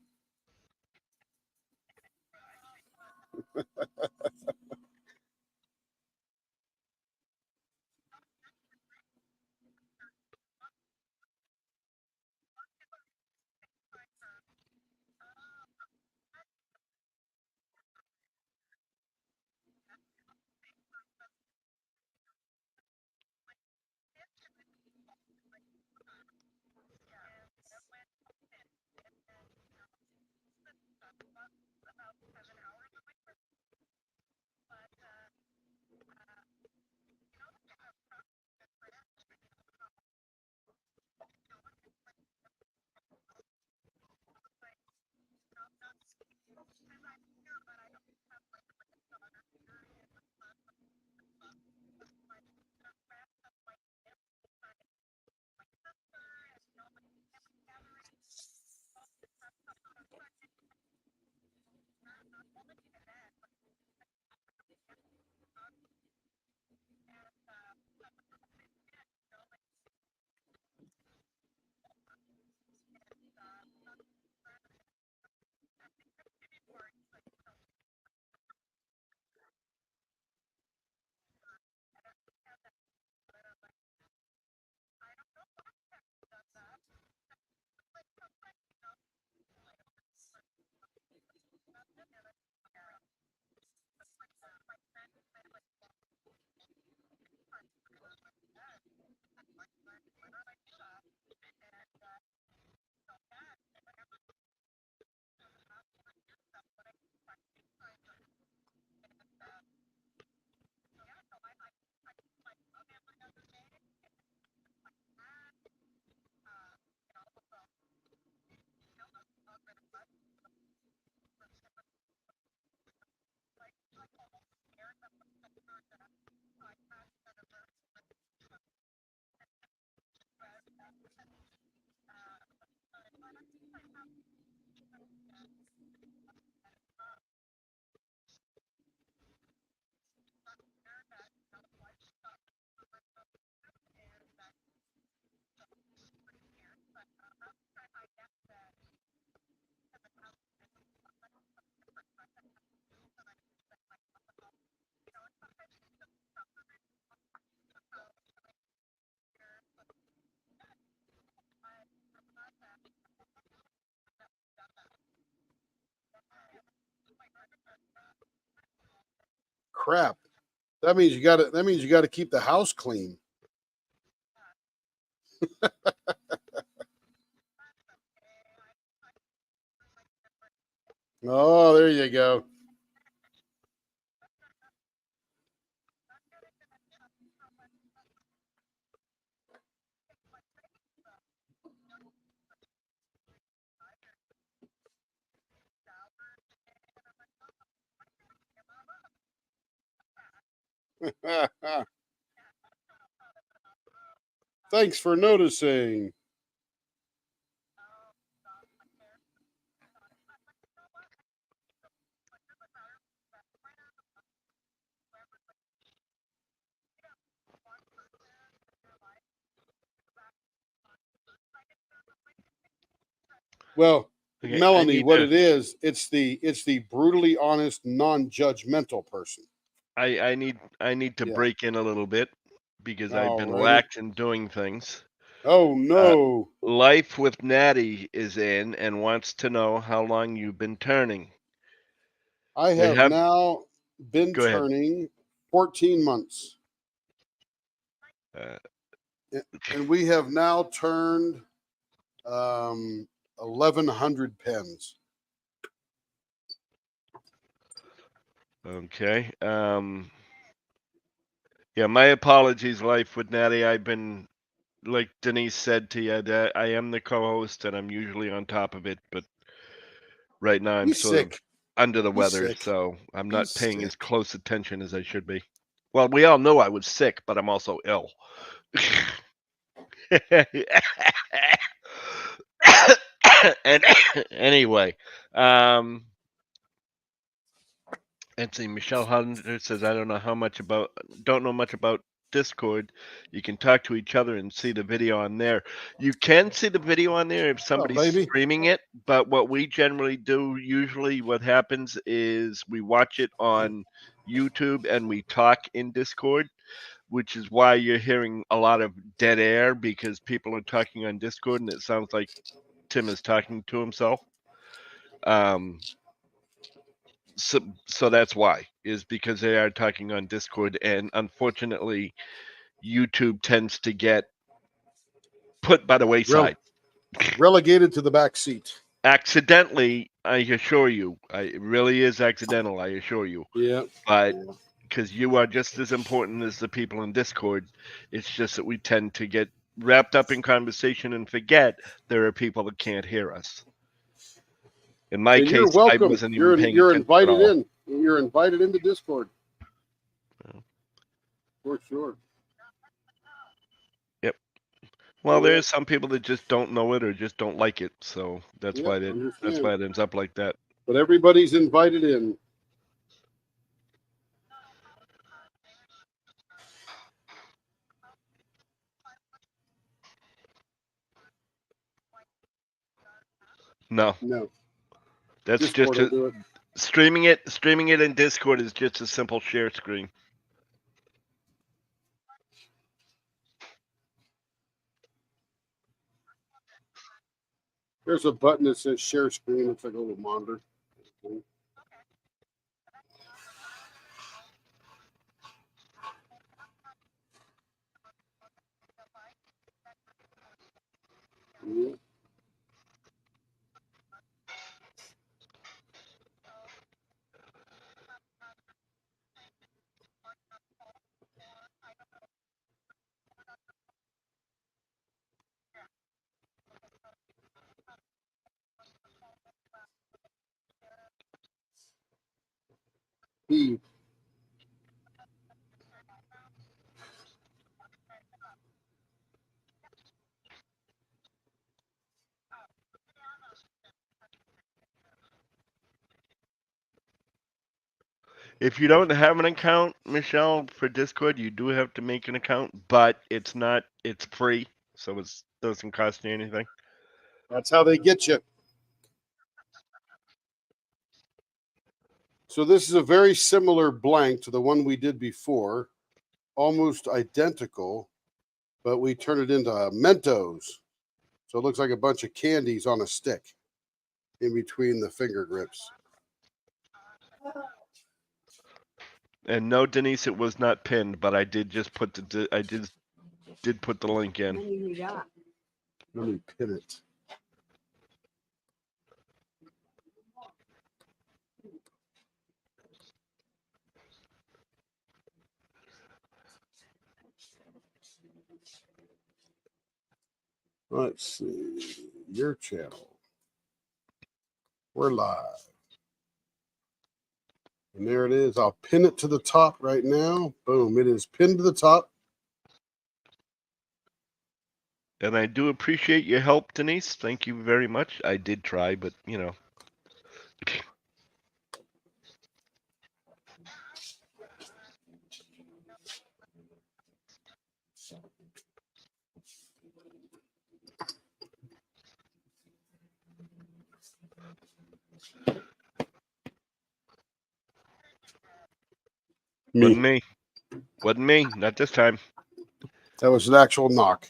Crap. That means you got to. That means you got to keep the house clean. Oh, there you go. Thanks for noticing. Well, Okay, Melanie, what it is, it's the brutally honest, non-judgmental person. I need to Yeah. break in a little bit because I've been Alrighty. lax in doing things. Oh no. Life with Natty is in and wants to know how long you've been turning. I They have have- now been Go ahead. turning 14 months. Uh, And we have now turned 1,100 pens. Okay. Yeah, my apologies, Life with Natty. I've been, like Denise said to you, that I am the co-host and I'm usually on top of it, but right now I'm He's sort of sick. under the He's weather, sick. so I'm not He's paying as sick. close attention as I should be. Well, we all know I was sick, but I'm also ill. And anyway, and see, Michelle Hunter says, I don't know much about Discord. You can talk to each other and see the video on there. You can see the video on there if somebody's baby. streaming it, but what we generally do, usually what happens is we watch it on YouTube and we talk in Discord, which is why you're hearing a lot of dead air because people are talking on Discord and it sounds like Tim is talking to himself. So that's why, is because they are talking on Discord, and unfortunately YouTube tends to get put by the wayside. Relegated to the back seat. Accidentally, I assure you. It really is accidental, I assure you. Yeah. But because you are just as important as the people in Discord, it's just that we tend to get wrapped up in conversation and forget there are people that can't hear us. In my And case, you're I welcome. wasn't even paying You're attention at invited all. in. You're invited into Discord. Yeah. For sure. Yep. Well, Yeah. there's some people that just don't know it or just don't like it, so that's Yep, why it understand. ends up like that. But everybody's invited in. No, No. that's Discord will do it. streaming it in Discord is just a simple share screen. There's a button that says share screen. It's like a little monitor. Yeah. If you don't have an account, Michelle, for Discord, you do have to make an account, but it's free, so it doesn't cost you anything. That's how they get you. So this is a very similar blank to the one we did before, almost identical, but we turn it into Mentos. So it looks like a bunch of candies on a stick in between the finger grips. And no, Denise, it was not pinned, but I did just put did put the link in. Let me pin it. Let's see. Your channel. We're live. And there it is. I'll pin it to the top right now. Boom. It is pinned to the top. And I do appreciate your help, Denise. Thank you very much. I did try, but you know. Wasn't me. Wasn't me. Not this time. That was an actual knock.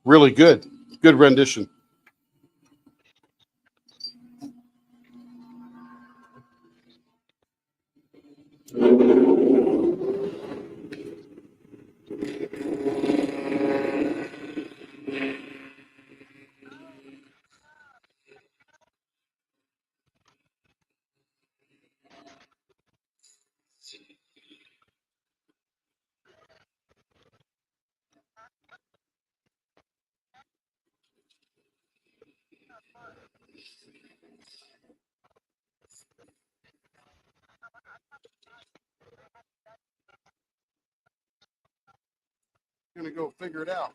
Really good. Good rendition. Gonna go figure it out.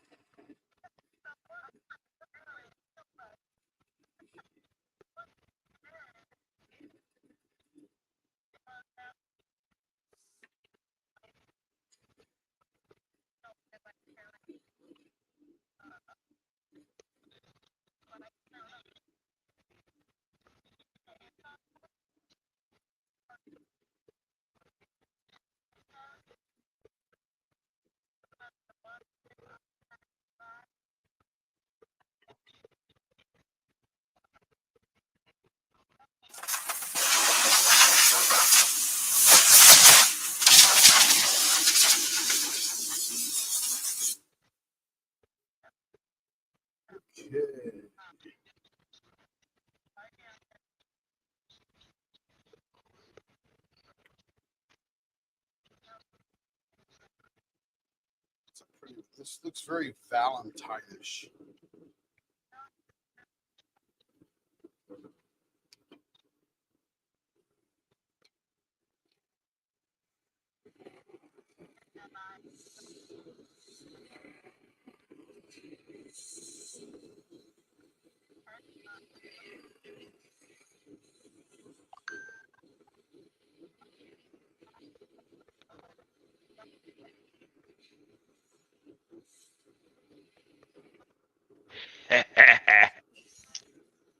Okay. This looks very Valentine-ish.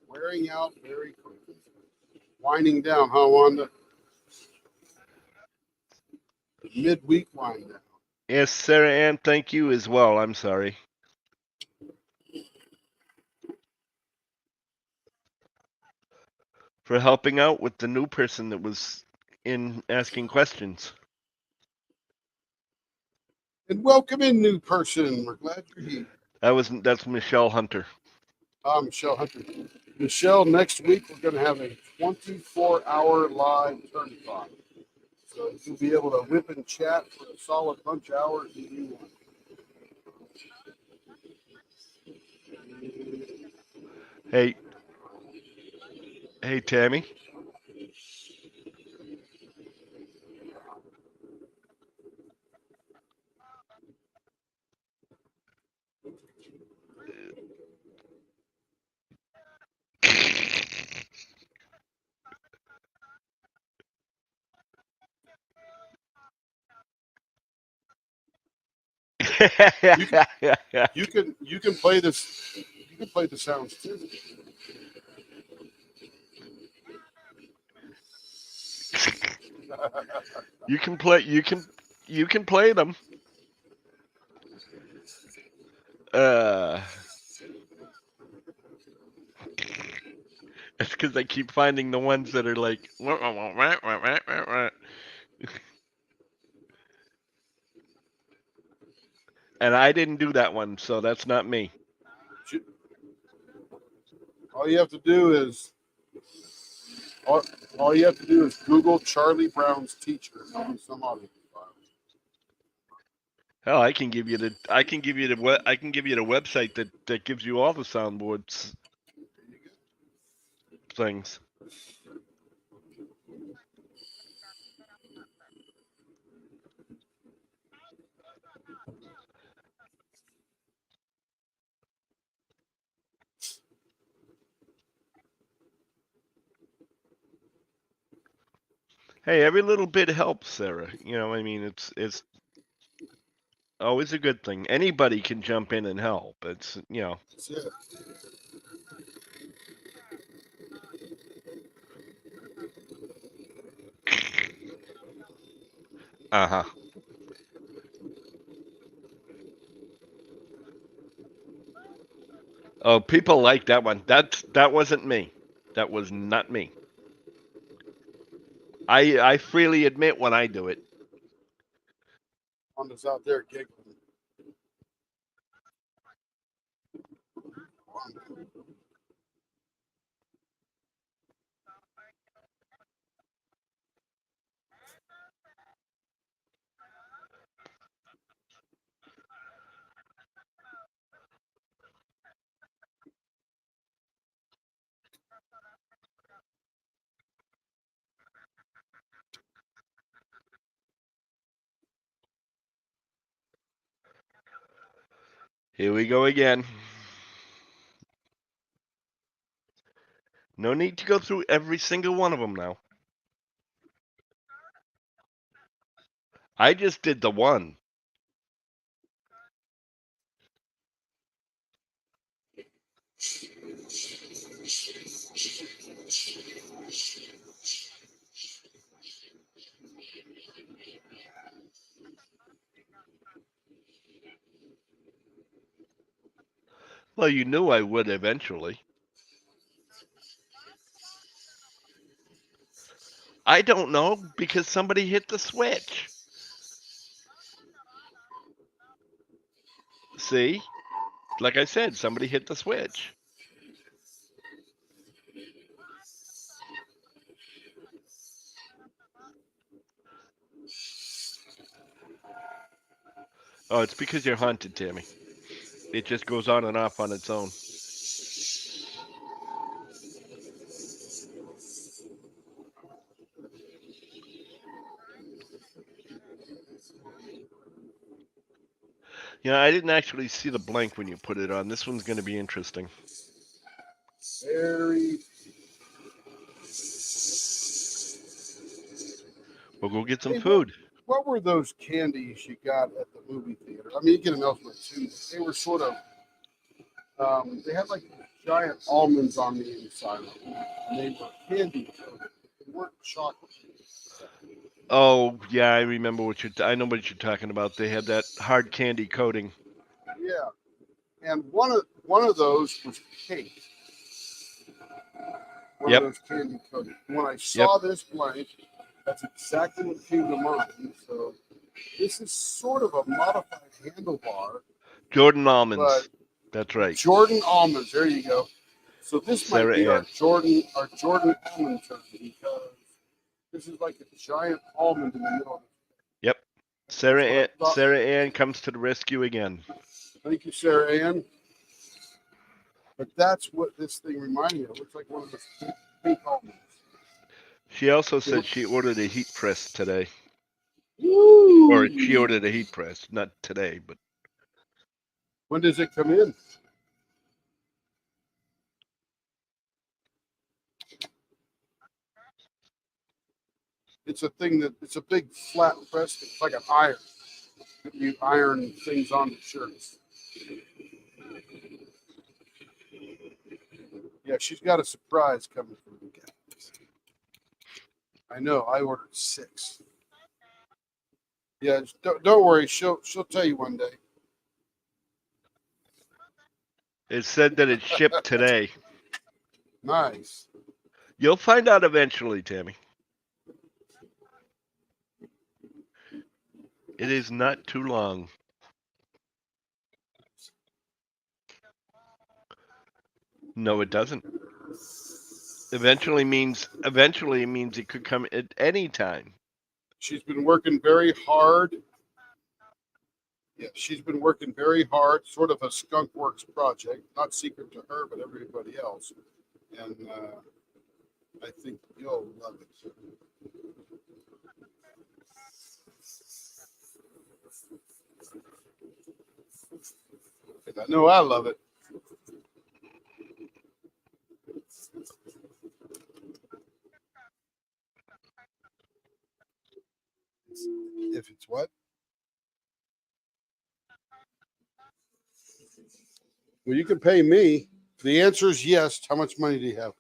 Wearing out very quickly. Winding down, huh, Wanda? Midweek wind down. Yes, Sarah Ann, thank you as well. I'm sorry. For helping out with the new person that was in asking questions. And welcome in, new person. We're glad you're here. That's Michelle Hunter. Michelle Hunter. Michelle, next week we're going to have a 24-hour live turn-on. So you'll be able to whip and chat for a solid bunch of hours if you want. Hey, Tammy. You can play this. You can play the sounds too. You can play. You can play them. It's because I keep finding the ones that are like. And I didn't do that one, so that's not me. All you have to do is all you have to do is Google Charlie Brown's teacher. And there'll be some audio file. Hell, I can give you the website that gives you all the soundboards things. Hey, every little bit helps, Sarah. You know, I mean, it's always a good thing. Anybody can jump in and help. It's That's it. uh-huh. Oh, people like that one. That wasn't me. That was not me. I freely admit when I do it. One that's out there giggling. Here we go again. No need to go through every single one of them now. I just did the one. Well, you knew I would eventually. I don't know because somebody hit the switch. See? Like I said, somebody hit the switch. Oh, it's because you're haunted, Tammy. It just goes on and off on its own. You know, I didn't actually see the blank when you put it on. This one's going to be interesting. Very. We'll go get some Hey, food. What were those candies you got at the movie theater? I mean, you get them elsewhere too. They were sort of. They had like giant almonds on the inside of them, and they were candy coated. They weren't chocolate. Oh, yeah, I remember I know what you're talking about. They had that hard candy coating. Yeah, and one of those was cake. One Yep. of those candy coated. When I saw this blank, that's exactly what came to mind. So this is sort of a modified handlebar. Jordan almonds. But that's right. Jordan almonds. There you go. So this Sarah might be Ann. our Jordan almond turkey because this is like a giant almond in the middle. Yep. Sarah That's what Ann comes to the rescue again. Thank you, Sarah Ann. But that's what this thing reminded me of. It looks like one of those pink almonds. She also said she ordered a heat press today. Woo! Or she ordered a heat press, not today, but When does it come in? It's a thing it's a big flat press. It's like an iron. You iron things on the shirts. Yeah, she's got a surprise coming for the guys. I know. I ordered 6. Yeah, don't worry. She'll tell you one day. It said that it shipped today. Nice. You'll find out eventually, Tammy. It is not too long. No, it doesn't. Eventually means it could come at any time. She's been working very hard. Yeah, she's been working very hard, sort of a skunk works project, not secret to her, but everybody else. And I think you'll love it. And I know I love it. If it's what? Well, you can pay me. The answer is yes. How much money do you have?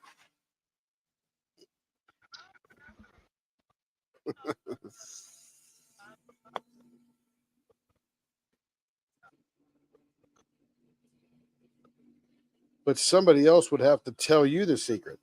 But somebody else would have to tell you the secret.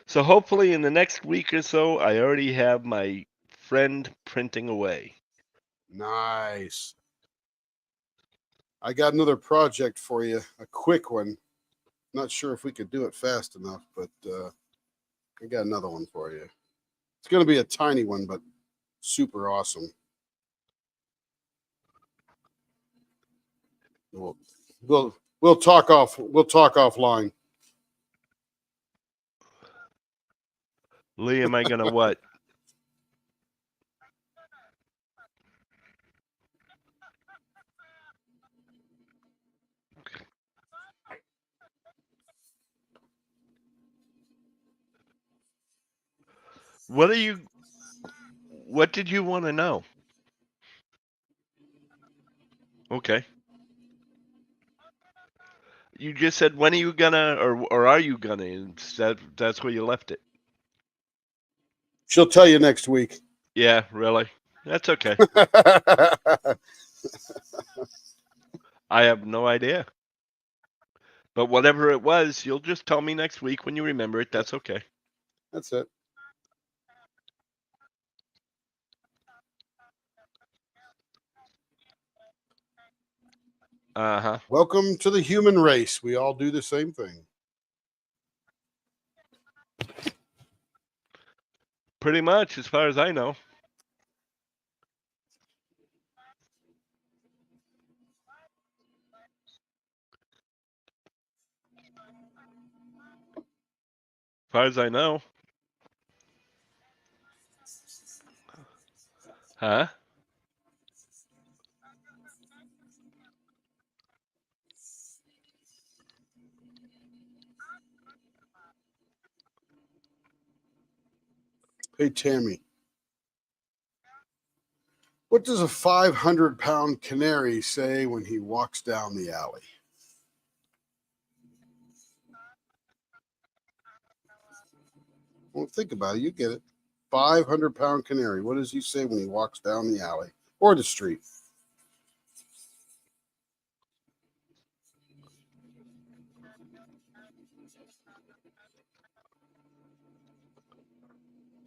So hopefully in the next week or so, I already have my friend printing away. Nice. I got another project for you, a quick one. Not sure if we could do it fast enough, but I got another one for you. It's going to be a tiny one, but super awesome. We'll talk offline. Lee, am I gonna what? What did you want to know? Okay. You just said when are you gonna or are you gonna? And that's where you left it. She'll tell you next week. Yeah, really. That's okay. I have no idea. But whatever it was, you'll just tell me next week when you remember it. That's okay. That's it. Uh-huh. Welcome to the human race. We all do the same thing. Pretty much, as far as I know. As far as I know. Huh? Hey, Tammy. What does a 500-pound canary say when he walks down the alley? Well, think about it. You get it. 500-pound canary. What does he say when he walks down the alley or the street?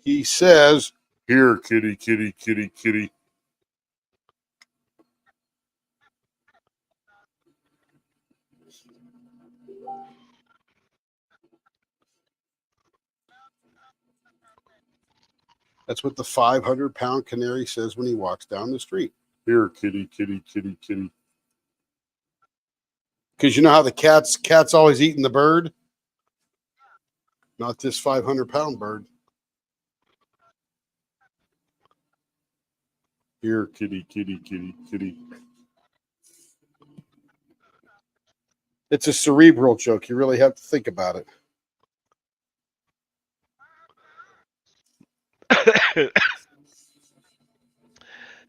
He says, "Here, kitty, kitty, kitty, kitty." That's what the 500-pound canary says when he walks down the street. Here, kitty, kitty, kitty, kitty. Because you know how the cat's always eating the bird? Not this 500-pound bird. Here, kitty, kitty, kitty, kitty. It's a cerebral joke. You really have to think about it.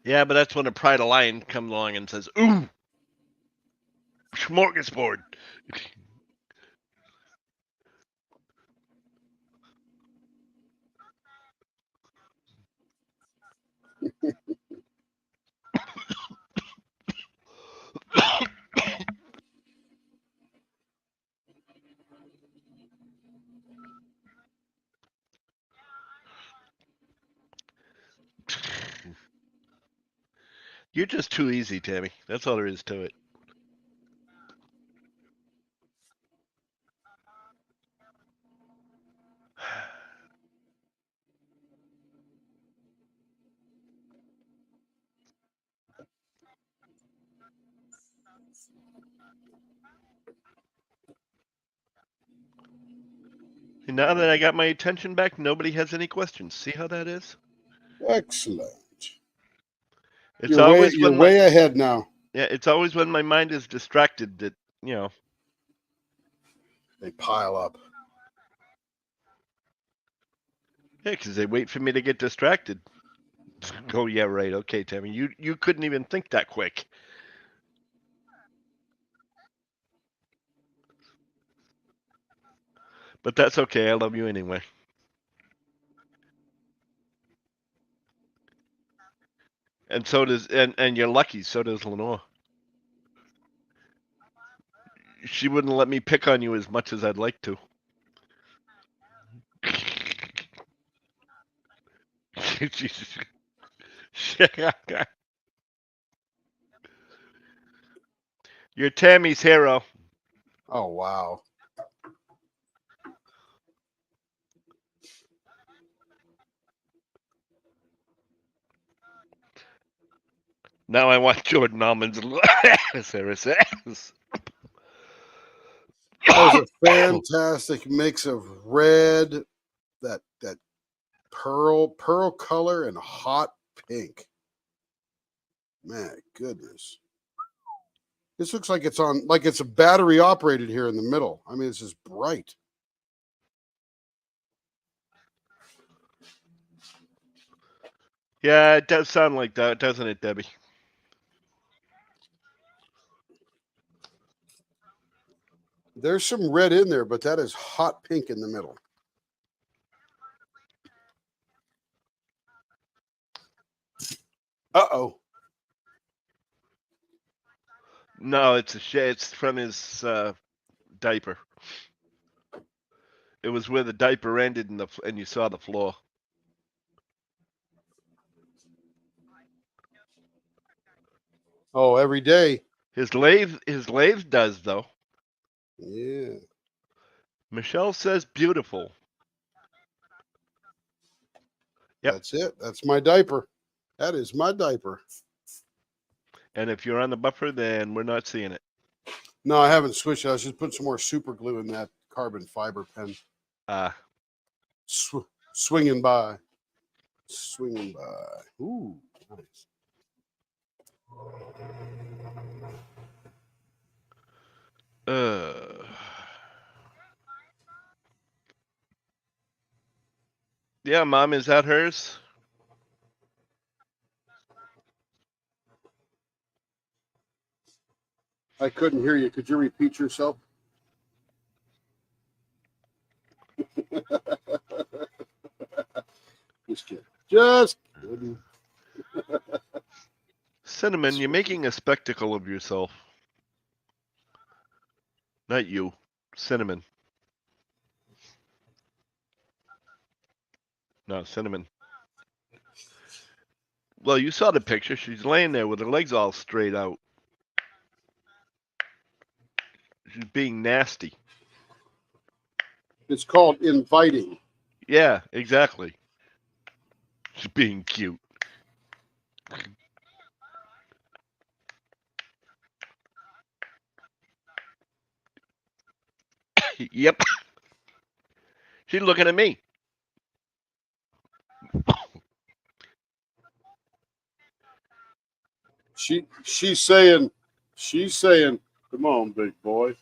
Yeah, but that's when a pride of lion comes along and says, "Ooh, smorgasbord." You're just too easy, Tammy. That's all there is to it. And now that I got my attention back, nobody has any questions. See how that is? Excellent. It's You're always when way ahead now. it's always when my mind is distracted that They pile up. Yeah, because they wait for me to get distracted. Oh yeah, right. Okay, Tammy, you couldn't even think that quick. But that's okay. I love you anyway. And so does and you're lucky. So does Lenore. She wouldn't let me pick on you as much as I'd like to. You're Tammy's hero. Oh, wow. Now I want Jordan Almond's Sarah says. That was a fantastic mix of red, that pearl color, and hot pink. Man, goodness. This looks like it's a battery operated here in the middle. I mean, it's just bright. Yeah, it does sound like that, doesn't it, Debbie? There's some red in there, but that is hot pink in the middle. Uh-oh. No, it's a shade. It's from his diaper. It was where the diaper ended, and you saw the floor. Oh, every day. His lathe does though. Yeah. Michelle says beautiful. Yep. That's it. That's my diaper. That is my diaper. And if you're on the buffer, then we're not seeing it. No, I haven't switched. I was just putting some more super glue in that carbon fiber pen. Swinging by. Swinging by. Ooh, nice. Yeah, Mom, is that hers? I couldn't hear you. Could you repeat yourself? Just kidding. Just kidding. Cinnamon, you're making a spectacle of yourself. Not you. Cinnamon. No, Cinnamon. Well, you saw the picture. She's laying there with her legs all straight out. She's being nasty. It's called inviting. Yeah, exactly. She's being cute. Yep. She's looking at me. She's saying, come on, big boy.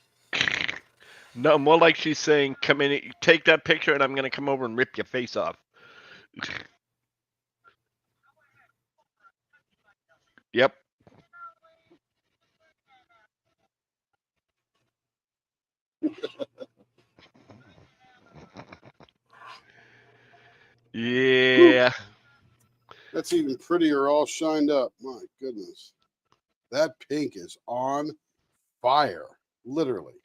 No, more like she's saying, "Come in, take that picture, and I'm gonna come over and rip your face off." Yep. Yeah. That's even prettier, all shined up. My goodness, that pink is on fire, literally.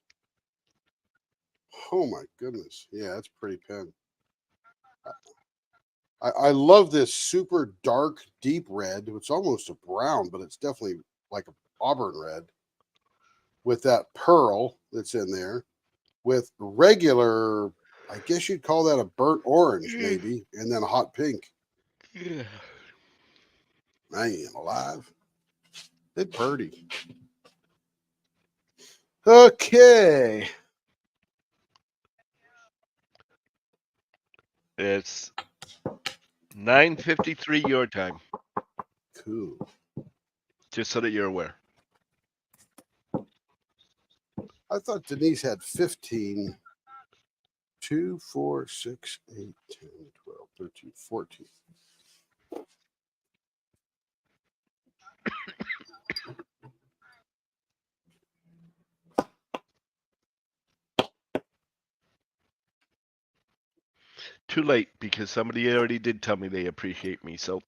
Oh my goodness, yeah, that's a pretty pen. I love this super dark, deep red. It's almost a brown, but it's definitely like an auburn red with that pearl that's in there with regular, I guess you'd call that a burnt orange, maybe, and then a hot pink. Yeah. I am alive. They pretty. Okay. It's 9:53 your time, Cool. just so that you're aware. I thought Denise had 15. 2, 4, 6, 8, 10, 12, 13, 14. Too late because somebody already did tell me they appreciate me. So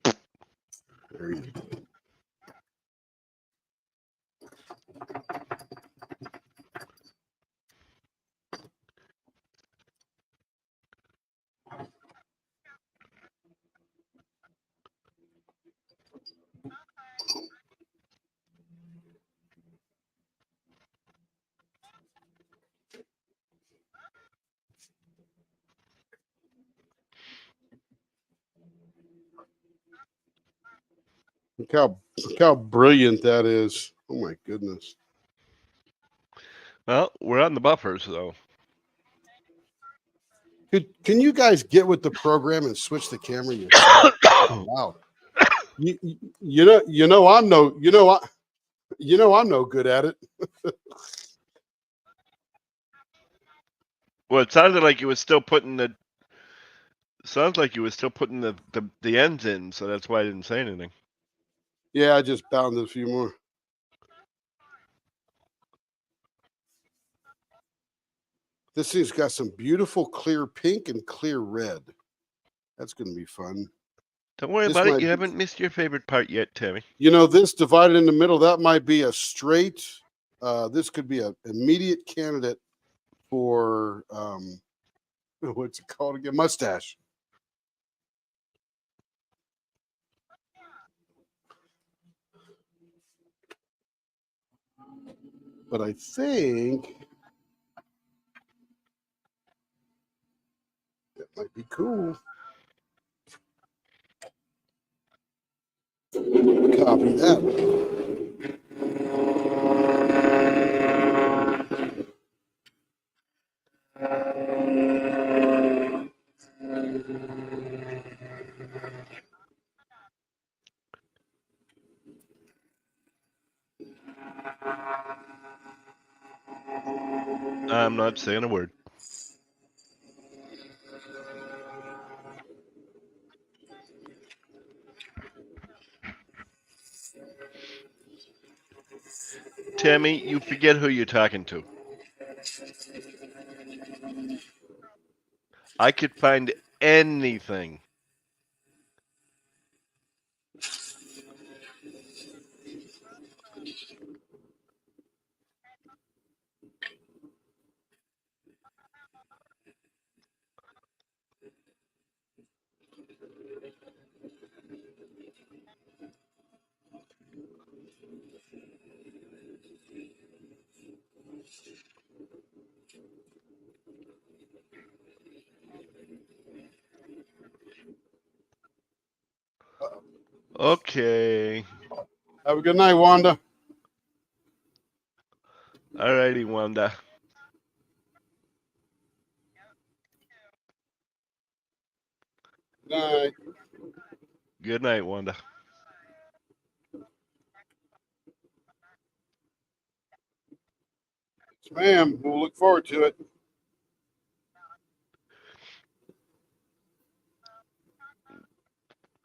There you go. Look how brilliant that is. Oh my goodness. well, we're on the buffer, so Can you guys get with the program and switch the camera yourself? Wow. You know I'm no good at it. well, it sounded like you were still putting the. Sounds like you were still putting the ends in, so that's why I didn't say anything. Yeah, I just bounded a few more. This thing's got some beautiful clear pink and clear red. That's going to be fun. Don't worry This about it. might You be- haven't missed your favorite part yet, Tammy. You know, this divided in the middle, that might be a straight. This could be an immediate candidate for what's it called again? Mustache. But I think that might be cool. Copy that. I'm not saying a word. Tammy, you forget who you're talking to. I could find anything. Okay. Have a good night, Wanda. Alrighty, Wanda. Night. Good night, Wanda. Ma'am, we'll look forward to it.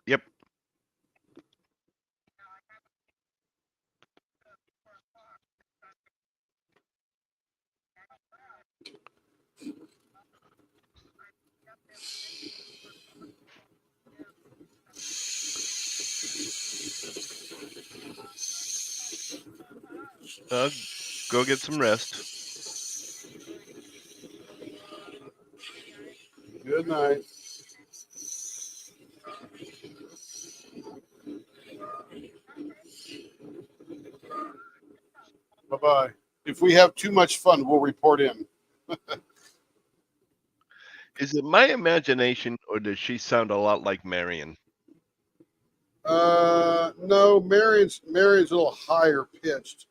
Yep. Go get some rest. Good night. Bye-bye. If we have too much fun, we'll report in. Is it my imagination, or does she sound a lot like Marion? No, Marion's a little higher pitched,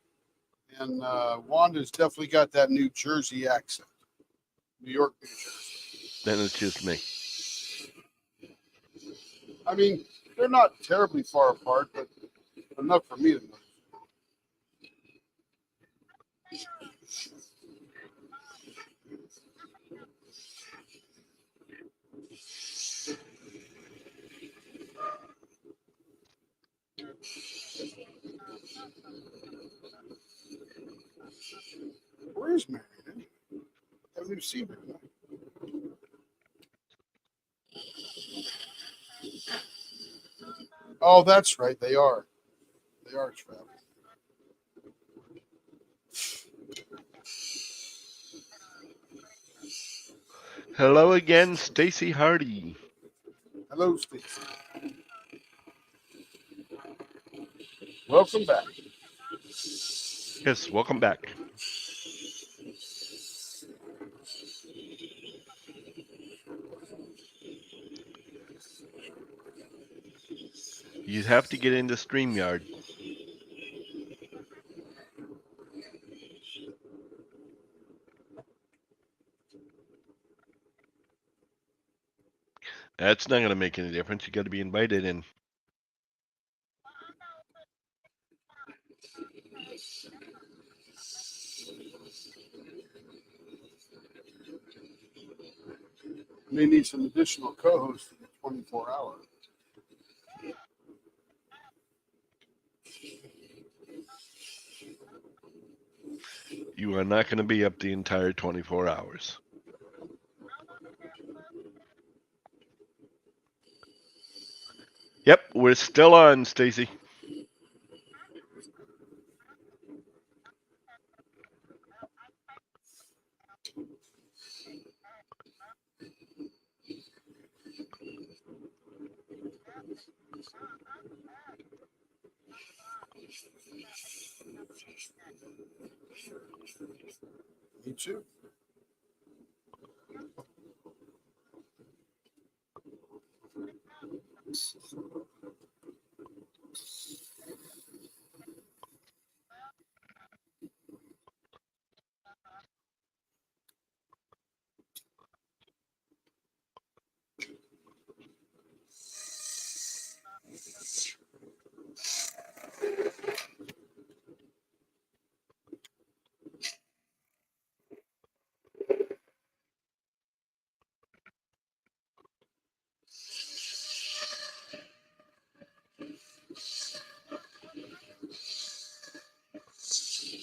and Wanda's definitely got that New Jersey accent. New York, New Jersey. Then it's just me. I mean, they're not terribly far apart, but enough for me to know. Where's Marion? I haven't even seen her. Oh, that's right. They are. They are traveling. Hello again, Stacy Hardy. Hello, Stacey. Welcome back. Yes, welcome back. You have to get into StreamYard. That's not going to make any difference. You got to be invited in. May need some additional co-hosts for the 24 hour. You are not going to be up the entire 24 hours. Yep, we're still on, Stacy. Me too.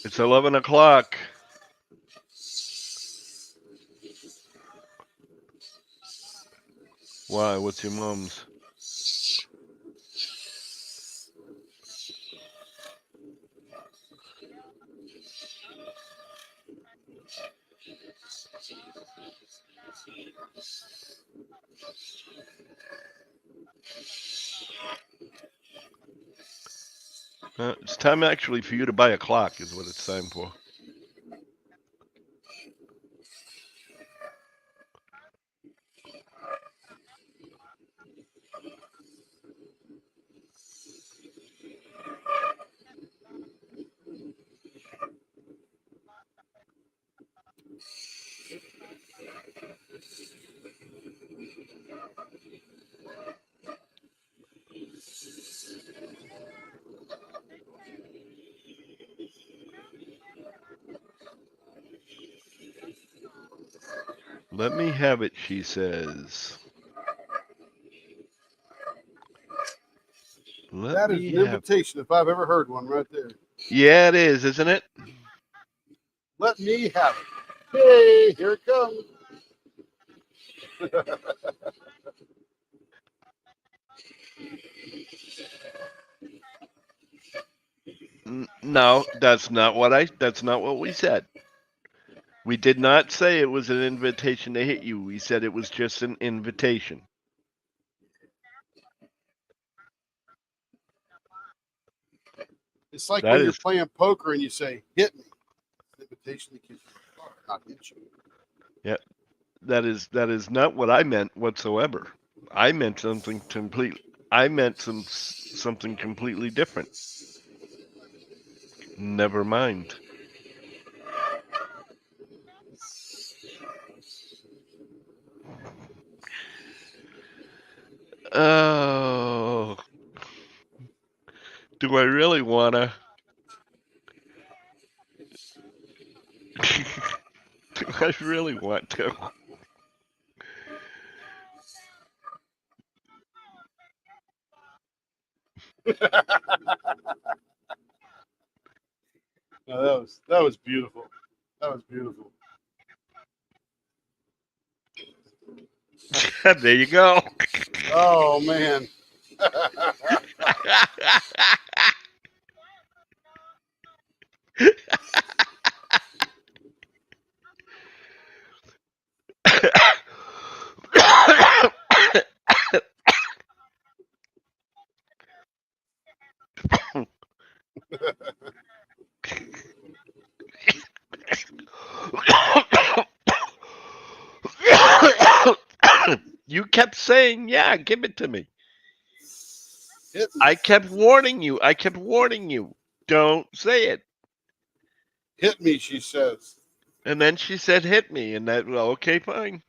It's 11 o'clock. Why? What's your mom's? It's time actually for you to buy a clock, is what it's time for. Let me have it, she says. Let That is me an have. invitation if I've ever heard one right there. Yeah, it is, isn't it? Let me have it. Hey, here it comes. No, that's not what we said. We did not say it was an invitation to hit you. We said it was just an invitation. It's like That when you're is- playing poker and you say, hit me. It's an invitation to kiss you, not hit you. That is not what I meant whatsoever. I meant something completely. I meant something completely different. Never mind. Oh, do I really wanna? Do I really want to? No, that was beautiful. That was beautiful. There you go. Oh man. You kept saying, "Yeah, give it to me." Hit me. I kept warning you. Don't say it. Hit me, she says. And then she said, "Hit me," and that, well, okay, fine.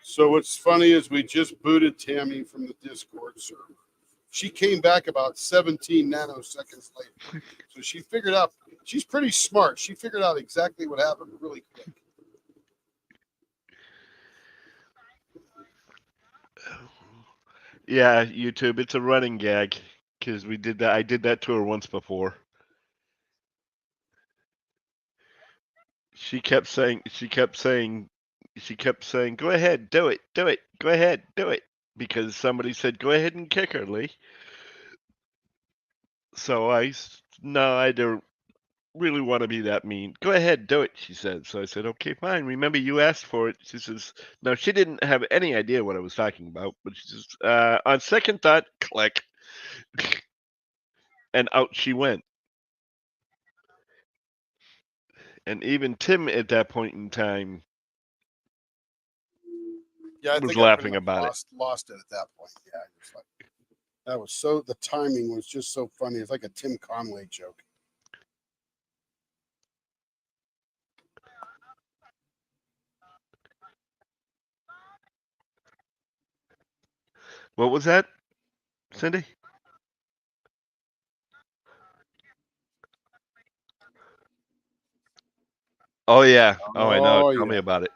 So what's funny is we just booted Tammy from the Discord server. She came back about 17 nanoseconds later. So she figured out, she's pretty smart. She figured out exactly what happened really quick. Yeah, YouTube, it's a running gag because we did that. I did that to her once before. She kept saying, "Go ahead, do it. Go ahead, do it," because somebody said, "Go ahead and kick her, Lee." So no, I don't really want to be that mean. Go ahead, do it, she said. So I said, okay, fine. Remember, you asked for it. She says, no, she didn't have any idea what I was talking about, but she says, on second thought, click. And out she went. And even Tim at that point in time Yeah, I was think I laughing pretty much about lost it at that point. Yeah, it was like, that was so, the timing was just so funny. It's like a Tim Conway joke. What was that, Cindy? Oh yeah. Oh, I know. Oh, Tell me yeah. about it.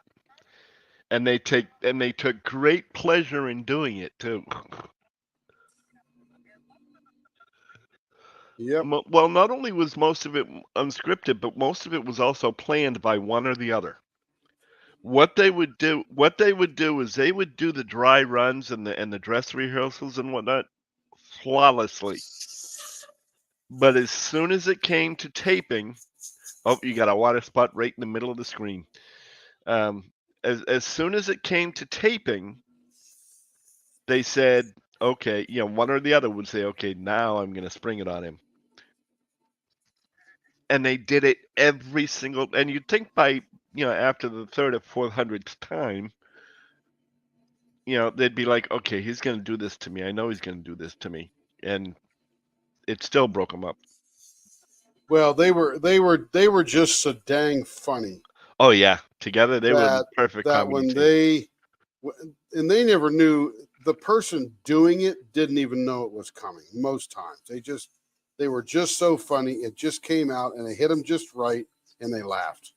And they took great pleasure in doing it too. Yep. Well, not only was most of it unscripted, but most of it was also planned by one or the other. What they would do is they would do the dry runs and the dress rehearsals and whatnot flawlessly. But as soon as it came to taping, oh, you got a water spot right in the middle of the screen. As soon as it came to taping, they said, okay, one or the other would say, okay, now I'm going to spring it on him. And they did it every single, and you'd think by, after the third or 400th time, they'd be like, okay, he's going to do this to me. I know he's going to do this to me. And it still broke him up. Well, they were just so dang funny. Oh yeah, together they were the perfect that comedy when team. they never knew, the person doing it didn't even know it was coming most times. They were just so funny. It just came out and it hit them just right and they laughed.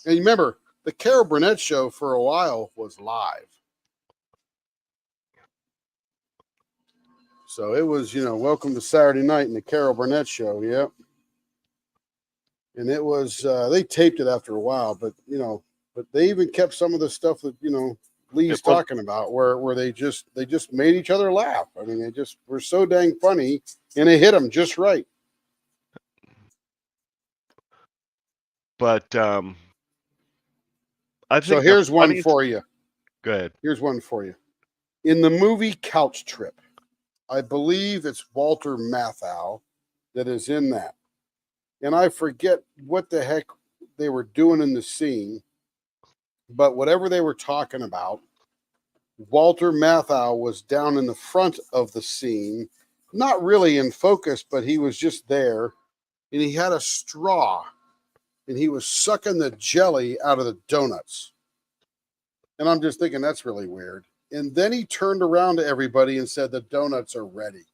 And remember, the Carol Burnett show for a while was live. So it was, welcome to Saturday night in the Carol Burnett show. Yep. And it was, they taped it after a while, but they even kept some of the stuff that, Lee's talking about where they just made each other laugh. I mean, they just were so dang funny and it hit them just right. But I think So here's one for you. Go ahead. Here's one for you. In the movie Couch Trip, I believe it's Walter Matthau that is in that. And I forget what the heck they were doing in the scene, but whatever they were talking about, Walter Matthau was down in the front of the scene, not really in focus, but he was just there, and he had a straw, and he was sucking the jelly out of the donuts. And I'm just thinking, that's really weird. And then he turned around to everybody and said, the donuts are ready.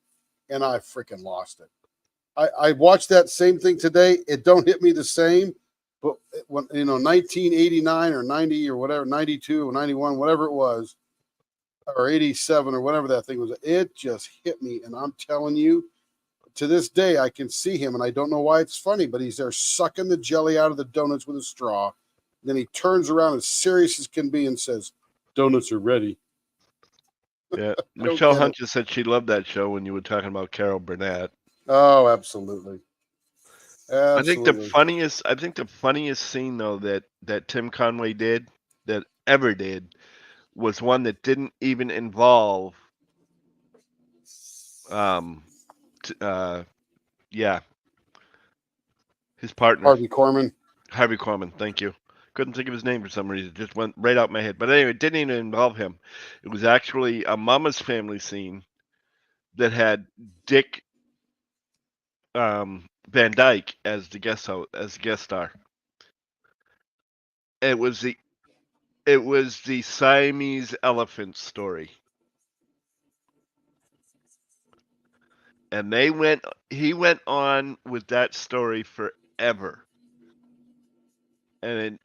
And I freaking lost it. I watched that same thing today. It don't hit me the same, but when 1989 or 90 or whatever, 92 or 91, whatever it was, or 87 or whatever that thing was, it just hit me. And I'm telling you, to this day, I can see him, and I don't know why it's funny, but he's there sucking the jelly out of the donuts with a straw. Then he turns around as serious as can be and says, donuts are ready. Yeah, Michelle Hunt just said she loved that show when you were talking about Carol Burnett. Oh, absolutely. I think the funniest scene though that Tim Conway did that ever did was one that didn't even involve his partner Harvey Korman, thank you. Couldn't think of his name for some reason. It just went right out my head. But anyway, it didn't even involve him. It was actually a Mama's Family scene that had Dick Van Dyke as the guest star. It was the Siamese elephant story. And he went on with that story forever. And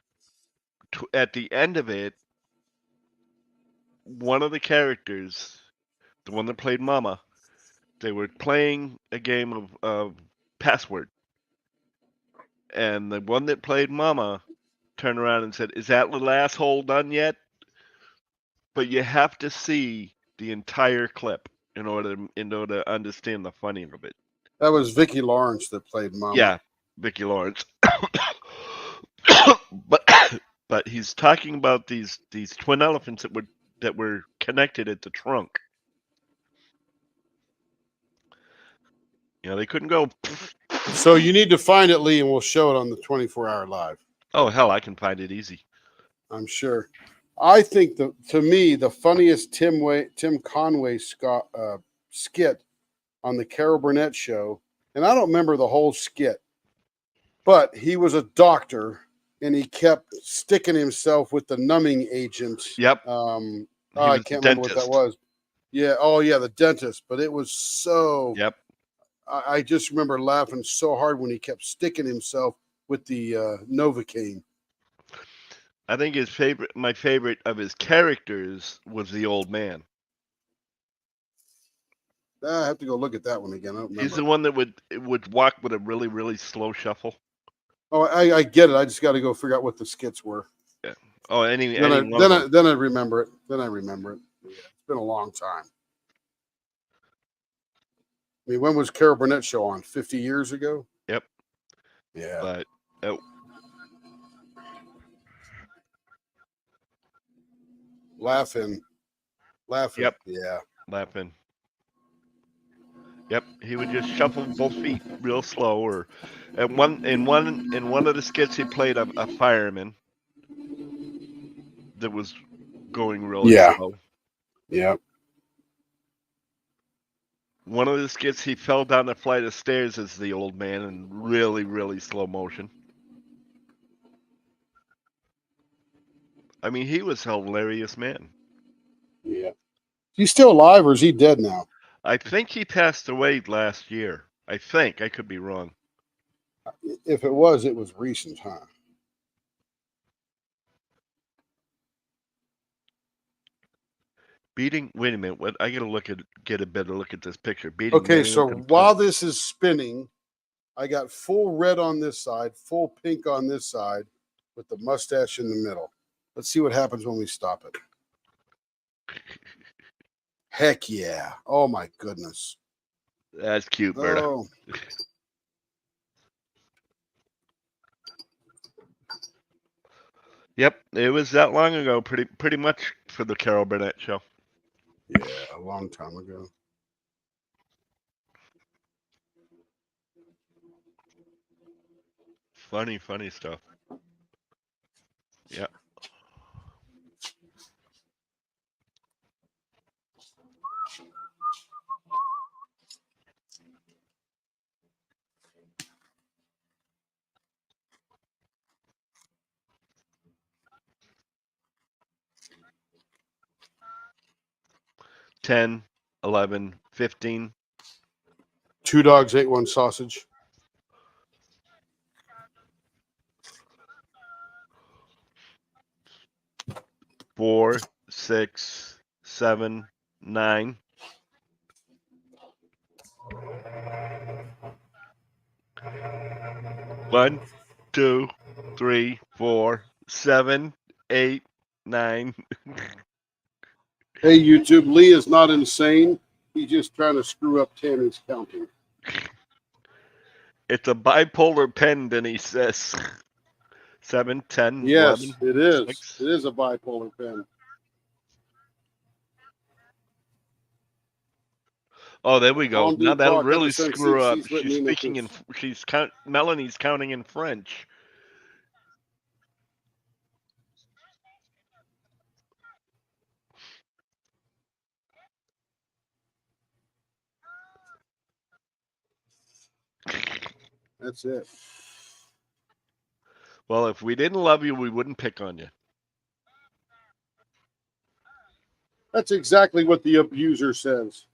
at the end of it, one of the characters, the one that played Mama, they were playing a game of Password. And the one that played Mama turned around and said, "Is that little asshole done yet?" But you have to see the entire clip in order to understand the funny of it. That was Vicki Lawrence that played Mama. Yeah, Vicki Lawrence. but he's talking about these twin elephants that were connected at the trunk. They couldn't go. So you need to find it, Lee, and we'll show it on the 24-hour live. Oh hell, I can find it easy. I'm sure. I think to me the funniest Tim Conway skit on the Carol Burnett show, and I don't remember the whole skit, but he was a doctor and he kept sticking himself with the numbing agent. Yep. I can't remember what that was. Yeah. Oh yeah, the dentist. But it was so. Yep. I just remember laughing so hard when he kept sticking himself with the Novocaine. I think my favorite of his characters was the old man. I have to go look at that one again. I don't remember. He's the one that would walk with a really, really slow shuffle. Oh, I get it. I just got to go figure out what the skits were. Yeah. Oh, then I remember it. Then I remember it. Yeah, it's been a long time. I mean, when was Carol Burnett show on? 50 years ago? Yep. Yeah. But laughing. Yep. Yeah. Laughing. Yep. He would just shuffle both feet real slow, or in one of the skits he played a fireman that was going really slow. Yeah. One of the skits, he fell down a flight of stairs as the old man in really, really slow motion. I mean, he was a hilarious man. Yeah. He's still alive, or is he dead now? I think he passed away last year. I think. I could be wrong. If it was recent, huh? Beating. Wait a minute. What? I gotta get a better look at this picture. Beating. Okay, many so incomplete- while this is spinning, I got full red on this side, full pink on this side, with the mustache in the middle. Let's see what happens when we stop it. Heck yeah. Oh my goodness. That's cute, Berta. Oh, Yep, it was that long ago. Pretty much for the Carol Burnett show. yeah, a long time ago. Funny stuff. Yeah. $10, $11, $15. 2 dogs ate 1 sausage. $4, $6, $7, $9. One, 2, 3, 4, 7, 8, 9. Hey, YouTube, Lee is not insane. He's just trying to screw up Tammy's counting. It's a bipolar pen, Denise says. 7, 10, Yes, 11. it is. 6. It is a bipolar pen. Oh, there we go. On Now the that'll clock, really ever since screw up. she's written She's in that speaking in. this- Melanie's counting in French. That's it. Well, if we didn't love you, we wouldn't pick on you. That's exactly what the abuser says.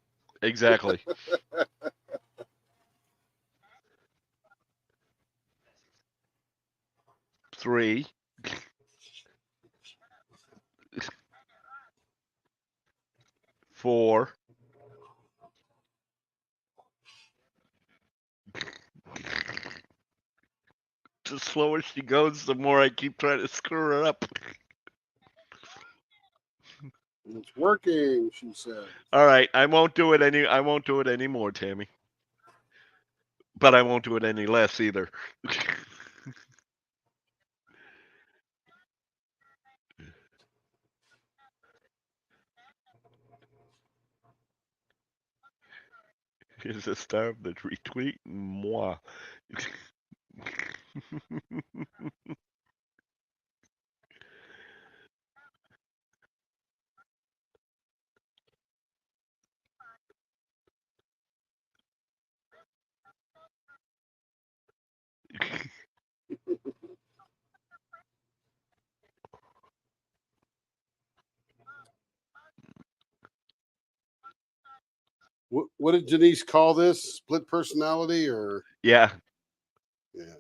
Exactly. Three. Four. The slower she goes, the more I keep trying to screw her up. It's working, she said. All right, I won't do it anymore, Tammy. But I won't do it any less either. Here's a star of the retweet. Moi. What did Denise call this? Split personality or Yeah, yeah.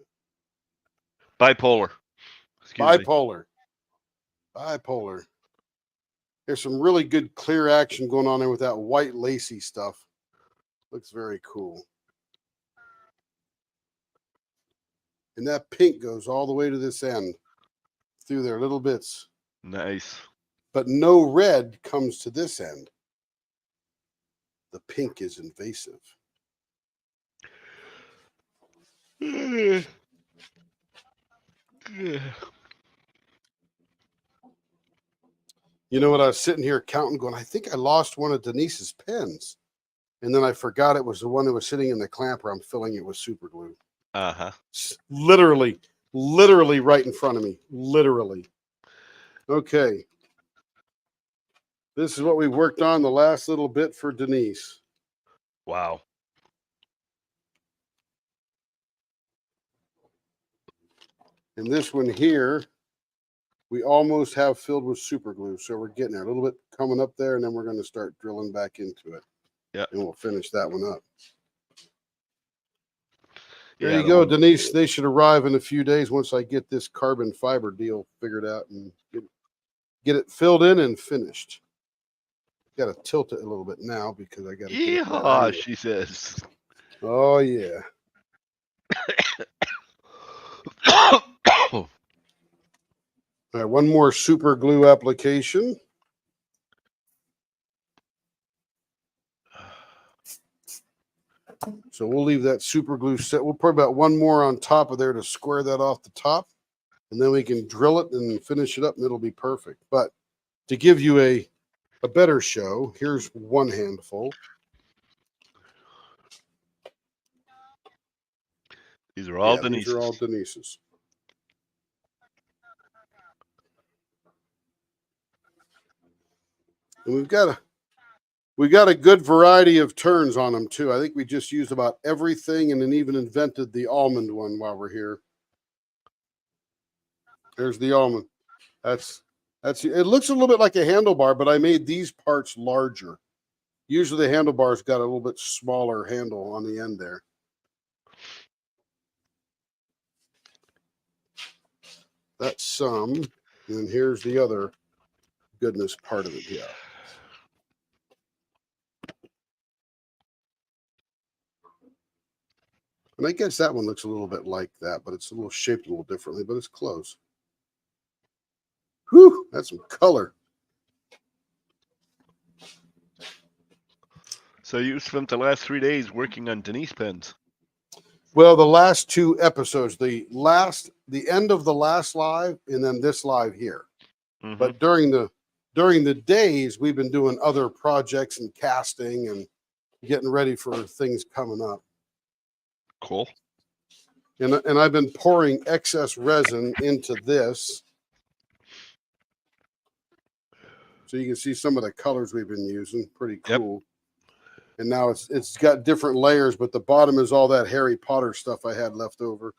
bipolar. Excuse me. Bipolar. Bipolar. There's some really good clear action going on there with that white lacy stuff. Looks very cool. And that pink goes all the way to this end through their little bits. Nice. But no red comes to this end. The pink is invasive. You know what? I was sitting here counting, going, I think I lost one of Denise's pens. And then I forgot it was the one that was sitting in the clamper. I'm filling it with super glue. Uh-huh. Literally right in front of me. Literally. Okay. This is what we worked on the last little bit for Denise. Wow. And this one here, we almost have filled with super glue. So we're getting there a little bit coming up there, and then we're going to start drilling back into it. Yeah. And we'll finish that one up. There Yeah, you the go, one- Denise. They should arrive in a few days once I get this carbon fiber deal figured out and get it filled in and finished. Got to tilt it a little bit now because I got to. Yeehaw, she says. Oh yeah. All right, one more super glue application. So we'll leave that super glue set. We'll put about one more on top of there to square that off the top. And then we can drill it and finish it up and it'll be perfect. But to give you a better show, here's one handful. These are all Yeah, Denise's. these are all Denise's. And we've got a good variety of turns on them too. I think we just used about everything and then even invented the almond one while we're here. There's the almond. That's it looks a little bit like a handlebar, but I made these parts larger. Usually the handlebar's got a little bit smaller handle on the end there. That's some. And here's the other goodness part of it. Yeah. And I guess that one looks a little bit like that, but it's a little shaped a little differently, but it's close. Whew, that's some color. So you spent the last 3 days working on Denise pens. Well, the last two episodes, the end of the last live and then this live here. Mhm. But during the days, we've been doing other projects and casting and getting ready for things coming up. Cool. And I've been pouring excess resin into this. So you can see some of the colors we've been using. Pretty cool. Yep. And now it's got different layers, but the bottom is all that Harry Potter stuff I had left over.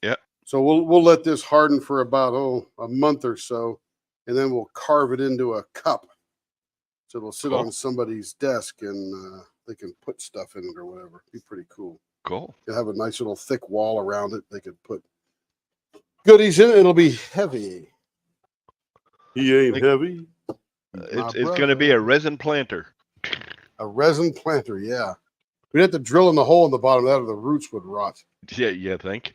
Yeah. So we'll let this harden for about a month or so, and then we'll carve it into a cup. So it'll sit on somebody's desk and they can put stuff in it or whatever. It'd be pretty cool. Cool. You'll have a nice little thick wall around it. They could put goodies in it. It'll be heavy. He ain't heavy. It's going to be a resin planter. A resin planter, yeah. We'd have to drill in the hole in the bottom of that or the roots would rot. Yeah, I think.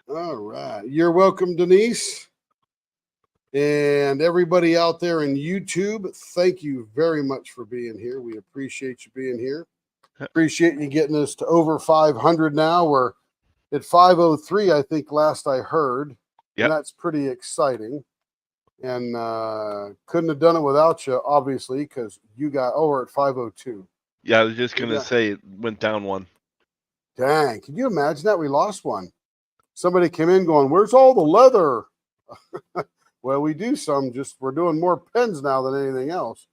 All right. You're welcome, Denise. And everybody out there in YouTube, thank you very much for being here. We appreciate you being here. Appreciate you getting us to over 500 now. We're at 503, I think, last I heard. Yeah. And that's pretty exciting. And couldn't have done it without you, obviously, because you got over at 502. Yeah, I was just going to say it went down one. Dang, can you imagine that? We lost one. Somebody came in going, where's all the leather? Well, we do some, just we're doing more pens now than anything else.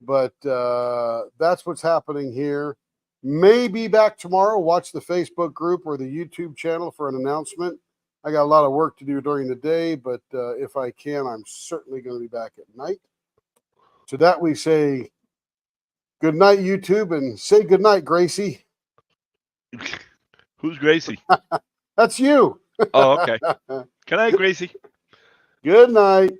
But that's what's happening here. Maybe back tomorrow. Watch the Facebook group or the YouTube channel for an announcement. I got a lot of work to do during the day, but if I can, I'm certainly going to be back at night. To that we say good night, YouTube, and say good night, Gracie. Who's Gracie? That's you. Oh, okay. Good night, Gracie. Good night.